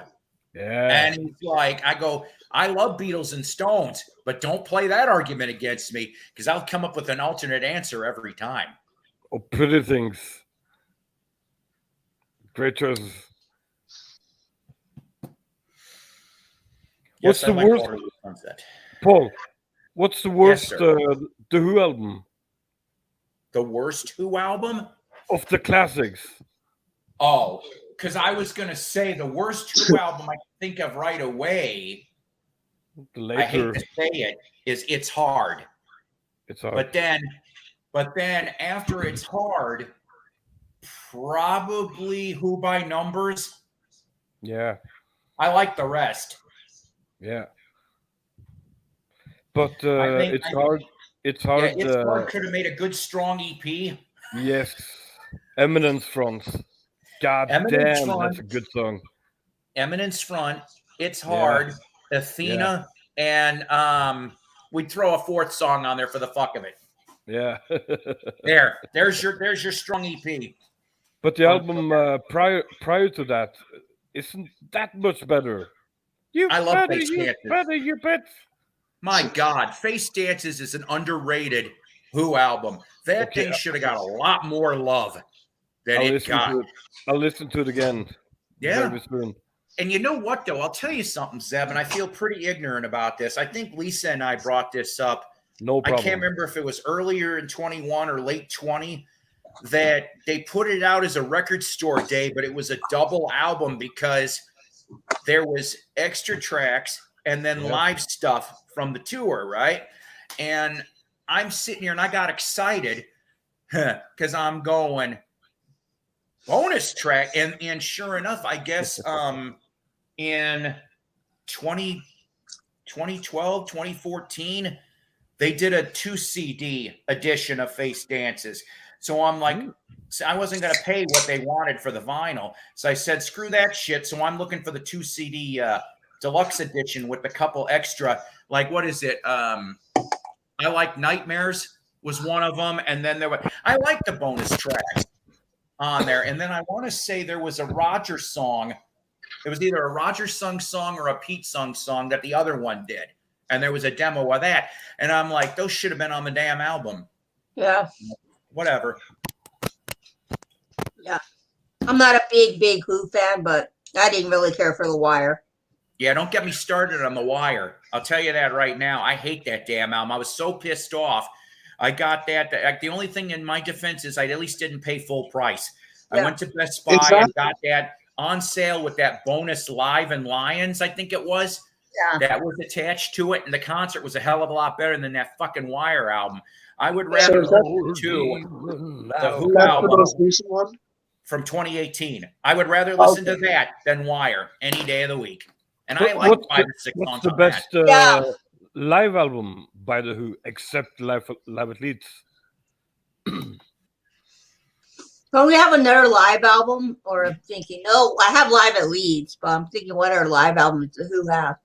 Yeah. And he's like, I go, I love Beatles and Stones, but don't play that argument against me because I'll come up with an alternate answer every time. Oh, Pretty Things. Great choices. What's the worst? Paul, what's the worst The Who album? The worst Who album? Of the classics. Oh, because I was going to say the worst Who album I can think of right away, I hate to say it, is It's Hard. It's Hard. But then after It's Hard, probably Who by Numbers. Yeah. I like the rest. Yeah. But I think it's hard. It's hard. Yeah, It's Hard could have made a good, strong EP. Yes. Eminence Fronts. God Eminence damn, Front. that's a good song. Eminence Front, It's Yeah. Hard, Athena, and we'd throw a fourth song on there for the fuck of it. Yeah. There's your strong EP. But the album prior to that isn't that much better. I love Face you Dances. better, you bet. My God, Face Dances is an underrated Who album. That thing should have got a lot more love than it got. I'll listen to it again. Yeah. Very soon. And you know what, though? I'll tell you something, Zeb, and I feel pretty ignorant about this. I think Lisa and I brought this up. No problem. I can't remember if it was earlier in 21 or late 20 that they put it out as a record store day, but it was a double album because there was extra tracks and then live stuff from the tour, right? And I'm sitting here and I got excited because I'm going bonus track. And sure enough, I guess in 2012, 2014, they did a 2 CD edition of Face Dances. So I'm like, I wasn't going to pay what they wanted for the vinyl. So I said, screw that shit. So I'm looking for the 2 CD deluxe edition with a couple extra, like, what is it? I Like Nightmares was one of them. And then I like the bonus tracks on there. And then I want to say there was a Roger song. It was either a Roger sung song or a Pete sung song that the other one did. And there was a demo of that. And I'm like, those should have been on the damn album. Yeah. Whatever. Yeah. I'm not a big Who fan, but I didn't really care for The Wire. Yeah, don't get me started on The Wire. I'll tell you that right now. I hate that damn album. I was so pissed off. I got that. The only thing in my defense is I at least didn't pay full price. I went to Best Buy and got that on sale with that bonus Live and Lions, I think it was. Yeah. That was attached to it, and the concert was a hell of a lot better than that fucking Wire album. I would rather listen to the Who album the most recent one from 2018. I would rather listen to that than Wire any day of the week. And I like 5 or 6 songs. What's the best live album by the Who, except Live at Leeds? Don't we have another live album? Or I'm thinking, no, I have Live at Leeds, but I'm thinking what other live albums do Who have?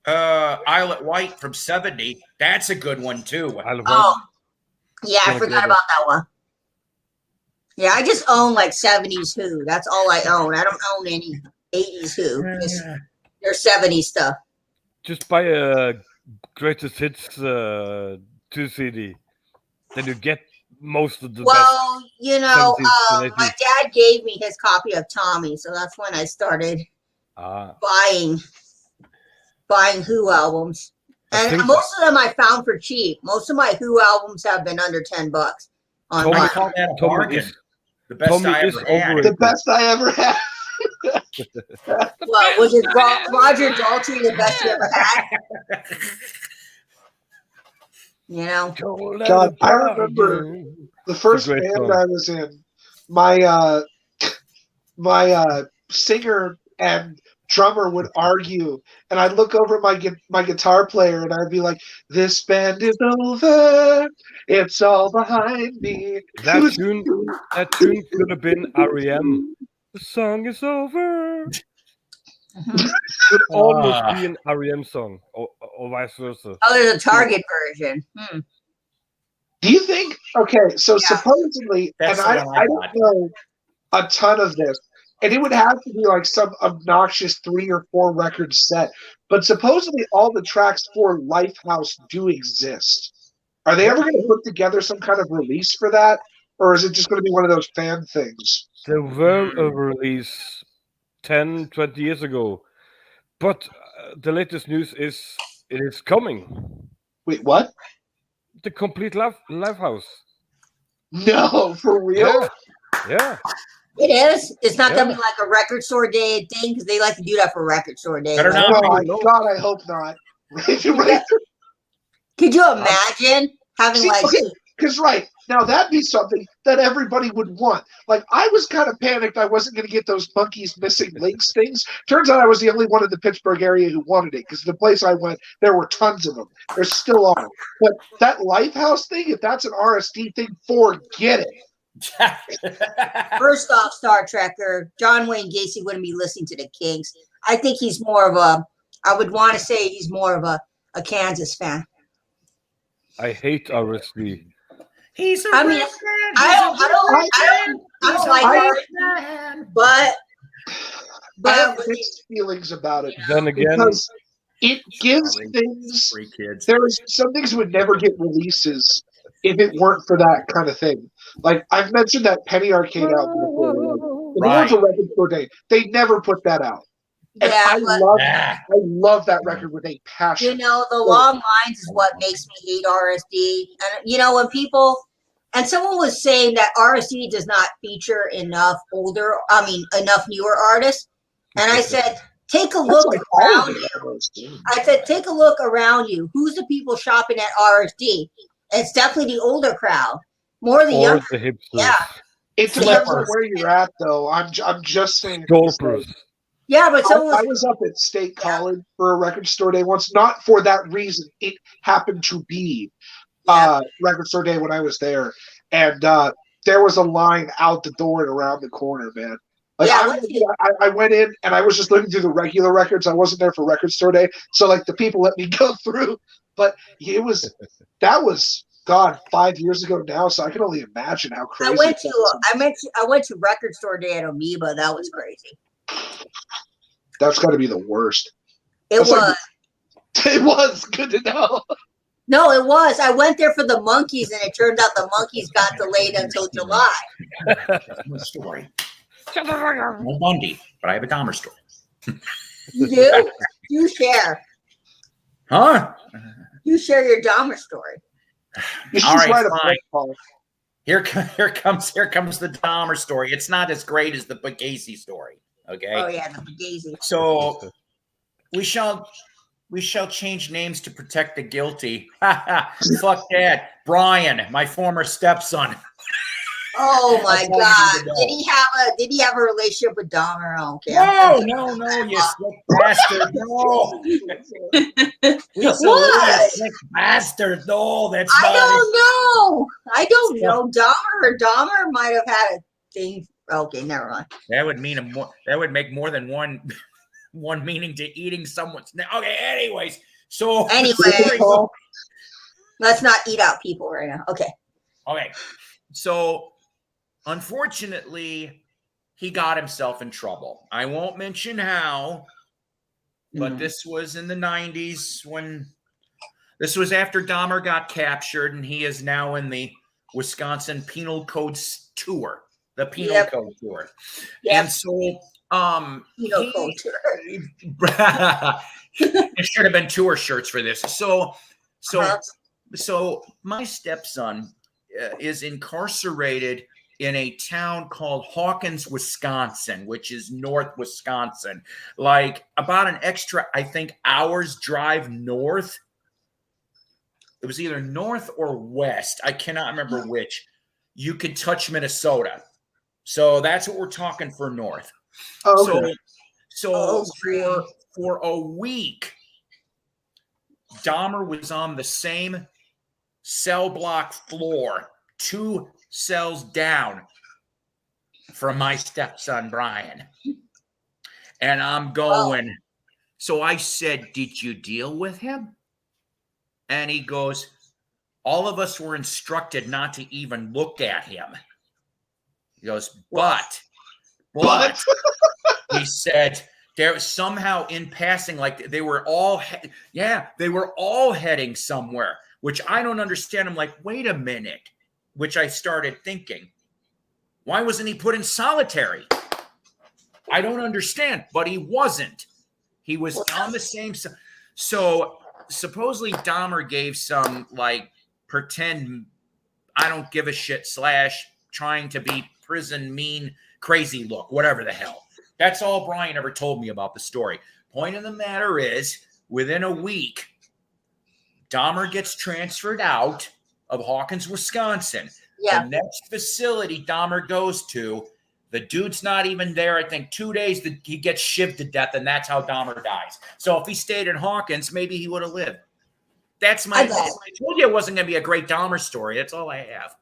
Isle at White from 70. That's a good one too. Oh, yeah, I forgot about that one. Yeah, I just own like 70s Who. That's all I own. I don't own any 80s Who. Just their 70s stuff. Just buy a Greatest Hits 2 CD. Then you get most of the Well, you know, 70s, my dad gave me his copy of Tommy, so that's when I started buying Who albums. And most of them I found for cheap. Most of my Who albums have been under $10 online. I call that a bargain. The best I ever had. The best I ever had. What was it? Roger Daltrey, the best you ever had? You know, God, I remember the first band I was in. My singer and drummer would argue, and I'd look over at my guitar player, and I'd be like, "This band is over. It's all behind me." That tune could have been R.E.M. The song is over. Could almost be an R.E.M. song, or vice versa. Oh, there's a Target version. Do you think? Okay, so supposedly, and I don't know a ton of this, and it would have to be like some obnoxious 3 or 4 record set, but supposedly all the tracks for Lifehouse do exist. Are they ever going to put together some kind of release for that, or is it just going to be one of those fan things? There were a release 10, 20 years ago, but the latest news is it is coming. Wait, what? The complete Lifehouse. No, for real? Yeah. It is. It's not going to be like a record store day thing because they like to do that for record store day. Better not. God, I hope not. Could you imagine having Because right now that'd be something that everybody would want. Like I was kind of panicked I wasn't going to get those monkeys missing links things. Turns out I was the only one in the Pittsburgh area who wanted it because the place I went, there were tons of them. There still are. But that Lifehouse thing, if that's an RSD thing, forget it. First off, Star Trekker, John Wayne Gacy wouldn't be listening to the Kinks. I think he's more of a, I would want to say he's more of a Kansas fan. I hate RSD. He's a I mean, I don't like it, but I have mixed feelings about it. Then again, because it gives things. Free kids. There's some things would never get releases if it weren't for that kind of thing. Like I've mentioned that Penny Arcade album before. Like, if it was a record store day, they never put that out. And yeah, I love that record with a passion. You know, the long lines is what makes me hate RSD. And you know, when people and someone was saying that RSD does not feature enough newer artists, and I said, take a look around you. I said, take a look around you. Who's the people shopping at RSD? It's definitely the older crowd, more the younger. The hipsters. Yeah, it depends on where you're at, though. I'm just saying. Yeah, but I was up at State College for a record store day once, not for that reason. It happened to be record store day when I was there, and there was a line out the door and around the corner, man. Like I went in and I was just looking through the regular records. I wasn't there for record store day, so like the people let me go through. But that was 5 years ago now, so I can only imagine how crazy. I went to record store day at Amoeba. That was crazy. That's got to be the worst. It was good to know. No, it was. I went there for the monkeys, and it turned out the monkeys got delayed until July. That's my story. No Bundy, but I have a Dahmer story. You do? You share. Huh? You share your Dahmer story. All right, fine. Here comes the Dahmer story. It's not as great as the Bugasi story. Okay. Oh yeah, the Bugasi. So we shall change names to protect the guilty. Fuck that. Brian, my former stepson. Oh my God! Did he have a relationship with Dahmer? Okay. No, you sick bastard! No, what? Sick bastard! No, that's I not. I don't know. Dahmer might have had a thing. Okay, never mind. That would mean that would make more than one meaning to eating someone's. Okay. Anyways, let's not eat out people right now. Okay. Okay. So, unfortunately, he got himself in trouble. I won't mention how, but this was in the 90s when this was after Dahmer got captured, and he is now in the Wisconsin Penal Code Tour, the Penal Code Tour. Yep. And so, Penal Code Tour. It should have been tour shirts for this. So my stepson is incarcerated in a town called Hawkins, Wisconsin, which is North Wisconsin, like about an extra, I think, hour's drive north. It was either north or west. I cannot remember which. You could touch Minnesota. So that's what we're talking for north. Oh, okay. So for a week, Dahmer was on the same cell block floor, 2 cells down from my stepson, Brian. And I'm going, so I said, did you deal with him? And he goes, all of us were instructed not to even look at him. He goes, but he said, there was somehow in passing, like they were all heading somewhere, which I don't understand. I'm like, wait a minute, which I started thinking, why wasn't he put in solitary? I don't understand, but he wasn't. He was on the same. So supposedly Dahmer gave some like pretend I don't give a shit / trying to be prison mean crazy look, whatever the hell. That's all Brian ever told me about the story. Point of the matter is, within a week, Dahmer gets transferred out of Hawkins, Wisconsin. Yeah. The next facility Dahmer goes to, the dude's not even there. I think 2 days that he gets shivved to death, and that's how Dahmer dies. So if he stayed in Hawkins, maybe he would have lived. That's my. I told you it wasn't going to be a great Dahmer story. That's all I have.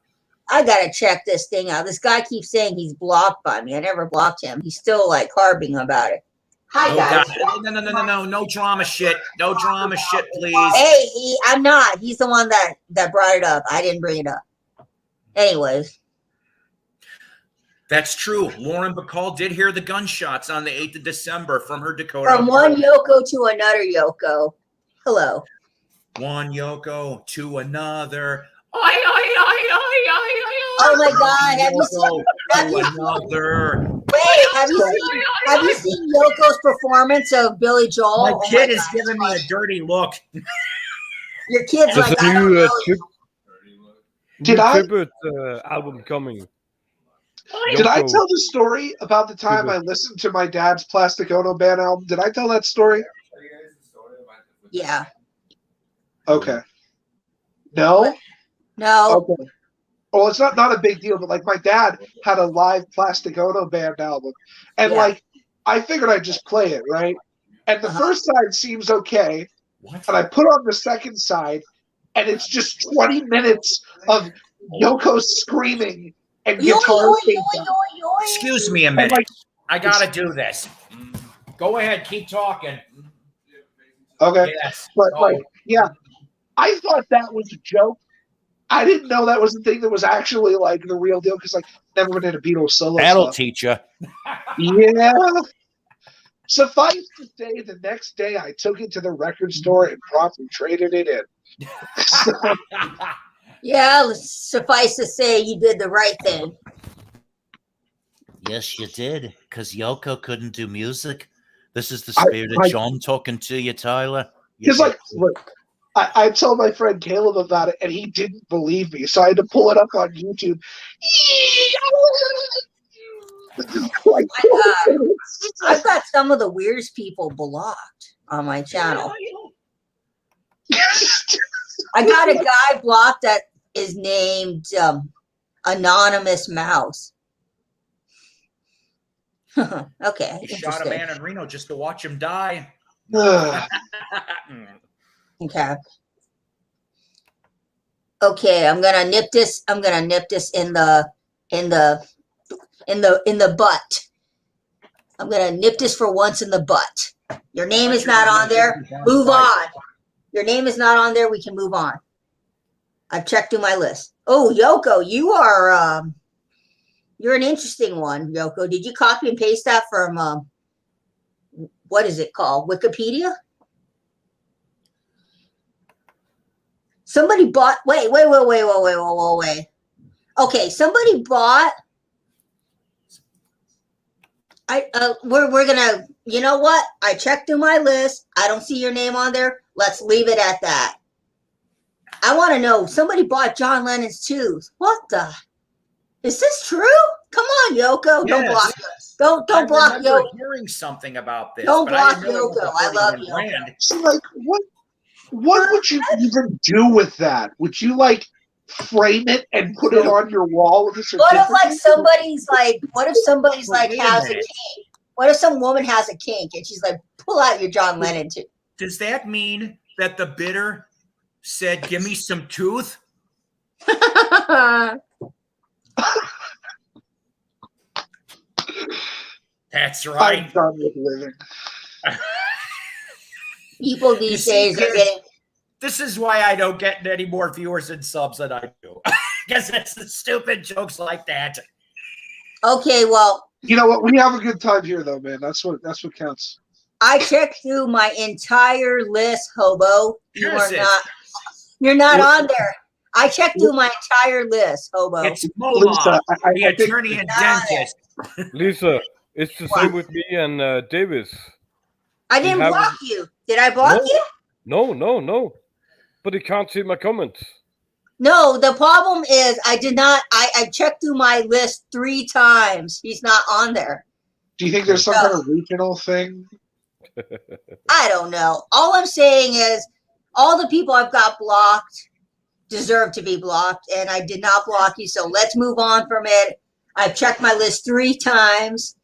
I gotta check this thing out. This guy keeps saying he's blocked by me. I never blocked him. He's still like harping about it. Hi, guys. God. No drama shit. No drama shit, please. Hey, I'm not. He's the one that brought it up. I didn't bring it up. Anyways. That's true. Lauren Bacall did hear the gunshots on the 8th of December from her Dakota. From one Yoko to another Yoko. Hello. One Yoko to another. Oh my God! Have you seen Yoko's performance of Billy Joel? My kid is giving me a dirty look. Your kid's like, I don't know. Tribute album coming. Did I tell the story about the time I listened to my dad's Plastic Ono Band album? Did I tell that story? Yeah. Okay. No? No. Okay. Well, it's not a big deal, but like my dad had a live Plastic Ono Band album. And like I figured I'd just play it, right? And the first side seems okay. What? And I put on the second side, and it's just 20 minutes of Yoko screaming and guitar. Excuse me a minute. I gotta do this. Go ahead, keep talking. Okay. Yes. But I thought that was a joke. I didn't know that was the thing that was actually like the real deal because never been in a Beatles solo. That'll teach you. Yeah. Suffice to say, the next day I took it to the record store and promptly traded it in. Yeah, suffice to say, you did the right thing. Yes, you did, because Yoko couldn't do music. This is the spirit of John talking to you, Tyler. Because look, I told my friend Caleb about it, and he didn't believe me, so I had to pull it up on YouTube. I've got some of the weirdest people blocked on my channel. I got a guy blocked that is named Anonymous Mouse. Okay. He shot a man in Reno just to watch him die. Okay. Okay, I'm gonna nip this in the butt. I'm gonna nip this for once in the butt. Your name is not on there. Move on. Your name is not on there. We can move on. I've checked through my list. Oh, Yoko, you are you're an interesting one, Yoko. Did you copy and paste that from what is it called? Wikipedia? Somebody bought. Wait. Okay, somebody bought. We're gonna. You know what? I checked through my list. I don't see your name on there. Let's leave it at that. I want to know. Somebody bought John Lennon's tooth. What the? Is this true? Come on, Yoko. Yes. Don't block us. Don't block Yoko. Hearing something about this. Don't block Yoko. I love Yoko. So, like, what would you even do with that? Would you frame it and put it on your wall with a certificate? What if somebody's has a kink? What if some woman has a kink and she's like, pull out your John Lennon tooth? Does that mean that the bidder said, give me some tooth? That's right. I'm done with living. People these days are getting. This is why I don't get any more viewers and subs than I do. Because it's the stupid jokes like that. Okay, well. You know what? We have a good time here, though, man. That's what counts. I checked through my entire list, hobo. You're not on there. I checked through my entire list, hobo. It's Lisa, the attorney and dentist. Lisa, it's the same with me and Davis. I didn't block you. Did I block you? No. But he can't see my comments. No, the problem is I did not. I checked through my list 3 times. He's not on there. Do you think there's some kind of regional thing? I don't know. All I'm saying is all the people I've got blocked, deserve to be blocked, and I did not block you. So let's move on from it. I've checked my list 3 times.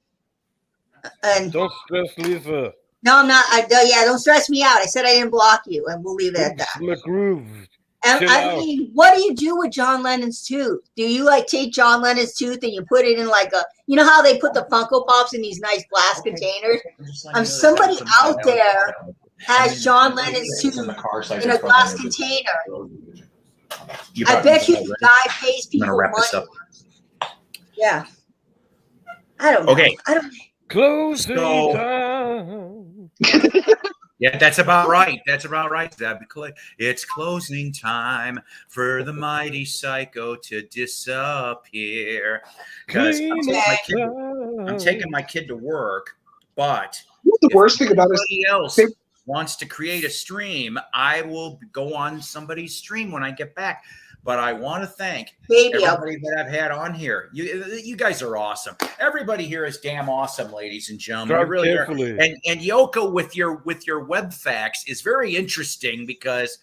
And Don't stress, Lisa. no, I'm not. Don't stress me out. I said I didn't block you, and we'll leave it at that. McGroove. And Chill I out. mean, what do you do with John Lennon's tooth? Do you like take John Lennon's tooth and you put it in like a, you know how they put the Funko Pops in these nice glass containers? Somebody out there has John Lennon's tooth in a glass container. I bet you the guy pays people wrap this money. up. Yeah. I don't know. Okay. I don't. Closing So- time. Yeah, that's about right. That's about right, Zeb. It's closing time for the Mighty Psycho to disappear. Because I'm taking my kid to work, but The worst thing about it somebody else wants to create a stream, I will go on somebody's stream when I get back. But I want to thank everybody that I've had on here. You guys are awesome. Everybody here is damn awesome, ladies and gentlemen. You really are. And Yoko with your web facts is very interesting because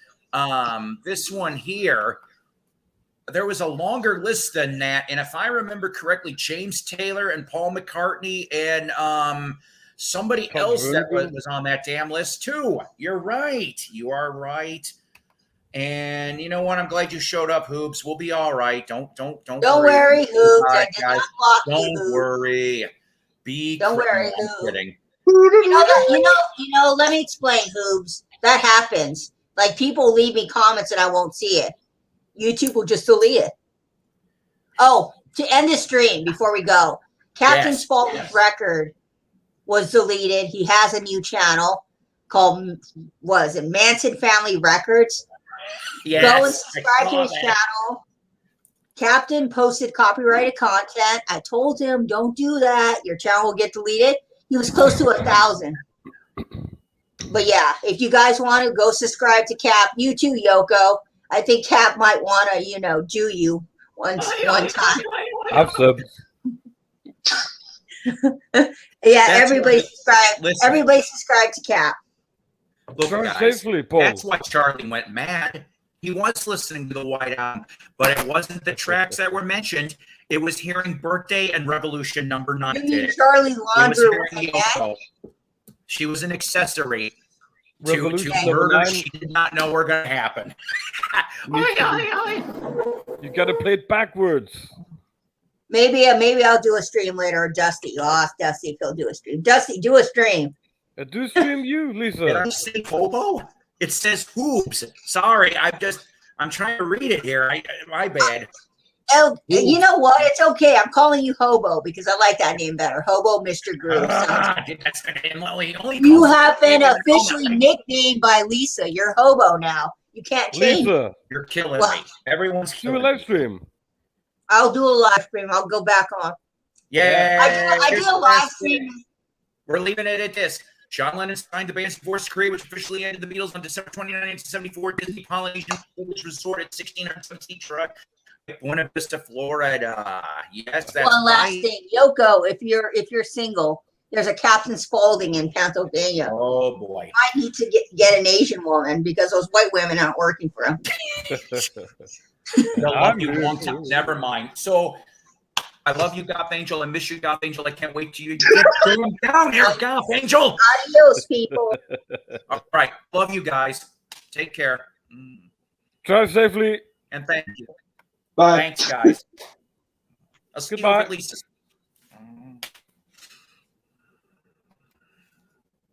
this one here, there was a longer list than that. And if I remember correctly, James Taylor and Paul McCartney and somebody else that was on that damn list too. You're right. You are right. And you know what? I'm glad you showed up, Hoobs. We'll be all right. Don't worry, Hoobs. I did not block you. Don't worry. Don't worry, I'm Hoobs. kidding. You know. Let me explain, Hoobs. That happens. Like people leave me comments and I won't see it. YouTube will just delete it. Oh, to end the stream before we go, Captain Spaulding's record was deleted. He has a new channel called Manson Family Records. Yes, go and subscribe to his channel. Captain posted copyrighted content. I told him, don't do that. Your channel will get deleted. He was close to 1,000. But yeah, if you guys want to go subscribe to Cap, you too, Yoko. I think Cap might want to, do you one time. I've subbed. Yeah, everybody subscribe. Everybody subscribe to Cap. Look, guys, that's why Charlie went mad. He was listening to the White Album, but it wasn't the tracks that were mentioned. It was hearing Birthday and Revolution number 9. You mean Charlie Laundrie? She was an accessory to murder she did not know were going to happen. You got to play it backwards. Maybe I'll do a stream later. Or Dusty, I'll ask Dusty if he'll do a stream. Dusty, do a stream. Do stream you, Lisa. Did I say hobo? It says Hoobs. Sorry, I'm trying to read it here. My bad. Oh, you know what? It's okay. I'm calling you Hobo because I like that name better. Hobo Mr. Groove. You have been officially nicknamed by Lisa. You're Hobo now. You can't change. Lisa, you're killing me. Everyone's killing do a live stream. I'll do a live stream. I'll go back on. Yeah. I do a live stream. We're leaving it at this. John Lennon signed the band's divorce decree, which officially ended the Beatles on December 29, 1974. Disney Polynesian Village Resort at 1670 truck, Buena Vista, Florida. Yes, that's one last thing, Yoko. If you're single, there's a Captain Spaulding in Pennsylvania. Oh boy, I need to get an Asian woman because those white women aren't working for him. Never mind. So. I love you, Goth Angel. I miss you, Goth Angel. I can't wait to you get down here, Goth Angel. Adios, people. All right. Love you guys. Take care. Drive safely. And thank you. Bye. Thanks, guys. I'll see you over at Lisa's.